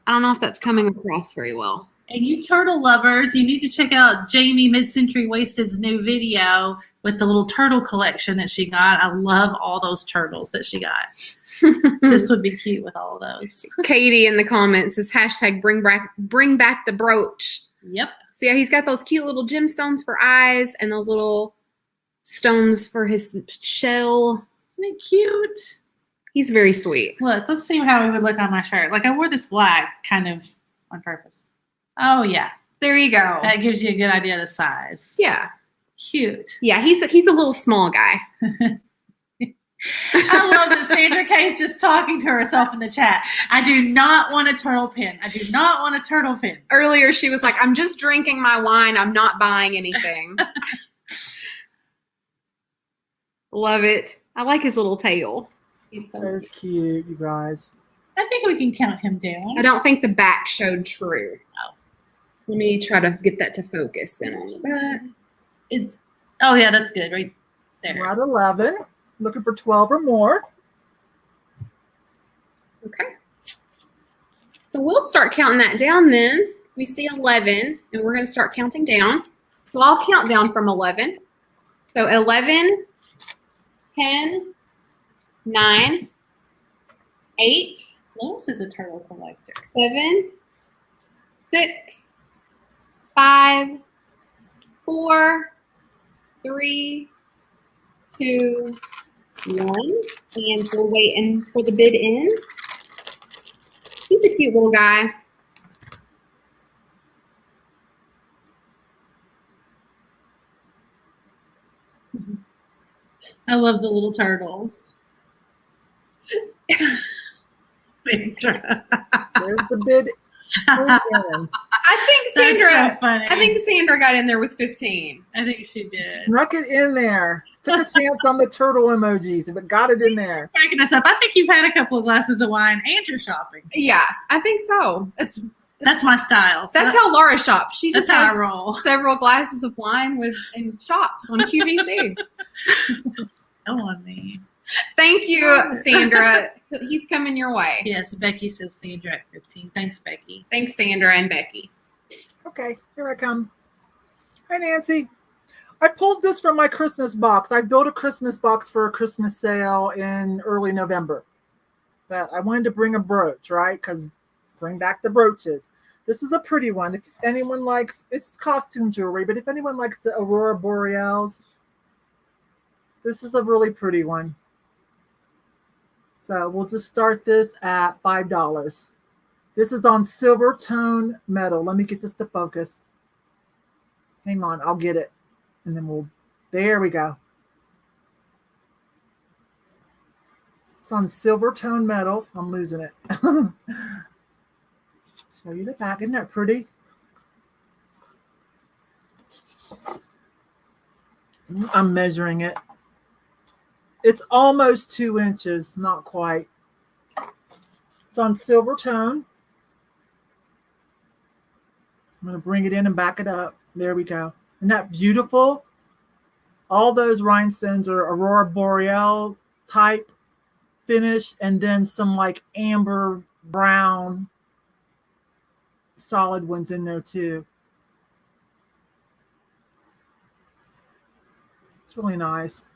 I don't know if that's coming across very well. And you turtle lovers, you need to check out Jamie Mid-Century Wasted's new video with the little turtle collection that she got. I love all those turtles that she got. This would be cute with all of those. Katie in the comments says hashtag bring back the brooch. Yep. So yeah, he's got those cute little gemstones for eyes and those little stones for his shell. Isn't it cute? He's very sweet. Look, let's see how he would look on my shirt. Like I wore this black kind of on purpose. Oh yeah. There you go. That gives you a good idea of the size. Yeah. Cute. Yeah, he's a little small guy. I love that Sandra Kay's just talking to herself in the chat. I do not want a turtle pin. I do not want a turtle pin. Earlier she was like, I'm just drinking my wine. I'm not buying anything. Love it. I like his little tail. He's so That is cute, you guys. I think we can count him down. I don't think the back showed true. Oh. Let me try to get that to focus then on the back. Oh yeah, that's good right there. We're at 11. Looking for 12 or more. Okay. So we'll start counting that down then. We see 11, and we're going to start counting down. So I'll count down from 11. So 11, 10, 9, 8. Lois is a turtle collector. 7, 6, 5, 4, 3, 2, 1. And we're waiting for the bid end. He's a cute little guy. I love the little turtles. Sandra. There's the bid. I think Sandra. That's so funny. I think Sandra got in there with 15. I think she did. Snuck it in there. Took a chance on the turtle emojis, but got it in there. Cracking us up. I think you've had a couple of glasses of wine and you're shopping. Yeah, I think so. That's my style. That's how Laura shops. She That's just how I has roll. several glasses of wine and shops on QVC. Go on me. Thank you, Sandra. He's coming your way. Yes, Becky says Sandra at 15. Thanks, Becky. Thanks, Sandra and Becky. Okay, here I come. Hi, Nancy. I pulled this from my Christmas box. I built a Christmas box for a Christmas sale in early November. But I wanted to bring a brooch, right? Because bring back the brooches. This is a pretty one. If anyone likes, it's costume jewelry, but if anyone likes the Aurora Boreals, this is a really pretty one. So we'll just start this at $5. This is on silver tone metal. Let me get this to focus. Hang on, I'll get it. And then there we go. It's on silver tone metal. I'm losing it. Show you the back. Isn't that pretty? I'm measuring it. It's almost 2 inches, not quite. It's on silver tone. I'm going to bring it in and back it up. There we go. Isn't that beautiful? All those rhinestones are Aurora Boreal type finish, and then some like amber brown solid ones in there too. It's really nice.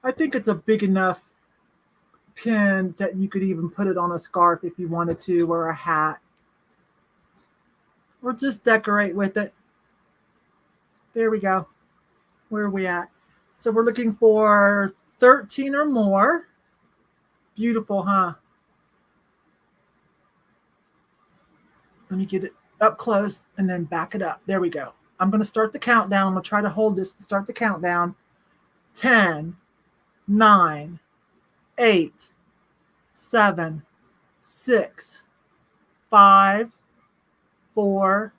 I think it's a big enough pin that you could even put it on a scarf if you wanted to, or a hat, or just decorate with it. There we go. Where are we at? So we're looking for 13 or more. Beautiful, huh? Let me get it up close and then back it up. There we go. I'm going to start the countdown. I'm going to try to hold this to start the countdown. 10, 9, 8, 7, 6, 5, 4,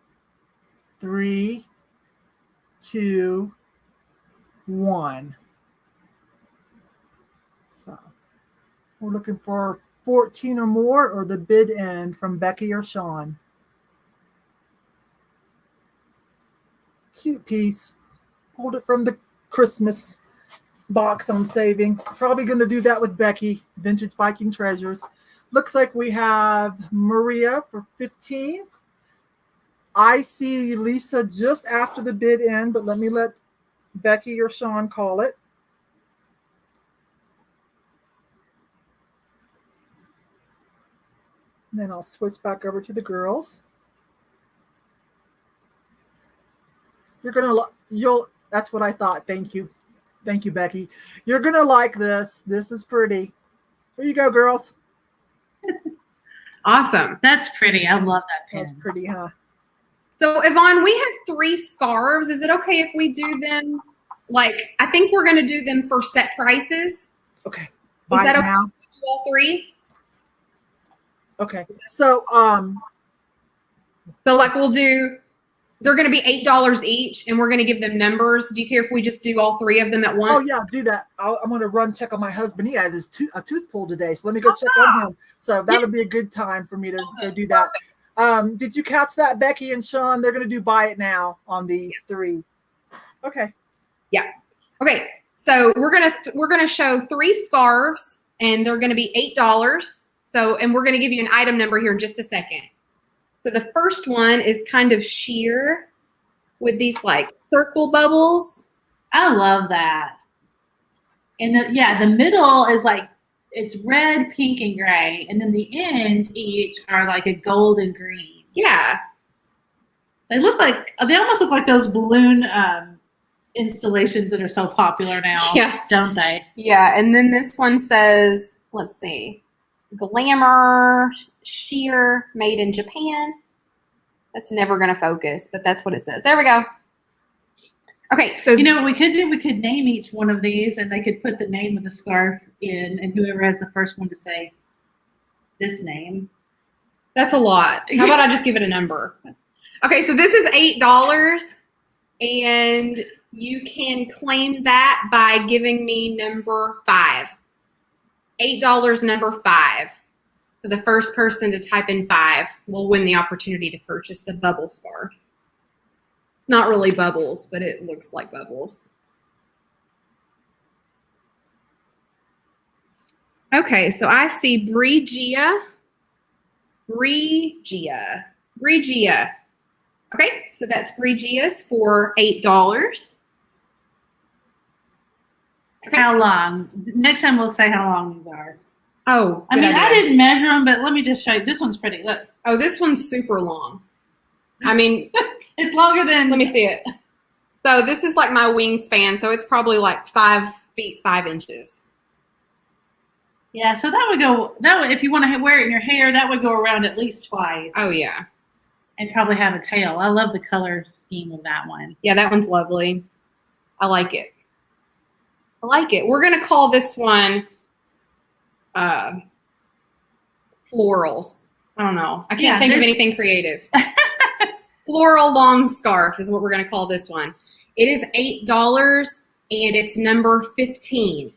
3, 2, 1. So we're looking for 14 or more, or the bid end from Becky or Sean. Cute piece. Pulled it from the Christmas box I'm saving. Probably going to do that with Becky, Vintage Viking Treasures. Looks like we have Maria for 15. I see Lisa just after the bid end, but let me let Becky or Sean call it. And then I'll switch back over to the girls. That's what I thought. Thank you. Thank you, Becky. You're going to like this. This is pretty. Here you go, girls. Awesome. That's pretty. I love that pin. That's pretty, huh? So Yvonne, we have 3 scarves. Is it okay if we do them? Like, I think we're going to do them for set prices. Okay. Is Buy that it okay now? if we do all 3? Okay. So, like they're going to be $8 each, and we're going to give them numbers. Do you care if we just do all 3 of them at once? oh yeah, do that. I'm going to run check on my husband. He had a tooth pulled today, so let me go check on him. So that'll be a good time for me to go do that. Did you catch that, Becky and Sean? They're going to do buy it now on these 3. Okay. Yeah. Okay. So we're gonna show 3 scarves, and they're going to be $8. So, and we're going to give you an item number here in just a second. So the first one is kind of sheer with these like circle bubbles. I love that. And the middle is like, it's red, pink, and gray. And then the ends each are like a gold and green. Yeah. They almost look like those balloon installations that are so popular now. Yeah. Don't they? Yeah. And then this one says, let's see, Glamour sheer made in Japan. That's never going to focus, but that's what it says. There we go. Okay, so you know what we could do? We could name each one of these, and they could put the name of the scarf in, and whoever has the first one to say this name. That's a lot. How about I just give it a number? Okay, so this is $8, and you can claim that by giving me number 5. $8, number 5. So the first person to type in 5 will win the opportunity to purchase the bubble scarf. Not really bubbles, but it looks like bubbles. Okay, so I see Brigia. Okay, so that's Brigia's for $8. Okay. How long? Next time we'll say how long these are. Oh, I mean, I didn't measure them, but let me just show you. This one's pretty. Look. Oh, this one's super long. I mean, it's longer than. Let me see it. So this is like my wingspan, so it's probably like 5 feet 5 inches. Yeah, so that would go. That would, if you want to wear it in your hair, that would go around at least twice. Oh yeah, and probably have a tail. I love the color scheme of that one. Yeah, that one's lovely. I like it. We're gonna call this one florals. I don't know. I can't think of anything creative. Floral long scarf is what we're going to call this one. It is $8 and it's number 15.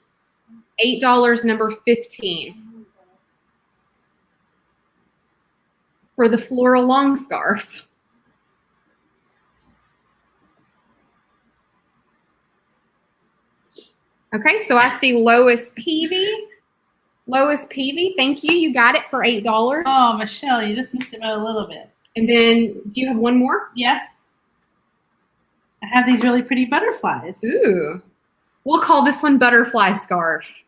$8, number 15. For the floral long scarf. Okay, so I see Lois Peavy. Lois Peavy, thank you. You got it for $8. Oh, Michelle, you just missed it by a little bit. And then, do you have one more? Yeah. I have these really pretty butterflies. Ooh. We'll call this one Butterfly Scarf.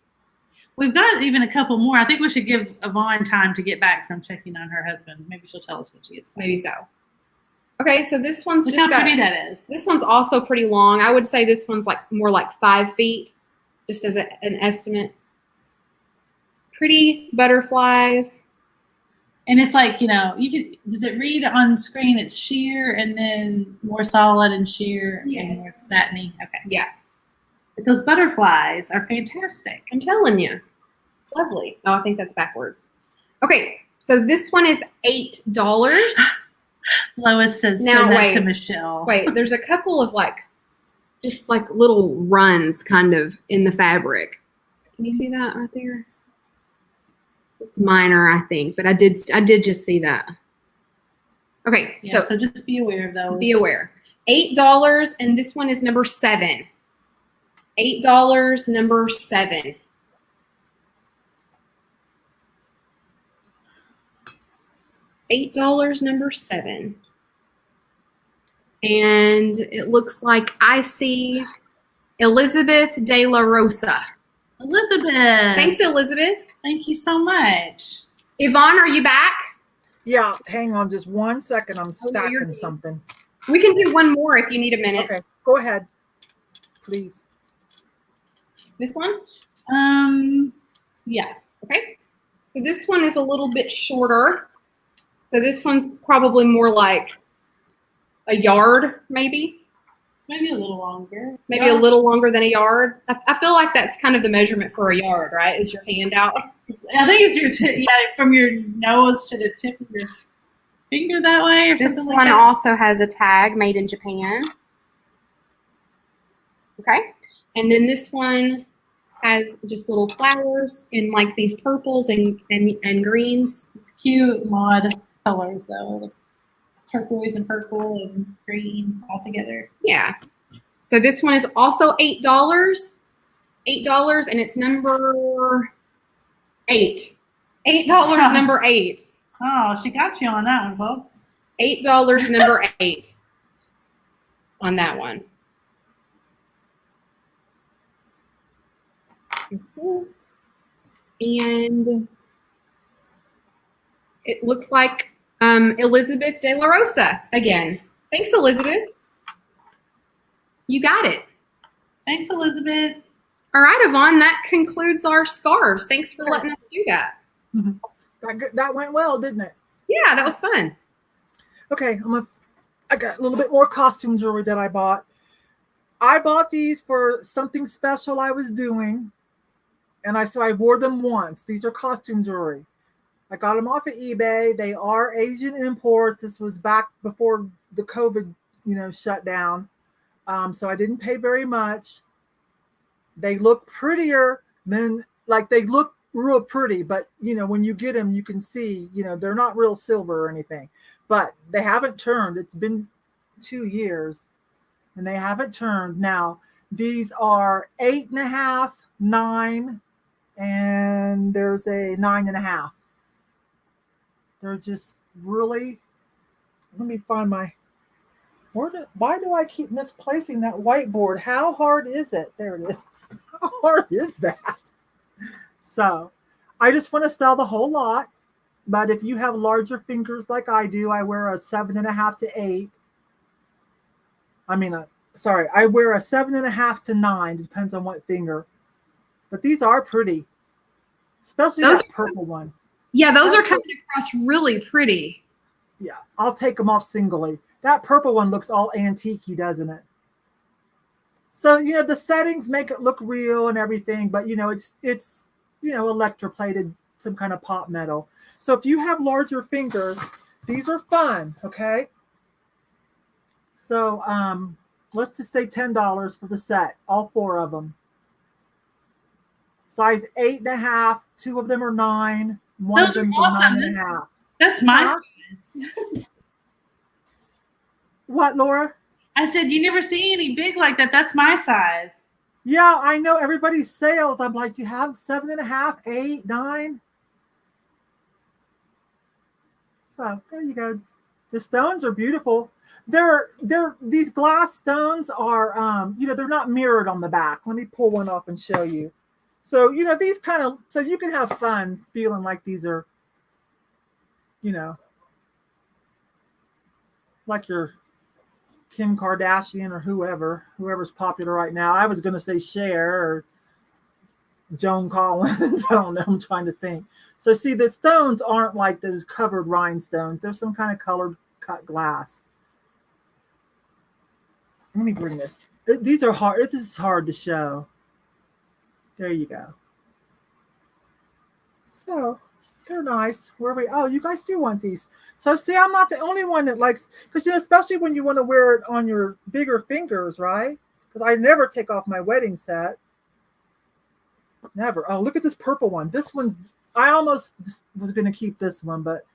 We've got even a couple more. I think we should give Yvonne time to get back from checking on her husband. Maybe she'll tell us when she gets back. Maybe so. Okay, so this one's Look just how pretty that is. This one's also pretty long. I would say this one's more like 5 feet, just as an estimate. Pretty butterflies. And it's like, does it read on screen? It's sheer and then more solid and sheer and more satiny. Okay. Yeah. But those butterflies are fantastic. I'm telling you. Lovely. Oh, I think that's backwards. Okay, so this one is $8. Lois says, Now, send that wait. to Michelle. Wait, there's a couple of just little runs kind of in the fabric. Can you see that right there? It's minor, I think, but I did just see that. Okay, Yeah, so just be aware of those. Be aware. $8, and this one is number 7. $8, number 7. $8, number 7. And it looks like I see Elizabeth De La Rosa. Elizabeth. Thanks, Elizabeth. Thank you so much. Yvonne, are you back? Yeah, hang on just 1 second. I'm Oh, no, you're stacking good. something. We can do one more if you need a minute. Okay, go ahead, please. This one? Yeah. Okay. So this one is a little bit shorter. So this one's probably more like a yard, maybe. Maybe a little longer. Maybe a little longer than a yard. I feel like that's kind of the measurement for a yard, right? Is your hand out? I think it's your from your nose to the tip of your finger that way, or This something one like that. also has a tag made in Japan. Okay. And then this one has just little flowers in these purples and greens. It's cute mod colors though, the turquoise and purple and green all together. Yeah. So this one is also $8. $8, and it's number 8. $8, number 8. Oh, she got you on that one, folks. $8, number 8 on that one. And it looks like Elizabeth De La Rosa again. Thanks, Elizabeth. You got it. Thanks, Elizabeth. All right, Yvonne, that concludes our scarves. Thanks for letting us do that. That went well, didn't it? Yeah, that was fun. Okay, I got a little bit more costume jewelry that I bought. I bought these for something special I was doing, and I wore them once. These are costume jewelry. I got them off of eBay. They are Asian imports. This was back before the COVID, shut down. So I didn't pay very much. They look prettier than, they look real pretty, but when you get them, you can see, they're not real silver or anything, but they haven't turned. It's been 2 years and they haven't turned. Now, these are 8.5, 9, and there's a 9.5. They're just really, let me find why do I keep misplacing that whiteboard? How hard is it? There it is. How hard is that? So I just want to sell the whole lot. But if you have larger fingers like I do, I wear a 7.5 to 8. I wear a 7.5 to 9. Depends on what finger. But these are pretty, especially that purple one. Yeah, those are coming across really pretty. Yeah, I'll take them off singly. That purple one looks all antique-y, doesn't it? So, the settings make it look real and everything, but, it's electroplated, some kind of pop metal. So if you have larger fingers, these are fun, okay? So let's just say $10 for the set, all 4 of them. Size 8.5, 2 of them are 9, one of them is awesome. 9.5. That's my size. What, Laura? I said, you never see any big like that. That's my size. Yeah, I know everybody's sales. I'm like, do you have 7.5, 8, 9? So there you go. The stones are beautiful. These glass stones are, they're not mirrored on the back. Let me pull one off and show you. So, these so you can have fun feeling like these are, like your Kim Kardashian or whoever's popular right now. I was going to say Cher or Joan Collins. I don't know. I'm trying to think. So see, the stones aren't like those covered rhinestones. There's some kind of colored cut glass. Let me bring this. These are hard. This is hard to show. There you go. So they're nice. Oh, you guys do want these. So see, I'm not the only one that likes, because especially when you want to wear it on your bigger fingers, right? Because I never take off my wedding set. Never. Oh, look at this purple one. This one's, I almost was going to keep this one, but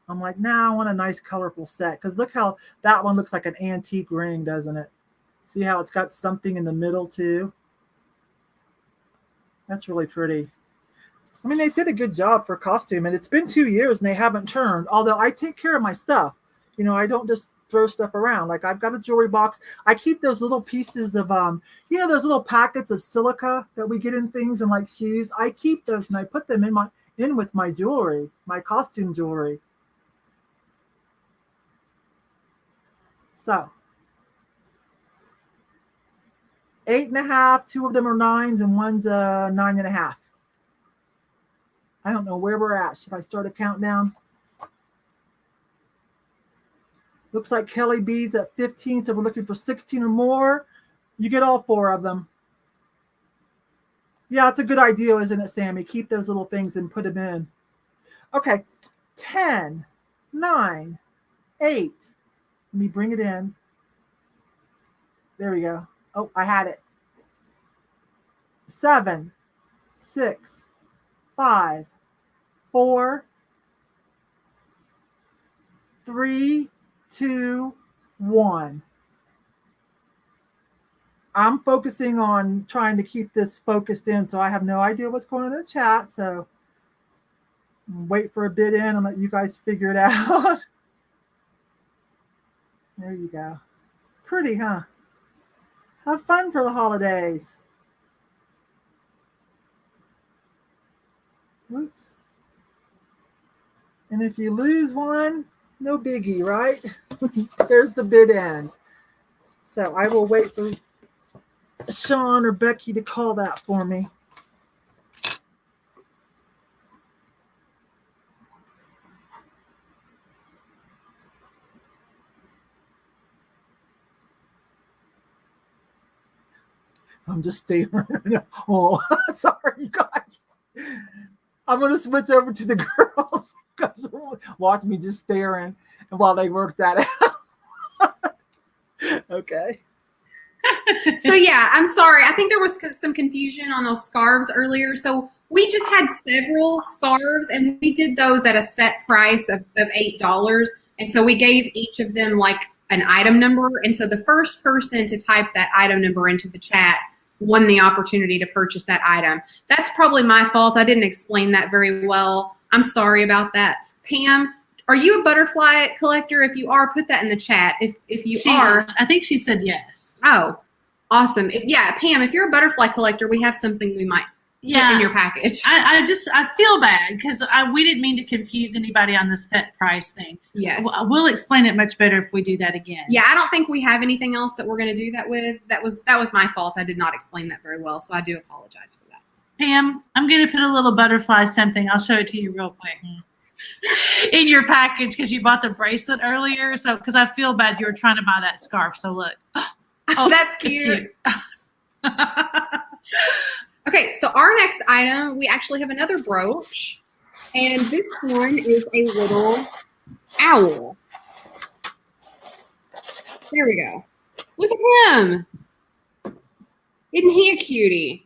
I'm like, nah, I want a nice colorful set. Because look how that one looks like an antique ring, doesn't it? See how it's got something in the middle too? That's really pretty. I mean, they did a good job for costume, and it's been 2 years and they haven't turned. Although I take care of my stuff. I don't just throw stuff around. Like I've got a jewelry box. I keep those little pieces of, those little packets of silica that we get in things and like shoes. I keep those and I put them in with my jewelry, my costume jewelry. So 8.5, 2 of them are 9s and one's a 9.5. I don't know where we're at. Should I start a countdown? Looks like Kelly B's at 15, so we're looking for 16 or more. You get all 4 of them. Yeah, it's a good idea, isn't it, Sammy? Keep those little things and put them in. Okay, 10, 9, 8. Let me bring it in. There we go. Oh, I had it. 7, 6, 5, 4, 3, 2, 1. I'm focusing on trying to keep this focused in, so I have no idea what's going on in the chat. So wait for a bid in and let you guys figure it out. There you go. Pretty, huh? Have fun for the holidays. Oops. And if you lose one, no biggie, right? There's the bid end. So I will wait for Sean or Becky to call that for me. I'm just staring. Oh, sorry, you guys. I'm going to switch over to the girls because watch me just staring while they work that out. Okay. So yeah, I'm sorry. I think there was some confusion on those scarves earlier. So we just had several scarves and we did those at a set price of $8. And so we gave each of them like an item number. And so the first person to type that item number into the chat won the opportunity to purchase that item. That's probably my fault. I didn't explain that very well. I'm sorry about that. Pam, are you a butterfly collector? If you are, put that in the chat. If you are. I think she said yes. Oh, awesome. Pam, if you're a butterfly collector, we have something we might put in your package. I feel bad because we didn't mean to confuse anybody on the set price thing. Yes. We'll explain it much better if we do that again. Yeah, I don't think we have anything else that we're going to do that with. That was my fault. I did not explain that very well, so I do apologize for that. Pam, I'm going to put a little butterfly something. I'll show it to you real quick. In your package because you bought the bracelet earlier. So because I feel bad you were trying to buy that scarf. So look. Oh, that's cute. Okay, so our next item, we actually have another brooch, and this one is a little owl. There we go. Look at him. Isn't he a cutie?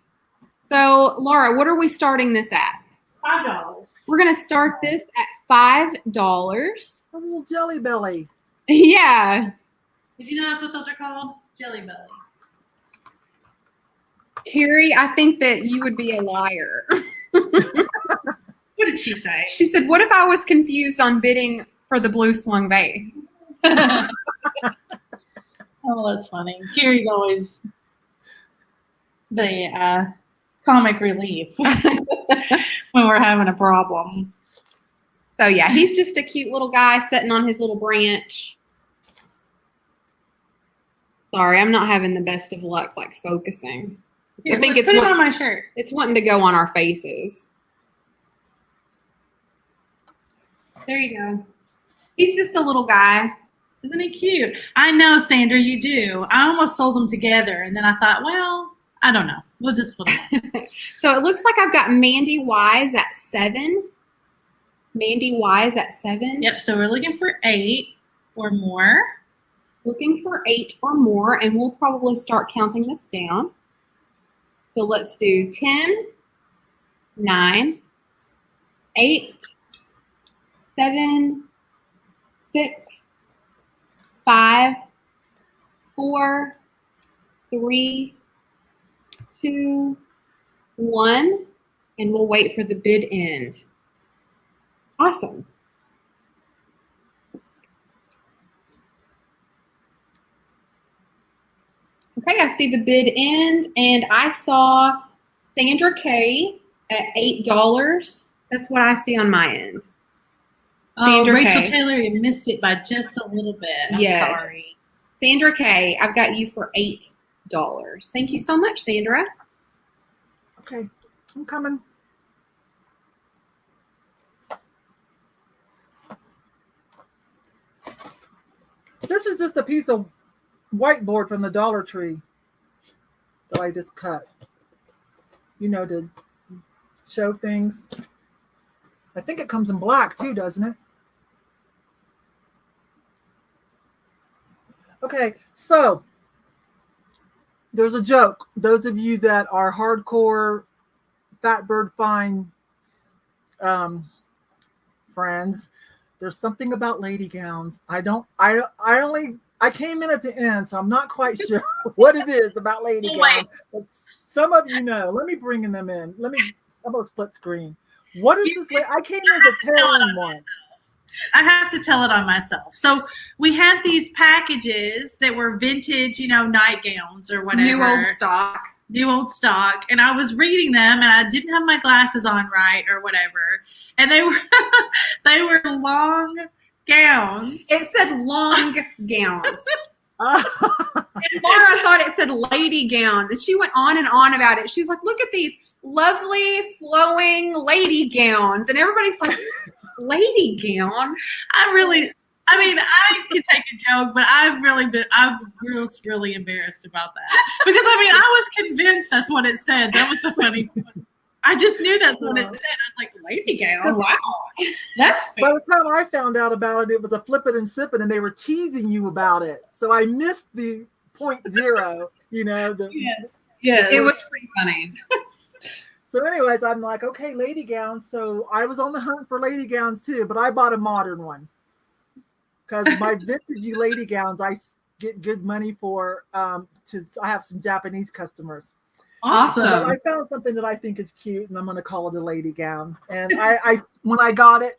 So, Laura, what are we starting this at? $5. We're going to start this at $5. A little jelly belly. Yeah. Did you know that's what those are called? Jelly belly. Carrie, I think that you would be a liar. What did she say? She said, what if I was confused on bidding for the blue swung vase? Oh, that's funny. Carrie's always the comic relief when we're having a problem. So yeah, he's just a cute little guy sitting on his little branch. Sorry, I'm not having the best of luck like focusing. Here, I think put it on my shirt. It's wanting to go on our faces. There you go. He's just a little guy. Isn't he cute? I know, Sandra, you do. I almost sold them together, and then I thought, well, I don't know. We'll just split them up. So it looks like I've got Mandy Wise at 7. Mandy Wise at 7. Yep, so we're looking for 8 or more. Looking for 8 or more, and we'll probably start counting this down. So let's do 10, 9, 8, 7, 6, 5, 4, 3, 2, 1, and we'll wait for the bid end. Awesome. Okay, I see the bid end, and I saw Sandra K at $8. That's what I see on my end. Sandra Rachel K. Taylor, you missed it by just a little bit. I'm sorry. Sandra K, I've got you for $8. Thank you so much, Sandra. Okay, I'm coming. This is just a piece of whiteboard from the Dollar Tree that I just cut. You know, to show things. I think it comes in black too, doesn't it? Okay, so there's a joke. Those of you that are hardcore Fat Bird Fine friends, there's something about lady gowns. I came in at the end, so I'm not quite sure what it is about lady gowns. But some of you know. Let me bring them in. I'm gonna split screen. What is this? I came as a tail end one. I have to tell it on myself. So we had these packages that were vintage, nightgowns or whatever. New old stock. And I was reading them, and I didn't have my glasses on right or whatever. And they were they were long gowns. It said long gowns. And Laura thought it said lady gown. And she went on and on about it. She's like, look at these lovely flowing lady gowns. And everybody's like, lady gown? I could take a joke, but I was really embarrassed about that. Because I was convinced that's what it said. That was the funny part. I just knew that's what it said. I was like, lady gown? Wow. That's fair. By the time I found out about it, it was a flip it and sip it, and they were teasing you about it. So I missed the 0.0, Yes. It was pretty funny. So anyways, I'm like, okay, lady gowns. So I was on the hunt for lady gowns too, but I bought a modern one. Because my vintagey lady gowns, I get good money for, I have some Japanese customers. Awesome. So I found something that I think is cute, and I'm going to call it a lady gown. And I when I got it,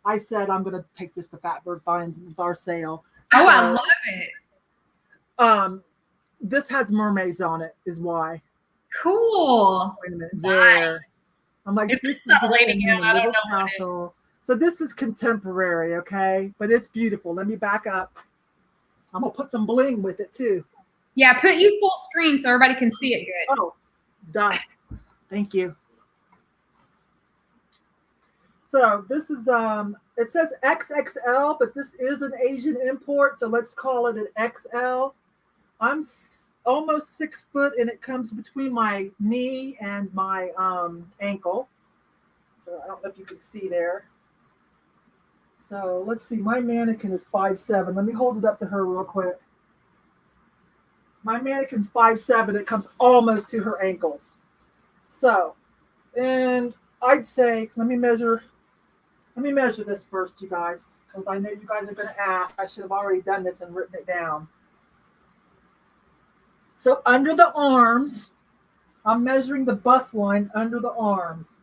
I said, I'm going to take this to Fat Bird Fine with our sale. Oh, I love it. This has mermaids on it, is why. Cool. Wait a minute. There. Nice. I'm like, If this it's not a lady gown, I don't know what it is. So this is contemporary, okay? But it's beautiful. Let me back up. I'm going to put some bling with it, too. Yeah, put you full screen so everybody can see it good. Oh, done. Thank you. So this is, it says XXL, but this is an Asian import, so let's call it an XL. I'm almost 6 foot, and it comes between my knee and my ankle. So I don't know if you can see there. So let's see, my mannequin is 5'7". Let me hold it up to her real quick. My mannequin's 5'7". It comes almost to her ankles. So, and I'd say, let me measure this first, you guys, because I know you guys are going to ask. I should have already done this and written it down. So under the arms, I'm measuring the bust line under the arms.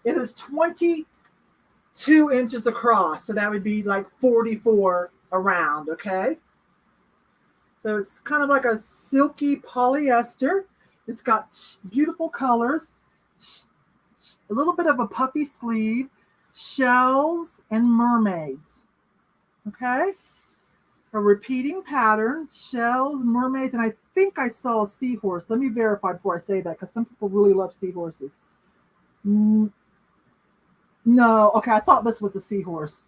It is 22 inches across. So that would be like 44 around, okay? So it's kind of like a silky polyester. It's got beautiful colors, a little bit of a puffy sleeve, shells, and mermaids, okay? A repeating pattern, shells, mermaids, and I think I saw a seahorse. Let me verify before I say that, because some people really love seahorses. No, okay, I thought this was a seahorse.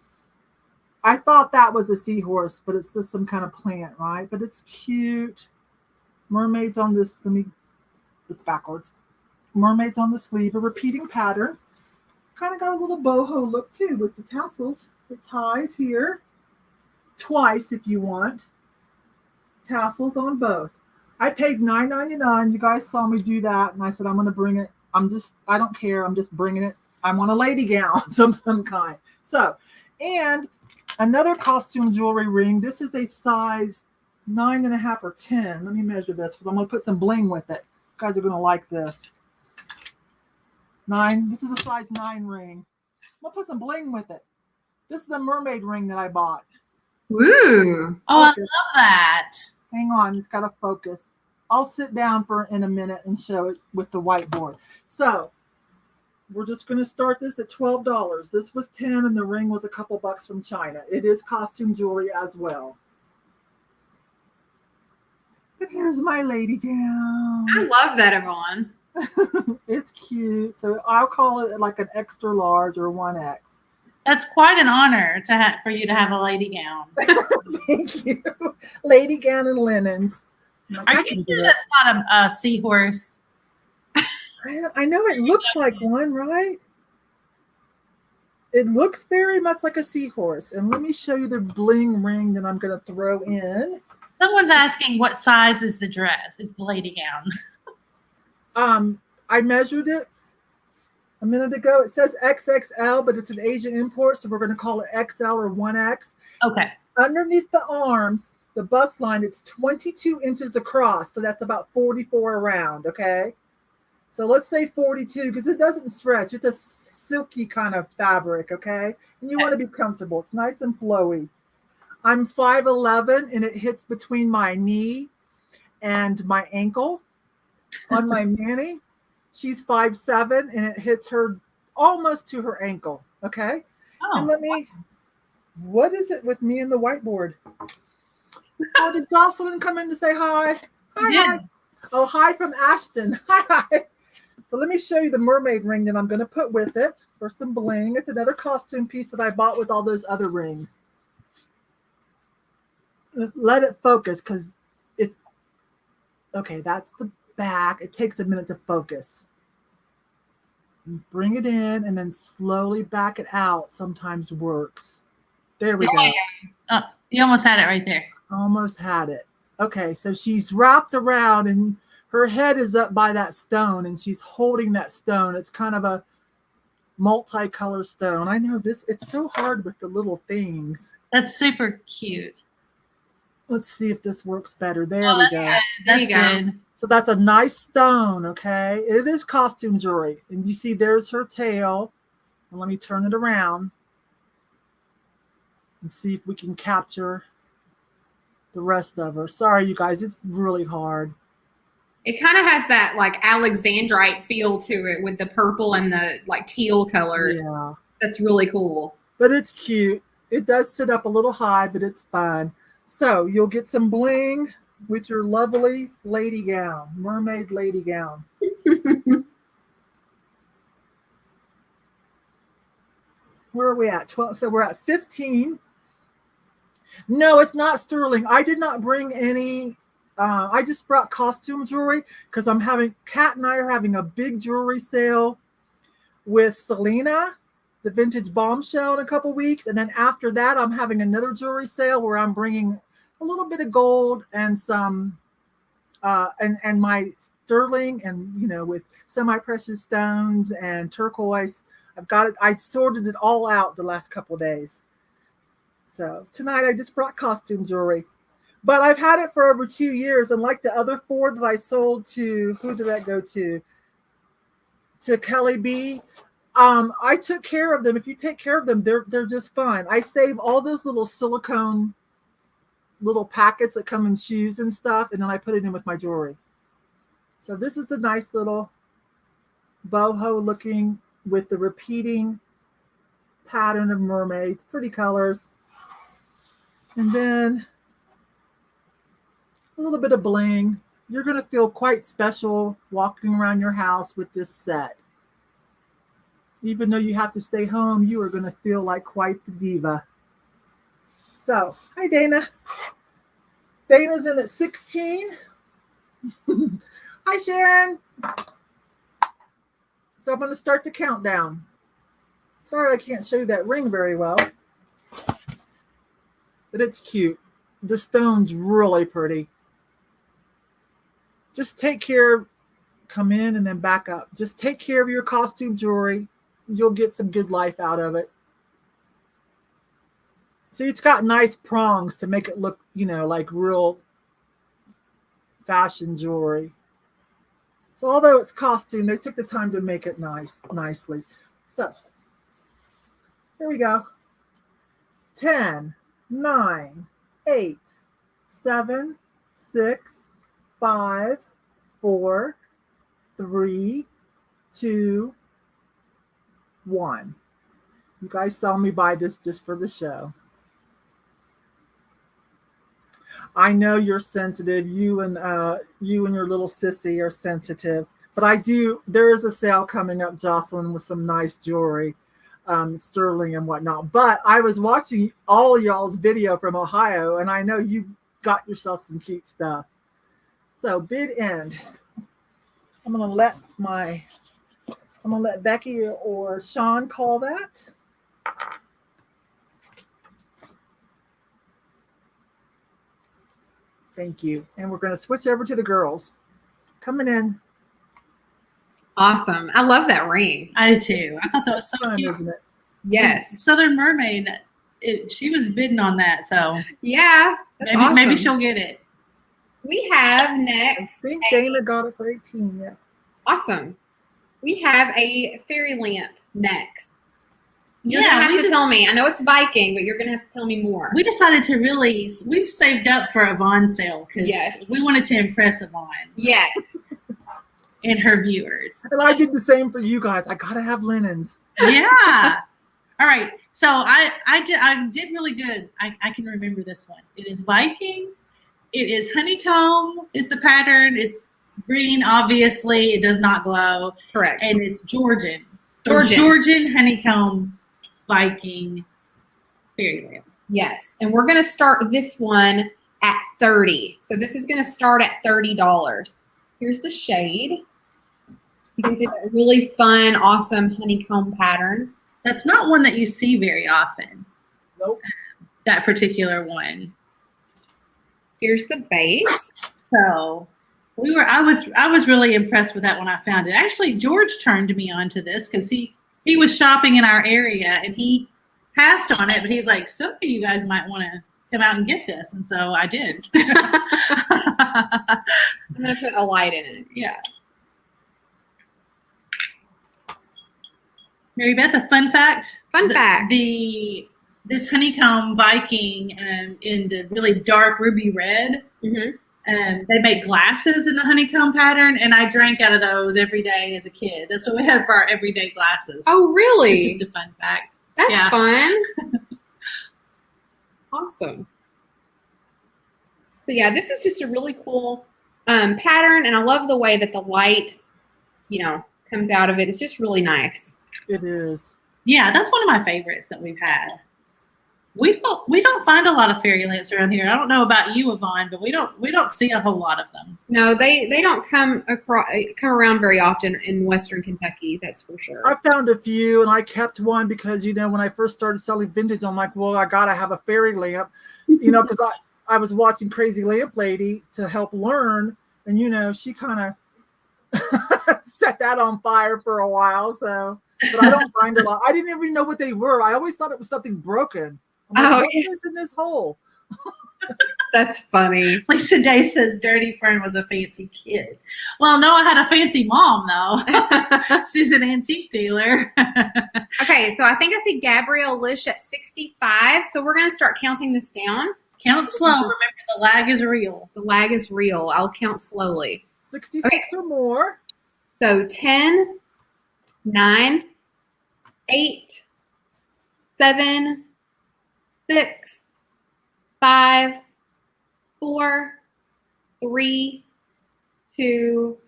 I thought that was a seahorse, but it's just some kind of plant, right? But it's cute. Mermaids on this, it's backwards. Mermaids on the sleeve, a repeating pattern. Kind of got a little boho look too with the tassels. It ties here twice if you want. Tassels on both. I paid $9.99. You guys saw me do that, and I said I'm going to bring it. I don't care. I'm just bringing it. I want a lady gown, some kind. So, and another costume jewelry ring. This is a size 9.5 or 10. Let me measure this because I'm going to put some bling with it. You guys are going to like this. 9. This is a size 9 ring. I'm going to put some bling with it. This is a mermaid ring that I bought. Ooh. Oh, Focus. I love that. Hang on, it's got to focus. I'll sit down in a minute and show it with the whiteboard. So we're just going to start this at $12. This was $10, and the ring was a couple bucks from China. It is costume jewelry as well. But here's my lady gown. I love that, Yvonne. It's cute. So I'll call it like an extra large or 1X. That's quite an honor for you to have a lady gown. Thank you. Lady gown and linens. Are you sure that's not a seahorse? I know it looks like one, right? It looks very much like a seahorse. And let me show you the bling ring that I'm going to throw in. Someone's asking what size is the dress, is the lady gown. I measured it a minute ago. It says XXL, but it's an Asian import, so we're going to call it XL or 1X. Okay. Underneath the arms, the bust line, it's 22 inches across, so that's about 44 around, okay? So let's say 42 because it doesn't stretch. It's a silky kind of fabric, okay? And you want to be comfortable. It's nice and flowy. I'm 5'11", and it hits between my knee and my ankle. On my Manny, she's 5'7", and it hits her almost to her ankle, okay? Oh. And what is it with me and the whiteboard? Oh, did Jocelyn come in to say hi? Hi, Yeah. hi. Oh, hi from Ashton. Hi. So let me show you the mermaid ring that I'm going to put with it for some bling. It's another costume piece that I bought with all those other rings. Let it focus because it's, okay, that's the back. It takes a minute to focus. Bring it in and then slowly back it out sometimes works. There we go. Oh, you almost had it right there. Almost had it. Okay, so she's wrapped around and her head is up by that stone and she's holding that stone. It's kind of a multicolored stone. I know this, it's so hard with the little things. That's super cute. Let's see if this works better. There we go. That's you go. good. So that's a nice stone, okay? It is costume jewelry. And you see there's her tail. And let me turn it around and see if we can capture the rest of her. Sorry, you guys, it's really hard. It kind of has that like Alexandrite feel to it with the purple and the like teal color. Yeah. That's really cool. But it's cute. It does sit up a little high, but it's fun. So you'll get some bling with your lovely lady gown, mermaid lady gown. Where are we at? 12. So we're at 15. No, it's not sterling. I did not bring any. I just brought costume jewelry because Kat and I are having a big jewelry sale with Selena, the Vintage Bombshell, in a couple weeks. And then after that, I'm having another jewelry sale where I'm bringing a little bit of gold and some, and my sterling and, with semi-precious stones and turquoise. I've got it. I sorted it all out the last couple of days. So tonight I just brought costume jewelry. But I've had it for over 2 years. And like the other 4 that I sold to, who did that go to? To Kelly B. I took care of them. If you take care of them, they're just fine. I save all those little silicone little packets that come in shoes and stuff, and then I put it in with my jewelry. So this is a nice little boho looking with the repeating pattern of mermaids, pretty colors. And then a little bit of bling. You're going to feel quite special walking around your house with this set. Even though you have to stay home, you are going to feel like quite the diva. So, hi Dana. Dana's in at 16. Hi Sharon. So I'm going to start the countdown. Sorry I can't show you that ring very well. But it's cute. The stone's really pretty. Just take care, come in and then back up. Just take care of your costume jewelry. You'll get some good life out of it. See, it's got nice prongs to make it look, like real fashion jewelry. So although it's costume, they took the time to make it nicely. So here we go. 10, 9, 8, 7, 6, 5, 4, 3, 2, 1. You guys saw me buy this just for the show. I know you're sensitive. You and your little sissy are sensitive. But there is a sale coming up, Jocelyn, with some nice jewelry, sterling and whatnot. But I was watching all of y'all's video from Ohio, and I know you got yourself some cute stuff. So bid end. I'm gonna let Becky or Sean call that. Thank you. And we're going to switch over to the girls. Coming in. Awesome. I love that ring. I did too. I thought that was so Fun, cute. isn't it? Yes. Southern Mermaid, she was bidding on that, so Yeah. That's awesome. maybe she'll get it. We have I next. think Dana got it for 18. Yeah. Awesome. We have a fairy lamp next. You're Yeah, gonna have we to just- tell me. I know it's Viking, but you're gonna have to tell me more. We decided to we've saved up for a Vaughn sale because Yes. we wanted to impress Yvonne Yes. and her viewers. And I did the same for you guys. I got to have linens. Yeah. All right. So I did really good. I can remember this one. It is Viking. It is honeycomb is the pattern. It's green, obviously. It does not glow. Correct. And it's Georgian. Georgian honeycomb Viking fairy lamp. Yes. And we're gonna start this one at 30. So this is gonna start at $30. Here's the shade. You can see that really fun, awesome honeycomb pattern. That's not one that you see very often. Nope. That particular one. Here's the base. So I was really impressed with that when I found it. Actually, George turned me on to this because he was shopping in our area and he passed on it, but he's like, some of you guys might want to come out and get this. And so I did. I'm going to put a light in it. Yeah. MaryBeth, a fun fact. Fun fact. This honeycomb Viking in the really dark ruby red. Mm-hmm. They make glasses in the honeycomb pattern, and I drank out of those every day as a kid. That's what we had for our everyday glasses. Oh, really? It's just a fun fact. That's fun. Awesome. So yeah, this is just a really cool pattern, and I love the way that the light, comes out of it. It's just really nice. It is. Yeah, that's one of my favorites that we've had. We don't find a lot of fairy lamps around here. I don't know about you, Yvonne, but we don't see a whole lot of them. No, they don't come around very often in Western Kentucky. That's for sure. I found a few, and I kept one because when I first started selling vintage, I'm like, well, I gotta have a fairy lamp, because I was watching Crazy Lamp Lady to help learn, and she kind of set that on fire for a while. So, but I don't find a lot. I didn't even know what they were. I always thought it was something broken. I'm like, what is in this hole? That's funny. Lisa Day says Dirty Fern was a fancy kid. Well, Noah had a fancy mom, though. She's an antique dealer. Okay, so I think I see Gabrielle Lish at 65. So we're going to start counting this down. Count slow. Remember, the lag is real. The lag is real. I'll count slowly. 66 or more. So 10, 9, 8, 7, 6, 5, 4, 3, 2,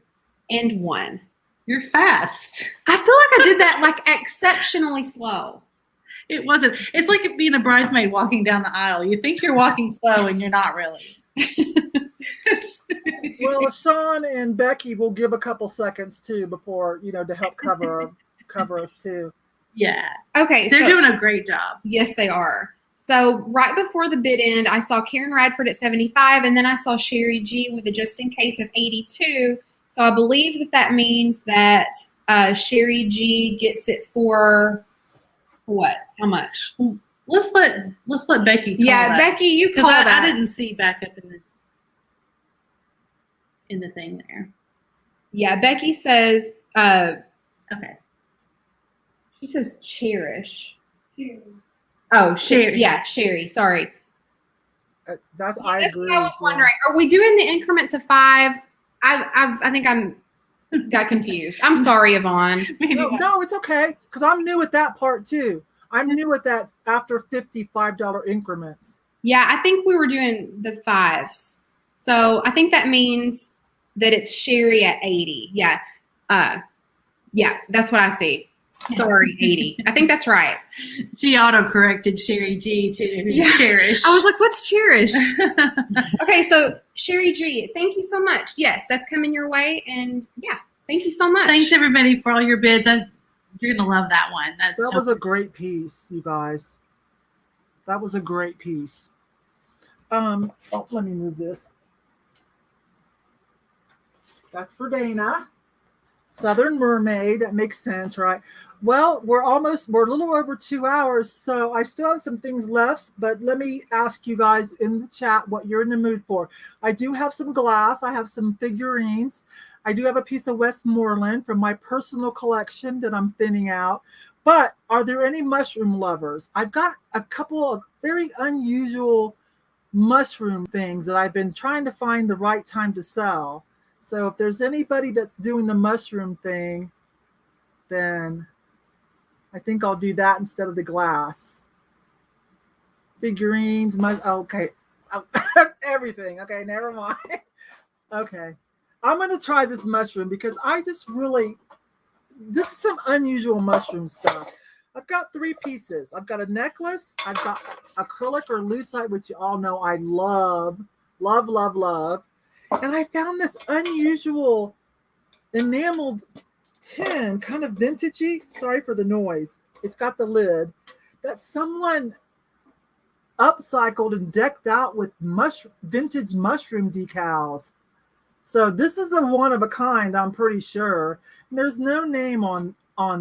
and 1. You're fast. I feel like I did that like exceptionally slow. It wasn't. It's like being a bridesmaid walking down the aisle. You think you're walking slow and you're not really. Well, Sean and Becky will give a couple seconds too before, to help cover us too. Yeah. Okay. They're doing a great job. Yes, they are. So right before the bid end, I saw Karen Radford at 75, and then I saw Sherry G with a just in case of 82. So I believe that means that Sherry G gets it for what? How much? Let's let Becky call that. Becky, you call that. I didn't see back up in the thing there. Yeah, Becky says okay. She says cherish. Oh, Sherry. Yeah, Sherry. Sorry. That's I agree. What I was wondering, are we doing the increments of 5? I think I'm got confused. I'm sorry, Yvonne. No, it's okay because I'm new at that part too. I'm new at that after $55 increments. Yeah, I think we were doing the 5s. So I think that means that it's Sherry at 80. Yeah. Yeah, that's what I see. Sorry, 80. I think that's right. She auto-corrected Sherry G to Cherish. I was like, what's Cherish? Okay, so Sherry G, thank you so much. Yes, that's coming your way. And yeah, thank you so much. Thanks, everybody, for all your bids. You're going to love that one. That was a great piece, you guys. That was a great piece. Let me move this. That's for Dana. Southern Mermaid. That makes sense, right? Well, we're a little over 2 hours, so I still have some things left, but let me ask you guys in the chat what you're in the mood for. I do have some glass. I have some figurines. I do have a piece of Westmoreland from my personal collection that I'm thinning out. But are there any mushroom lovers? I've got a couple of very unusual mushroom things that I've been trying to find the right time to sell. So if there's anybody that's doing the mushroom thing, then I think I'll do that instead of the glass. Figurines, okay. Everything. Okay, never mind. Okay. I'm going to try this mushroom because this is some unusual mushroom stuff. I've got 3 pieces. I've got a necklace. I've got acrylic or lucite, which you all know I love, love, love, love. And I found this unusual enameled tin, kind of vintagey. Sorry for the noise. It's got the lid that someone upcycled and decked out with vintage mushroom decals. So this is a one of a kind, I'm pretty sure. And there's no name on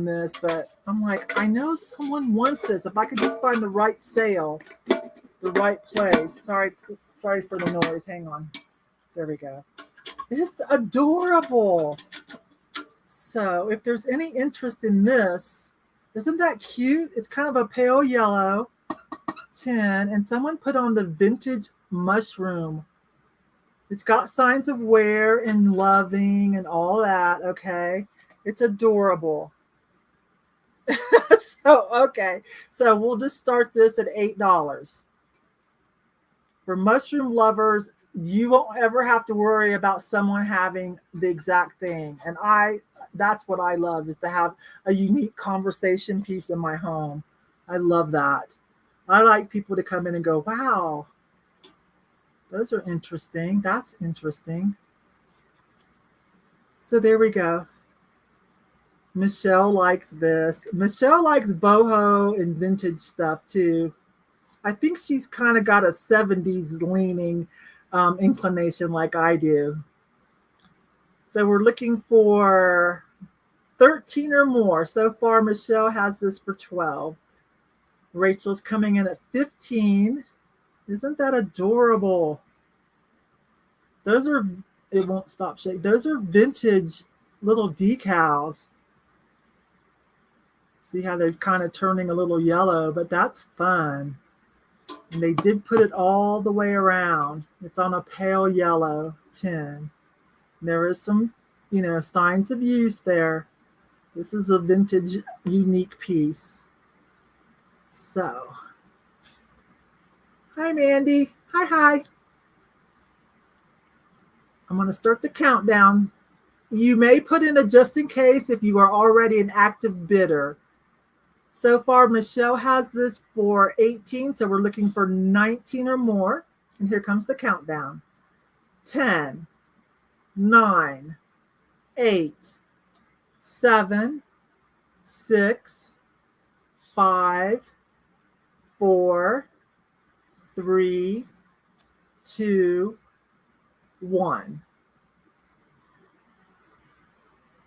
this, but I'm like, I know someone wants this. If I could just find the right sale, the right place. Sorry for the noise. Hang on. There we go. It's adorable. So if there's any interest in this, isn't that cute? It's kind of a pale yellow tin, and someone put on the vintage mushroom. It's got signs of wear and loving and all that, okay? It's adorable. Okay. So we'll just start this at $8. For mushroom lovers, you won't ever have to worry about someone having the exact thing. And that's what I love, is to have a unique conversation piece in my home. I love that. I like people to come in and go, wow, those are interesting. That's interesting. So there we go. Michelle likes this. Michelle likes boho and vintage stuff too. I think she's kind of got a 70s leaning inclination like I do. So we're looking for 13 or more. So far, Michelle has this for 12. Rachel's coming in at 15. Isn't that adorable? It won't stop shaking. Those are vintage little decals. See how they're kind of turning a little yellow, but that's fun. And they did put it all the way around. It's on a pale yellow tin. There is some, signs of use there. This is a vintage, unique piece. So, hi, Mandy. Hi. I'm going to start the countdown. You may put in a just in case if you are already an active bidder. So far, Michelle has this for 18, so we're looking for 19 or more. And here comes the countdown. 10, 9, 8, 7, 6, 5, 4, 3, 2, 1.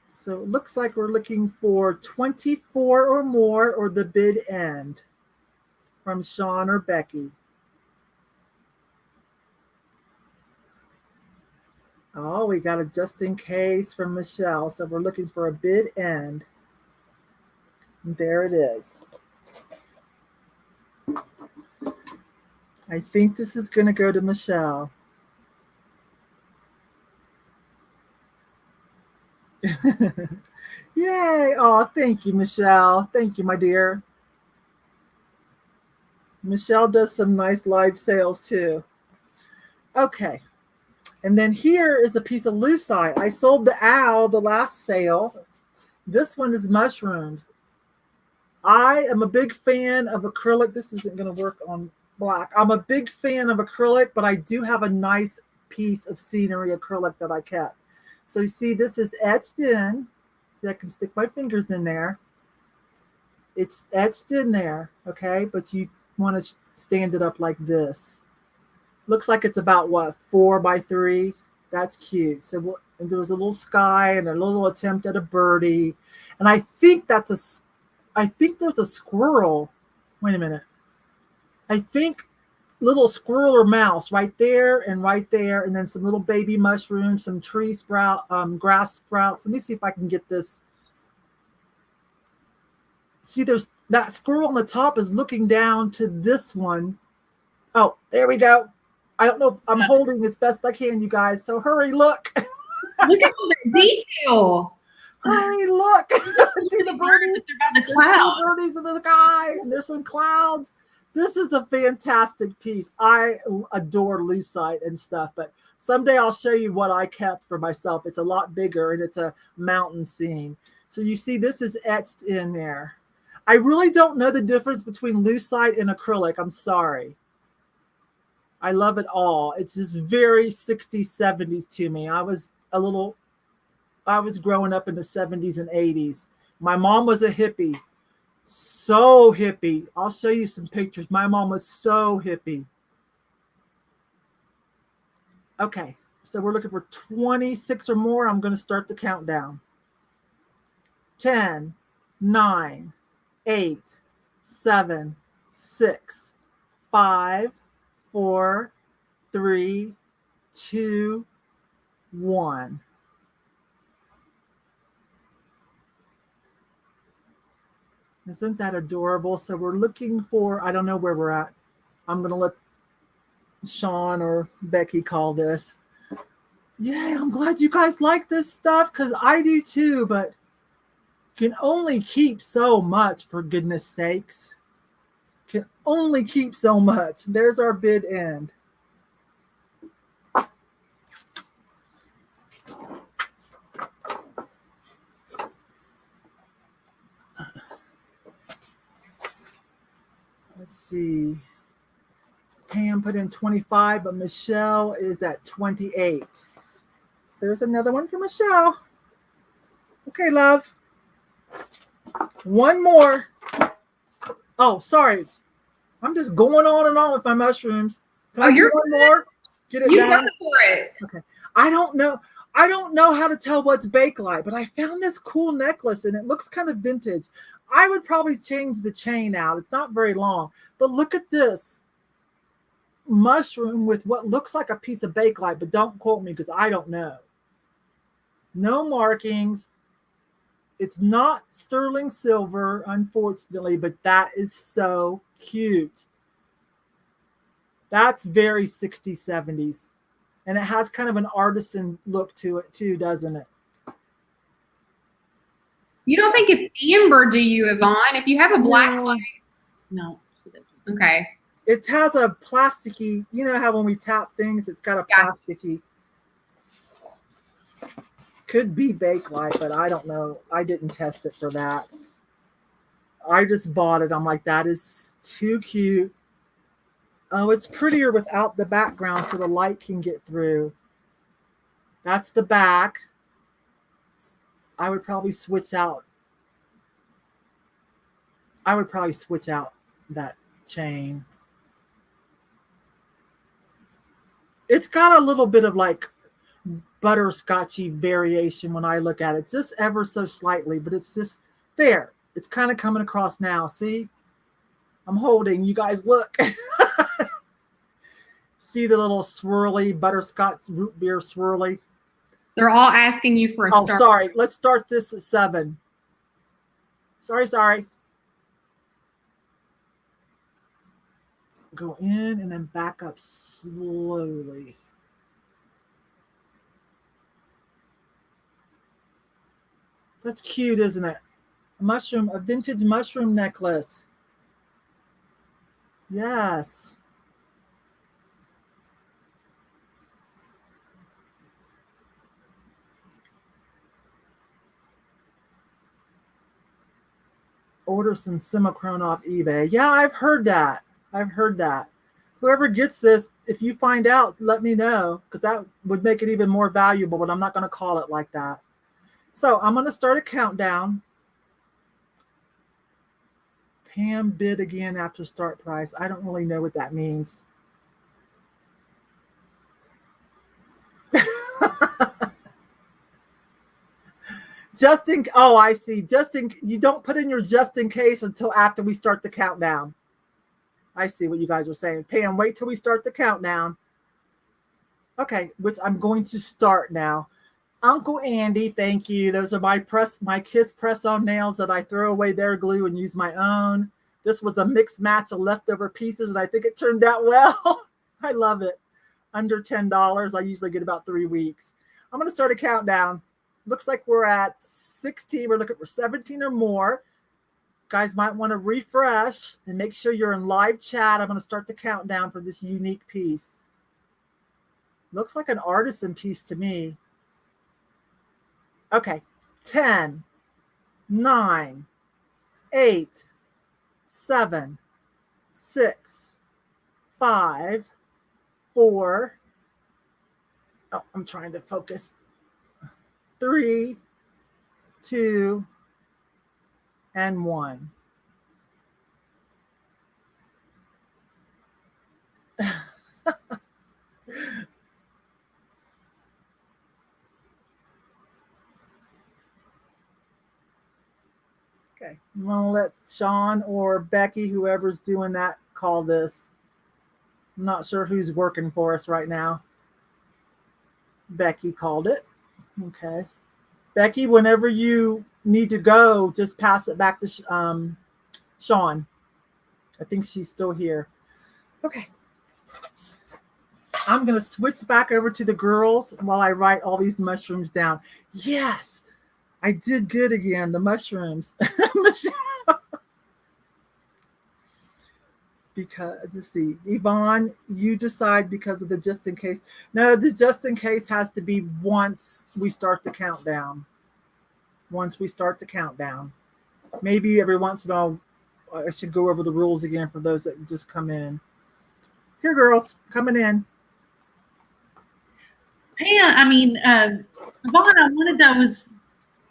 So it looks like we're looking for 24 or more or the bid end from Sean or Becky. Oh, we got a just in case from Michelle. So we're looking for a bid end. And there it is. I think this is going to go to Michelle. Yay. Oh, thank you, Michelle. Thank you, my dear. Michelle does some nice live sales too. Okay. And then here is a piece of lucite. I sold the owl the last sale. This one is mushrooms. I am a big fan of acrylic. This isn't going to work on black. I'm a big fan of acrylic, but I do have a nice piece of scenery acrylic that I kept. So you see, this is etched in. See, I can stick my fingers in there. It's etched in there, okay? But you want to stand it up like this. Looks like it's about, 4 by 3? That's cute. So there was a little sky and a little attempt at a birdie. And I think there's a squirrel. Wait a minute. I think little squirrel or mouse right there, and then some little baby mushrooms, some tree sprout, grass sprouts. Let me see if I can get this. See, there's that squirrel on the top is looking down to this one. Oh, there we go. I don't know if I'm holding as best I can, you guys. So hurry, look. Look at all the detail. Hurry, look. See the birdies? The clouds. There's birdies in the sky, and there's some clouds. This is a fantastic piece. I adore lucite and stuff, but someday I'll show you what I kept for myself. It's a lot bigger, and it's a mountain scene. So you see, this is etched in there. I really don't know the difference between lucite and acrylic. I'm sorry. I love it all. It's just very 60s, 70s to me. I was growing up in the 70s and 80s. My mom was a hippie. So hippie. I'll show you some pictures. My mom was so hippie. Okay, so we're looking for 26 or more. I'm going to start the countdown. 10, 9, 8, 7, 6, 5, 4, 3, 2, 1. Isn't that adorable? So we're looking for, I don't know where we're at. I'm going to let Sean or Becky call this. Yay, I'm glad you guys like this stuff because I do too, but can only keep so much, for goodness sakes. Can only keep so much. There's our bid end. Let's see. Pam put in 25, but Michelle is at 28. So there's another one for Michelle. Okay, love. One more. Oh, sorry. I'm just going on and on with my mushrooms. Can I do one more? Get it You down. go for it. Okay. I don't know how to tell what's bakelite, but I found this cool necklace and it looks kind of vintage. I would probably change the chain out. It's not very long, but look at this mushroom with what looks like a piece of bakelite, but don't quote me because I don't know. No markings. It's not sterling silver, unfortunately, but that is so cute. That's very 60s, 70s. And it has kind of an artisan look to it too, doesn't it? You don't think it's amber, do you, Yvonne? If you have a black No. one. No, she doesn't. Okay. It has a plasticky, you know how when we tap things, it's got a plasticky. Could be Bakelite, but I don't know. I didn't test it for that. I just bought it. I'm like, that is too cute. Oh, it's prettier without the background so the light can get through. That's the back. I would probably switch out. That chain. It's got a little bit of like butterscotchy variation when I look at it, just ever so slightly, but it's just there. It's kind of coming across now. See, I'm holding. You guys look. See the little swirly butterscotch root beer swirly. They're all asking you for a start. Sorry. Let's start this at 7. Sorry. Go in and then back up slowly. That's cute, isn't it? A vintage mushroom necklace. Yes. Order some Simichrone off eBay. Yeah, I've heard that. Whoever gets this, if you find out, let me know, because that would make it even more valuable, but I'm not going to call it like that. So I'm going to start a countdown. Pam bid again after start price. I don't really know what that means. I see. You don't put in your just in case until after we start the countdown. I see what you guys are saying. Pam, wait till we start the countdown. Okay, which I'm going to start now. Uncle Andy, thank you. Those are my Kiss press-on nails that I throw away their glue and use my own. This was a mixed match of leftover pieces, and I think it turned out well. I love it. Under $10. I usually get about 3 weeks. I'm going to start a countdown. Looks like we're at 16. We're looking for 17 or more. Guys might want to refresh and make sure you're in live chat. I'm going to start the countdown for this unique piece. Looks like an artisan piece to me. Okay, 10, 9, 8, 7, 6, 5, 4. Oh, I'm trying to focus. 3, 2, and 1. Okay, I'm going to let Sean or Becky, whoever's doing that, call this. I'm not sure who's working for us right now. Becky called it. Okay. Becky, whenever you need to go, just pass it back to Sean. I think she's still here. Okay. I'm going to switch back over to the girls while I write all these mushrooms down. Yes. I did good again. The mushrooms. Because, let's see, Yvonne, you decide because of the just in case. No, the just in case has to be once we start the countdown. Maybe every once in a while, I should go over the rules again for those that just come in. Here, girls, coming in. Yvonne, I wanted those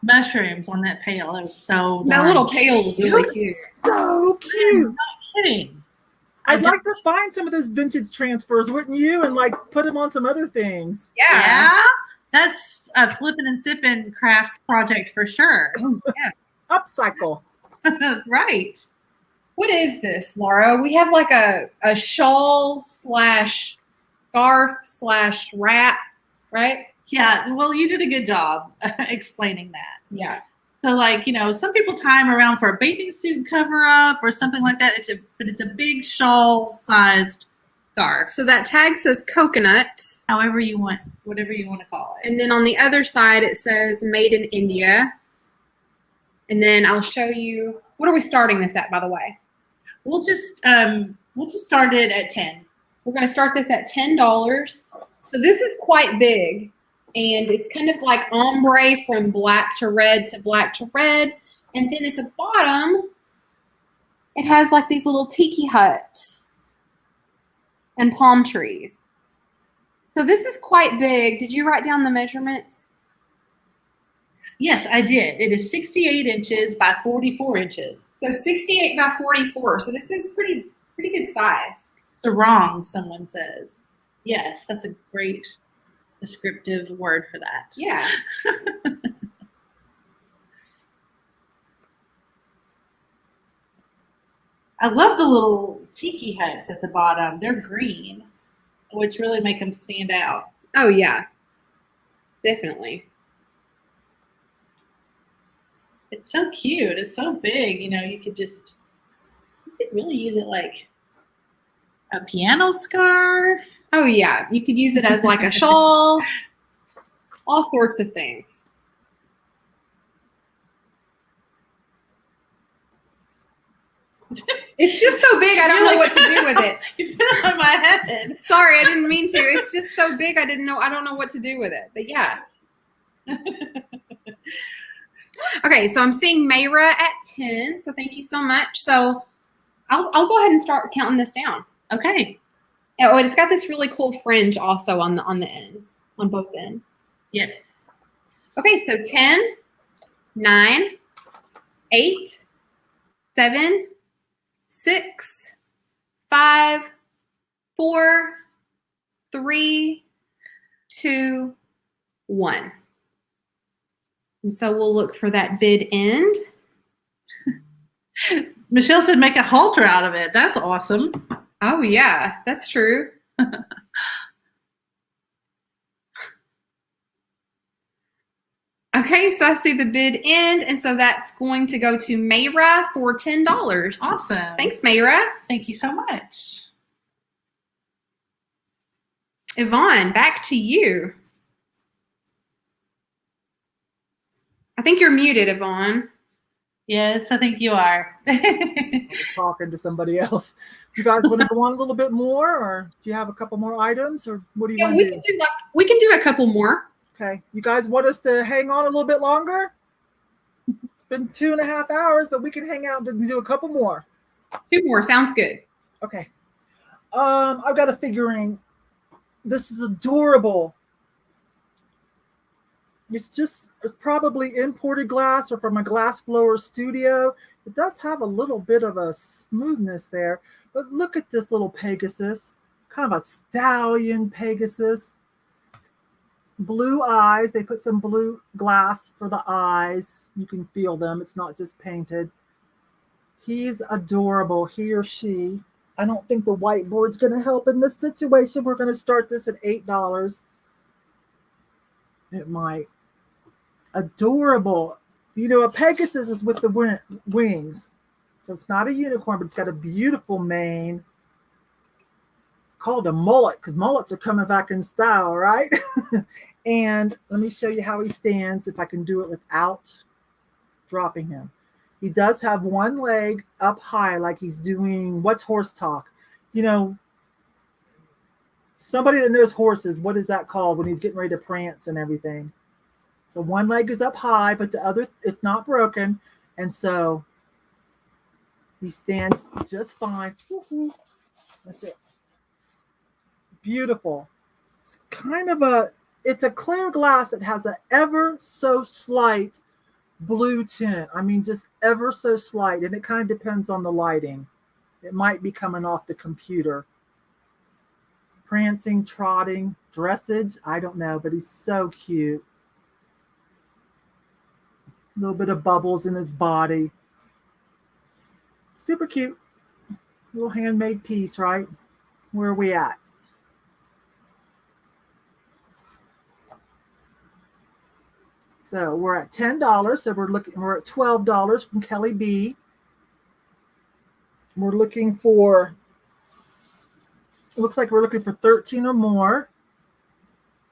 mushrooms on that pail. It was so that little pail was really cute. So cute. I'm not kidding. I'd like to find some of those vintage transfers, wouldn't you? And like put them on some other things. Yeah. That's a flipping and sipping craft project for sure. Yeah. Upcycle. Right. What is this, Laura? We have like a shawl / scarf / wrap, right? Yeah. Well, you did a good job explaining that. Yeah. So, like, some people tie them around for a bathing suit cover up or something like that. But it's a big shawl-sized scarf. So that tag says coconuts. However you want, whatever you want to call it. And then on the other side, it says made in India. And then I'll show you, what are we starting this at, by the way? We'll just start it at 10. We're going to start this at $10. So this is quite big. And it's kind of like ombre from black to red to black to red. And then at the bottom, it has like these little tiki huts and palm trees. So this is quite big. Did you write down the measurements? Yes, I did. It is 68 inches by 44 inches. So 68 by 44. So this is pretty good size. Sarong, someone says. Yes, that's a great descriptive word for that. Yeah. I love the little tiki huts at the bottom. They're green, which really make them stand out. Oh, yeah. Definitely. It's so cute. It's so big. You know, you could really use it like a piano scarf. Oh, yeah. You could use it as like a shawl. All sorts of things. It's just so big, I don't know what to do with it. You put it on my head. Sorry, I didn't mean to. It's just so big, I don't know what to do with it. But yeah. Okay, so I'm seeing Mayra at 10. So thank you so much. So I'll go ahead and start counting this down. Okay. Oh, and it's got this really cool fringe also on the ends, on both ends. Yes. Okay, so 10, 9, 8, 7, 6, 5, 4, 3, 2, 1. And so we'll look for that bid end. Michelle said make a halter out of it. That's awesome. Oh, yeah, that's true. Okay, so I see the bid end, and so that's going to go to Mayra for $10. Awesome. Thanks, Mayra. Thank you so much. Yvonne, back to you. I think you're muted, Yvonne. Yes, I think you are. Talking to somebody else. Do you guys want to go on a little bit more, or do you have a couple more items, or what do you want to do? We can do a couple more. Okay. You guys want us to hang on a little bit longer? It's been 2.5 hours, but we can hang out and do a couple more. 2 more. Sounds good. Okay. I've got a figurine. This is adorable. It's probably imported glass or from a glass blower studio. It does have a little bit of a smoothness there, but look at this little Pegasus, kind of a stallion Pegasus. Blue eyes. They put some blue glass for the eyes. You can feel them. It's not just painted. He's adorable, he or she. I don't think the whiteboard's going to help in this situation. We're going to start this at $8. It might. Adorable. You know, a Pegasus is with the wings. So it's not a unicorn, but it's got a beautiful mane. Called a mullet, because mullets are coming back in style, right? And let me show you how he stands, if I can do it without dropping him. He does have one leg up high, like he's doing, what's horse talk? You know, somebody that knows horses, what is that called when he's getting ready to prance and everything? So one leg is up high, but the other, it's not broken. And so he stands just fine. Woo-hoo. That's it. Beautiful. It's kind of it's a clear glass. It has an ever so slight blue tint. I mean, just ever so slight. And it kind of depends on the lighting. It might be coming off the computer. Prancing, trotting, dressage, I don't know, but he's so cute. A little bit of bubbles in his body. Super cute. Little handmade piece, right? Where are we at? So we're at $10. So we're at $12 from Kelly B. We're looking for It looks like we're looking for 13 or more.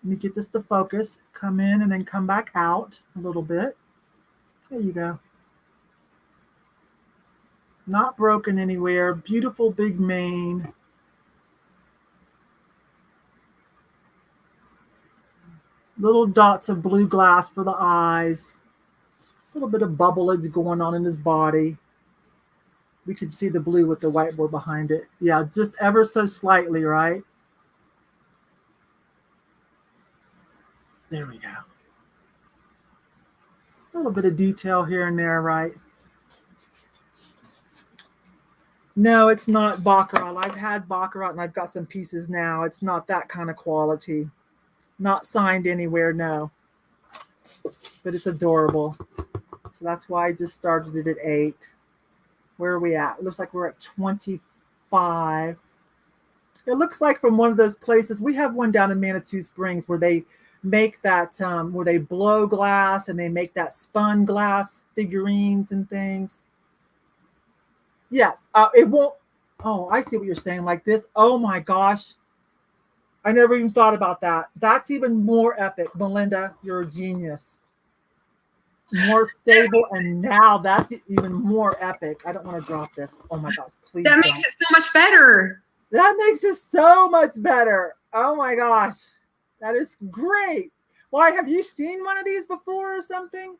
Let me get this to focus. Come in and then come back out a little bit. There you go. Not broken anywhere. Beautiful big mane. Little dots of blue glass for the eyes. A little bit of bubblage going on in his body. We can see the blue with the whiteboard behind it. Yeah, just ever so slightly, right? There we go. A little bit of detail here and there, right? No, it's not Baccarat. I've had Baccarat and I've got some pieces now. It's not that kind of quality. Not signed anywhere, no. But it's adorable. So that's why I just started it at 8. Where are we at? It looks like we're at 25. It looks like from one of those places. We have one down in Manitou Springs where they make that, where they blow glass and they make that spun glass figurines and things. Yes, it won't. Oh, I see what you're saying. Like this. Oh my gosh. I never even thought about that. That's even more epic. Melinda, you're a genius. More stable, and now that's even more epic. I don't want to drop this. Oh my gosh, please. That makes it so much better. That makes it so much better. Oh my gosh. That is great. Why, have you seen one of these before or something?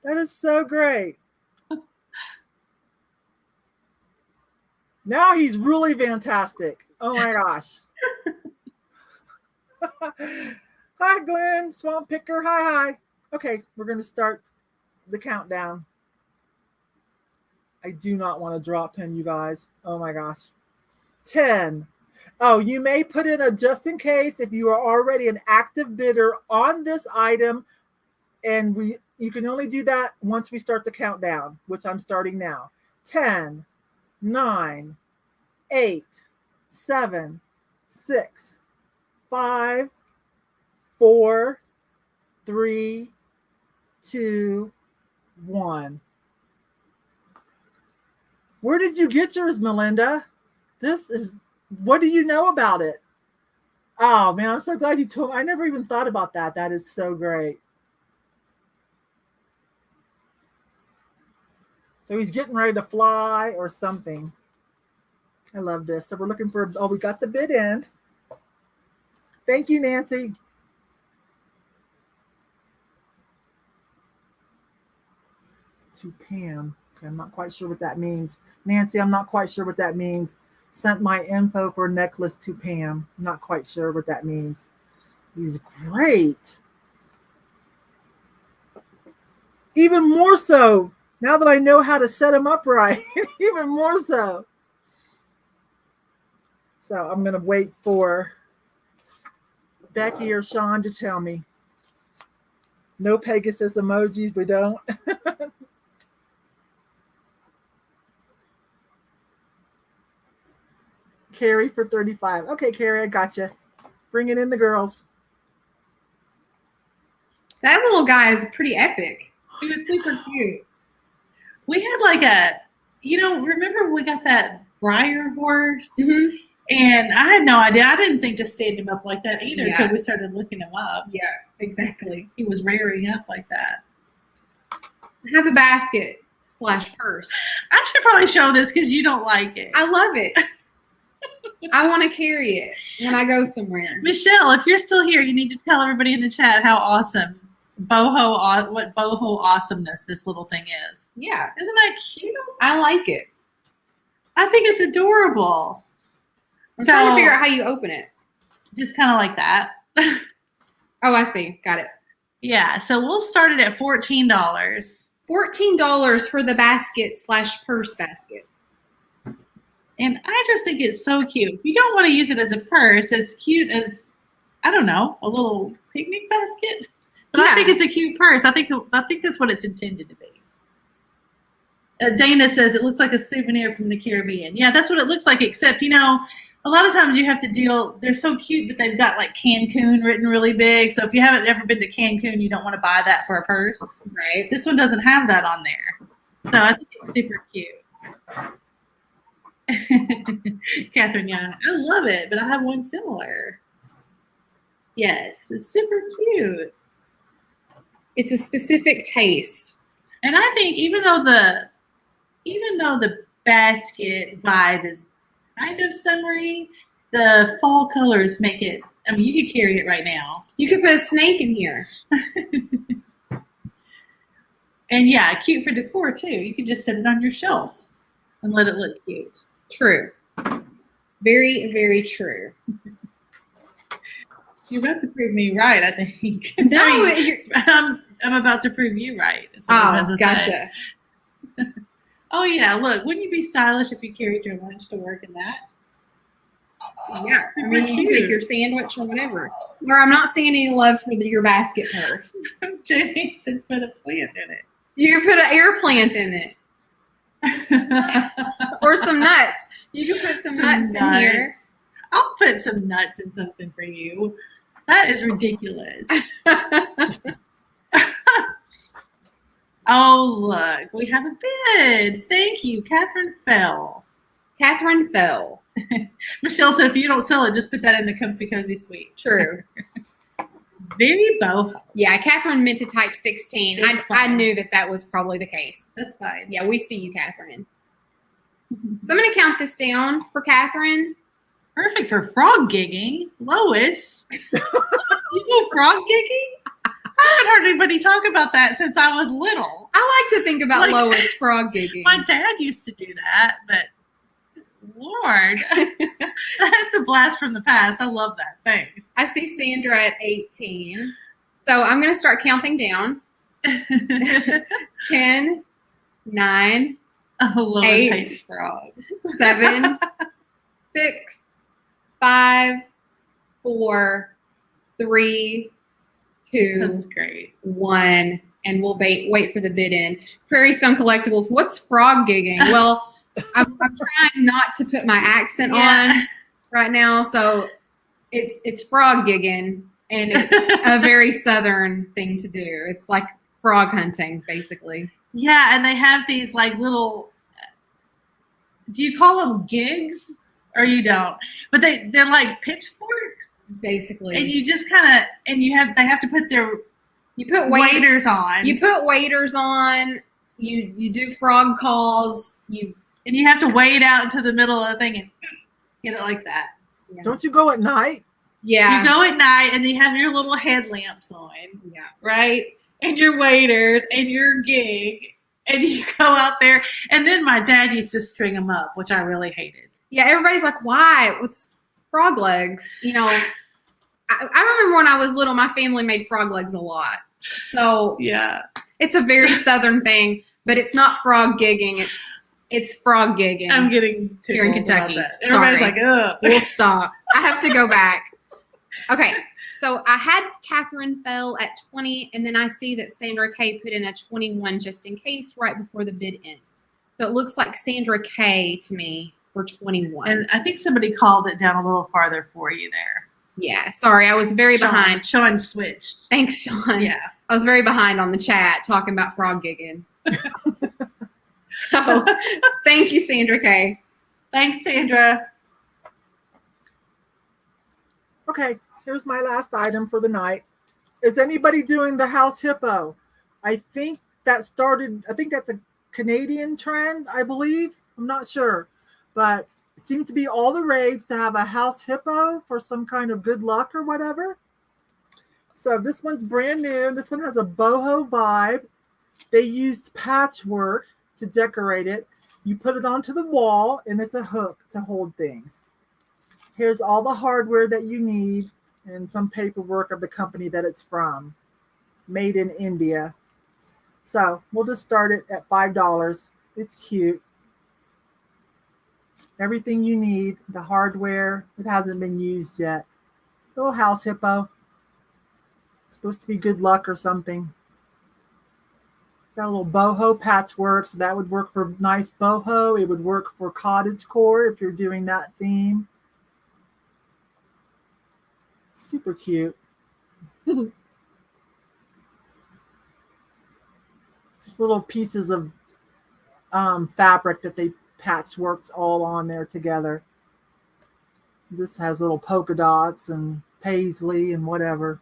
That is so great. Now he's really fantastic. Oh my gosh. Hi, Glenn, Swamp Picker. Hi. Okay, we're going to start the countdown. I do not want to drop him, you guys. Oh my gosh. 10. Oh, you may put in a just in case if you are already an active bidder on this item, and you can only do that once we start the countdown, which I'm starting now. 10, 9, 8, 7, 6, 5, 4, 3, 2, 1. Where did you get yours, Melinda? What do you know about it? Oh man, I'm so glad you told me. I never even thought about that. That is so great. So he's getting ready to fly or something. I love this. So we're looking for, we got the bid in. Thank you, Nancy. To Pam. Okay, I'm not quite sure what that means. Nancy, I'm not quite sure what that means. Sent my info for a necklace to Pam. I'm not quite sure what that means. He's great. Even more so, now that I know how to set him up right. Even more so. So I'm going to wait for Becky or Sean to tell me. No Pegasus emojis, we don't. Carrie for 35. Okay, Carrie, I got you. Bringing in the girls. That little guy is pretty epic. He was super cute. We had like remember we got that Briar horse? Mm-hmm. And I had no idea. I didn't think to stand him up like that either until Yeah. we started looking him up. Yeah, exactly. He was rearing up like that. Have a basket / purse. I should probably show this because you don't like it. I love it. I want to carry it when I go somewhere. Michelle, if you're still here, you need to tell everybody in the chat how awesome what boho awesomeness this little thing is. Yeah. Isn't that cute? I like it. I think it's adorable. I'm trying to figure out how you open it. Just kind of like that. Oh, I see. Got it. Yeah. So we'll start it at $14. $14 for the basket / purse basket. And I just think it's so cute. You don't want to use it as a purse. It's cute as, I don't know, a little picnic basket. But yeah. I think it's a cute purse. I think that's what it's intended to be. Dana says it looks like a souvenir from the Caribbean. Yeah, that's what it looks like, except, a lot of times you have to deal, they're so cute, but they've got like Cancun written really big. So if you haven't ever been to Cancun, you don't want to buy that for a purse. Right. This one doesn't have that on there. So I think it's super cute. Catherine Young. I love it, but I have one similar. Yes, it's super cute. It's a specific taste. And I think even though the basket vibe is kind of summery, the fall colors make it. I mean, you could carry it right now. You could put a snake in here. And yeah, cute for decor too. You could just set it on your shelf and let it look cute. True. Very, very true. You're about to prove me right, I think. No, I mean, I'm about to prove you right. That's what I'm about to gotcha. say. Oh yeah, look, wouldn't you be stylish if you carried your lunch to work in that? Yeah, I mean, you can take your sandwich or whatever. Or I'm not seeing any love for your basket purse. Jamie said put a plant in it. You can put an air plant in it. Or some nuts. You can put some nuts in here. I'll put some nuts in something for you. That is ridiculous. Oh, look, we have a bid. Thank you, Catherine Fell. Catherine Fell. Michelle said, if you don't sell it, just put that in the Comfy Cozy Suite. True. Very boho. Yeah, Catherine meant to type 16. I knew that was probably the case. That's fine. Yeah, we see you, Catherine. So I'm going to count this down for Catherine. Perfect for frog gigging. Lois, you go frog gigging? I haven't heard anybody talk about that since I was little. I like to think about Lois frog gigging. My dad used to do that, but Lord, that's a blast from the past. I love that. Thanks. I see Sandra at 18. So I'm going to start counting down. 10, 9, Lois 8, hates frogs. 7, 6, 5, 4, 3, 2, That's great. 1, and we'll wait for the bid in. Prairie Stone Collectibles, what's frog gigging? Well, I'm trying not to put my accent on right now, so it's frog gigging, and it's a very southern thing to do. It's like frog hunting, basically. Yeah, and they have these like little. Do you call them gigs, or you don't? But they're like pitchforks, basically. And you just kind of they have to put their waders on. You put waders on. You do frog calls. And you have to wade out into the middle of the thing and get it like that. Yeah. Don't you go at night? Yeah. You go at night and you have your little headlamps on. Yeah. Right? And your waders and your gig. And you go out there. And then my dad used to string them up, which I really hated. Yeah, everybody's like, why? What's frog legs? You know, I remember when I was little, my family made frog legs a lot. So yeah, it's a very southern thing, but it's not frog gigging. It's frog gigging. I'm getting here in Kentucky. Everybody's like, ugh. We'll stop. I have to go back. Okay, so I had Catherine Fell at 20, and then I see that Sandra K put in a 21 just in case right before the bid end. So it looks like Sandra K to me for 21. And I think somebody called it down a little farther for you there. Yeah, sorry, I was very behind. Sean switched. Thanks, Sean. Yeah. I was very behind on the chat talking about frog gigging. So, thank you, Sandra K. Thanks, Sandra. Okay, here's my last item for the night. Is anybody doing the house hippo? I think that's a Canadian trend, I believe. I'm not sure. But it seems to be all the rage to have a house hippo for some kind of good luck or whatever. So this one's brand new. This one has a boho vibe. They used patchwork to decorate it. You put it onto the wall, and it's a hook to hold things. Here's all the hardware that you need and some paperwork of the company that it's from. Made in India. So we'll just start it at $5. It's cute. Everything you need, the hardware, it hasn't been used yet. Little house hippo. Supposed to be good luck or something. Got a little boho patchwork, so that would work for nice boho. It would work for cottagecore if you're doing that theme. Super cute. Just little pieces of fabric that they patchworked all on there together. This has little polka dots and paisley and whatever.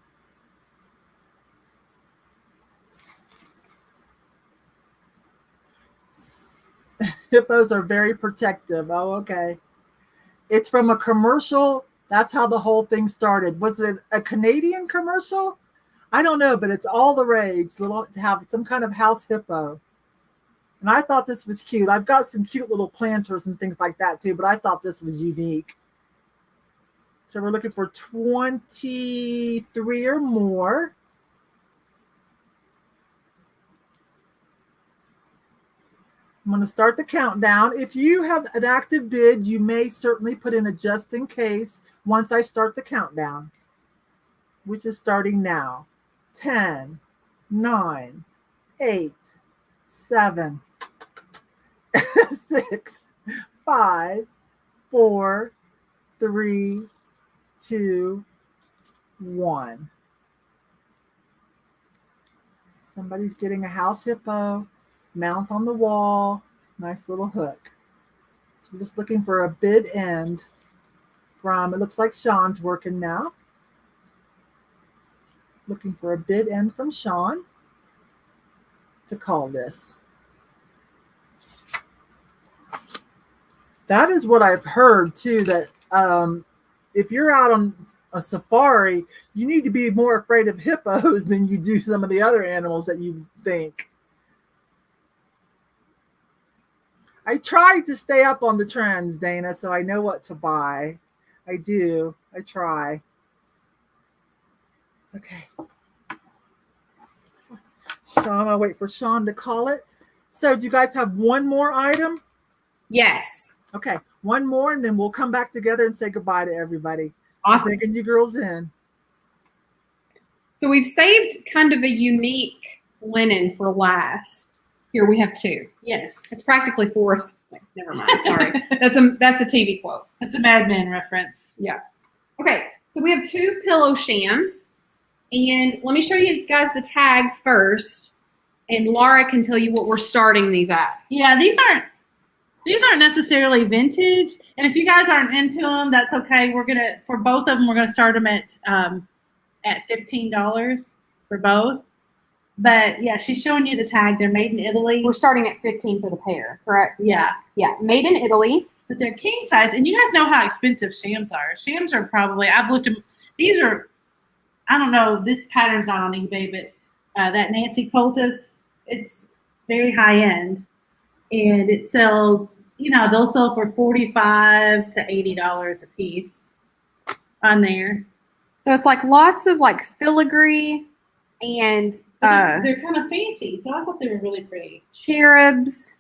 Hippos are very protective. Oh, okay. It's from a commercial. That's how the whole thing started. Was it a Canadian commercial? I don't know, but it's all the rage to have some kind of house hippo. And I thought this was cute. I've got some cute little planters and things like that too, but I thought this was unique. So we're looking for 23 or more. I'm going to start the countdown. If you have an active bid, you may certainly put in a just in case once I start the countdown, which is starting now. 10, 9, 8, 7, 6, 5, 4, 3, 2, 1. Somebody's getting a house hippo. Mount on the wall, nice little hook. So we're just looking for a bid end from, it looks like Sean's working now. Looking for a bid end from Sean to call this. That is what I've heard too, that if you're out on a safari, you need to be more afraid of hippos than you do some of the other animals that you think. I tried to stay up on the trends, Dana, so I know what to buy. I do. I try. Okay. Sean, I'll wait for Sean to call it. So do you guys have one more item? Yes. Okay, one more, and then we'll come back together and say goodbye to everybody. Awesome. I'm taking you girls in. So we've saved kind of a unique linen for last. Here we have 2. Yes. It's practically 4. Never mind. Sorry. That's a TV quote. That's a Mad Men reference. Yeah. Okay. So we have 2 pillow shams, and let me show you guys the tag first, and Laura can tell you what we're starting these at. Yeah, these aren't necessarily vintage, and if you guys aren't into them, that's okay. For both of them, we're gonna start them at $15 for both. But yeah, she's showing you the tag. They're made in Italy. We're starting at $15 for the pair, correct? Yeah. Yeah, made in Italy. But they're king size, and you guys know how expensive shams are. Shams are probably, I've looked at, these are, I don't know, this pattern's not on eBay, but that Nancy Coltis, it's very high end. And it sells, they'll sell for $45 to $80 a piece on there. So it's like lots of like filigree and they're kind of fancy, so I thought they were really pretty. Cherubs.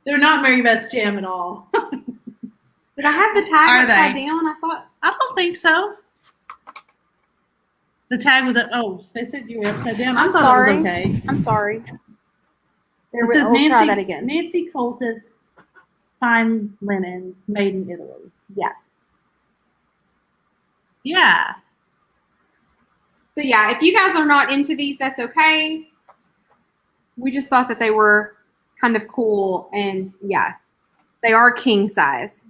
They're not MaryBeth's jam at all. Did I have the tag upside down? I don't think so. The tag was they said you were upside down. I'm I thought sorry. it was okay. I'm sorry. It says we'll try that again. Nancy Coltis fine linens made in Italy. Yeah. Yeah. So yeah, if you guys are not into these, that's okay. We just thought that they were kind of cool, and yeah, they are king size.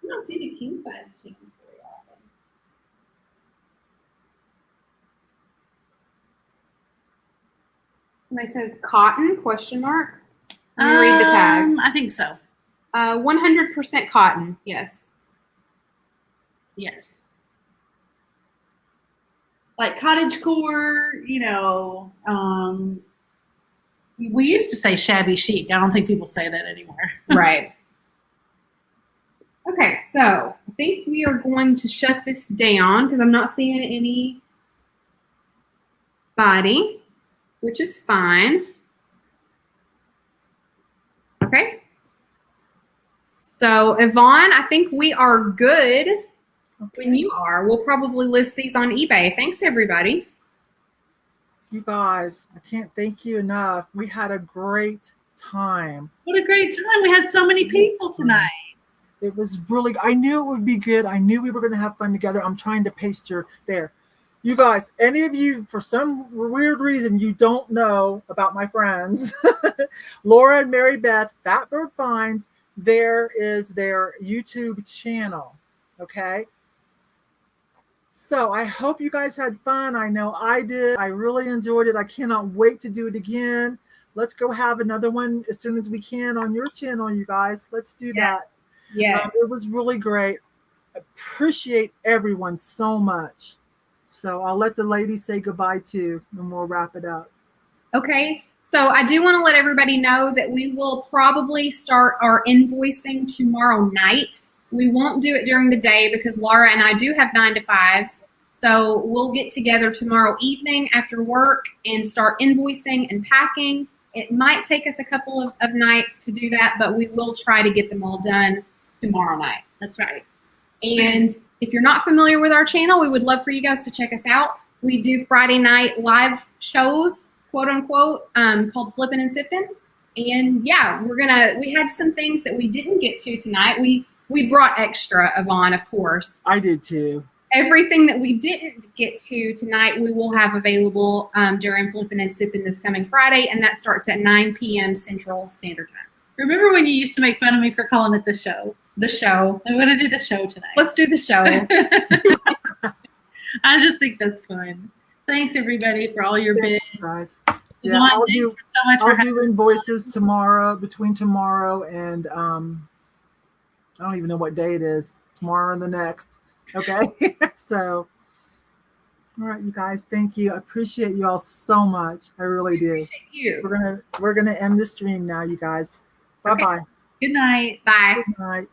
I don't see the king size jeans very often. Somebody says cotton, question mark. Let me read the tag. I think so. 100% cotton, yes. Yes. Like cottagecore, we used to say shabby chic. I don't think people say that anymore. Right. Okay, so I think we are going to shut this down because I'm not seeing anybody, which is fine. Okay. So Yvonne, I think we are good. When you are, we'll probably list these on eBay. Thanks, everybody. You guys, I can't thank you enough. We had a great time. What a great time. We had so many people tonight. It was really, I knew it would be good. I knew we were going to have fun together. I'm trying to paste there. You guys, any of you, for some weird reason, you don't know about my friends, Laura and MaryBeth, Fat Bird Finds, there is their YouTube channel. Okay. So I hope you guys had fun. I know I did. I really enjoyed it. I cannot wait to do it again. Let's go have another one as soon as we can on your channel, you guys. Let's do that. Yes. It was really great. Appreciate everyone so much. So I'll let the ladies say goodbye too, and we'll wrap it up. Okay. So I do want to let everybody know that we will probably start our invoicing tomorrow night. We won't do it during the day because Laura and I do have 9 to 5s. So we'll get together tomorrow evening after work and start invoicing and packing. It might take us a couple of nights to do that, but we will try to get them all done tomorrow night. That's right. And if you're not familiar with our channel, we would love for you guys to check us out. We do Friday night live shows, quote unquote, called Flippin' and Sippin'. And yeah, we had some things that we didn't get to tonight. We brought extra, Yvonne, of course. I did too. Everything that we didn't get to tonight, we will have available during Flippin' and Sippin' this coming Friday, and that starts at 9 p.m. Central Standard Time. Remember when you used to make fun of me for calling it the show? The show. I'm going to do the show tonight. Let's do the show. I just think that's fun. Thanks, everybody, for all your bids. Guys. Yeah, Yeah, I'll do invoices tomorrow, between tomorrow and I don't even know what day it is. Tomorrow and the next. Okay. So, all right, you guys, thank you. I appreciate you all so much. I really do. Appreciate you. We're gonna end the stream now, you guys. Bye bye. Good night. Bye. Good night.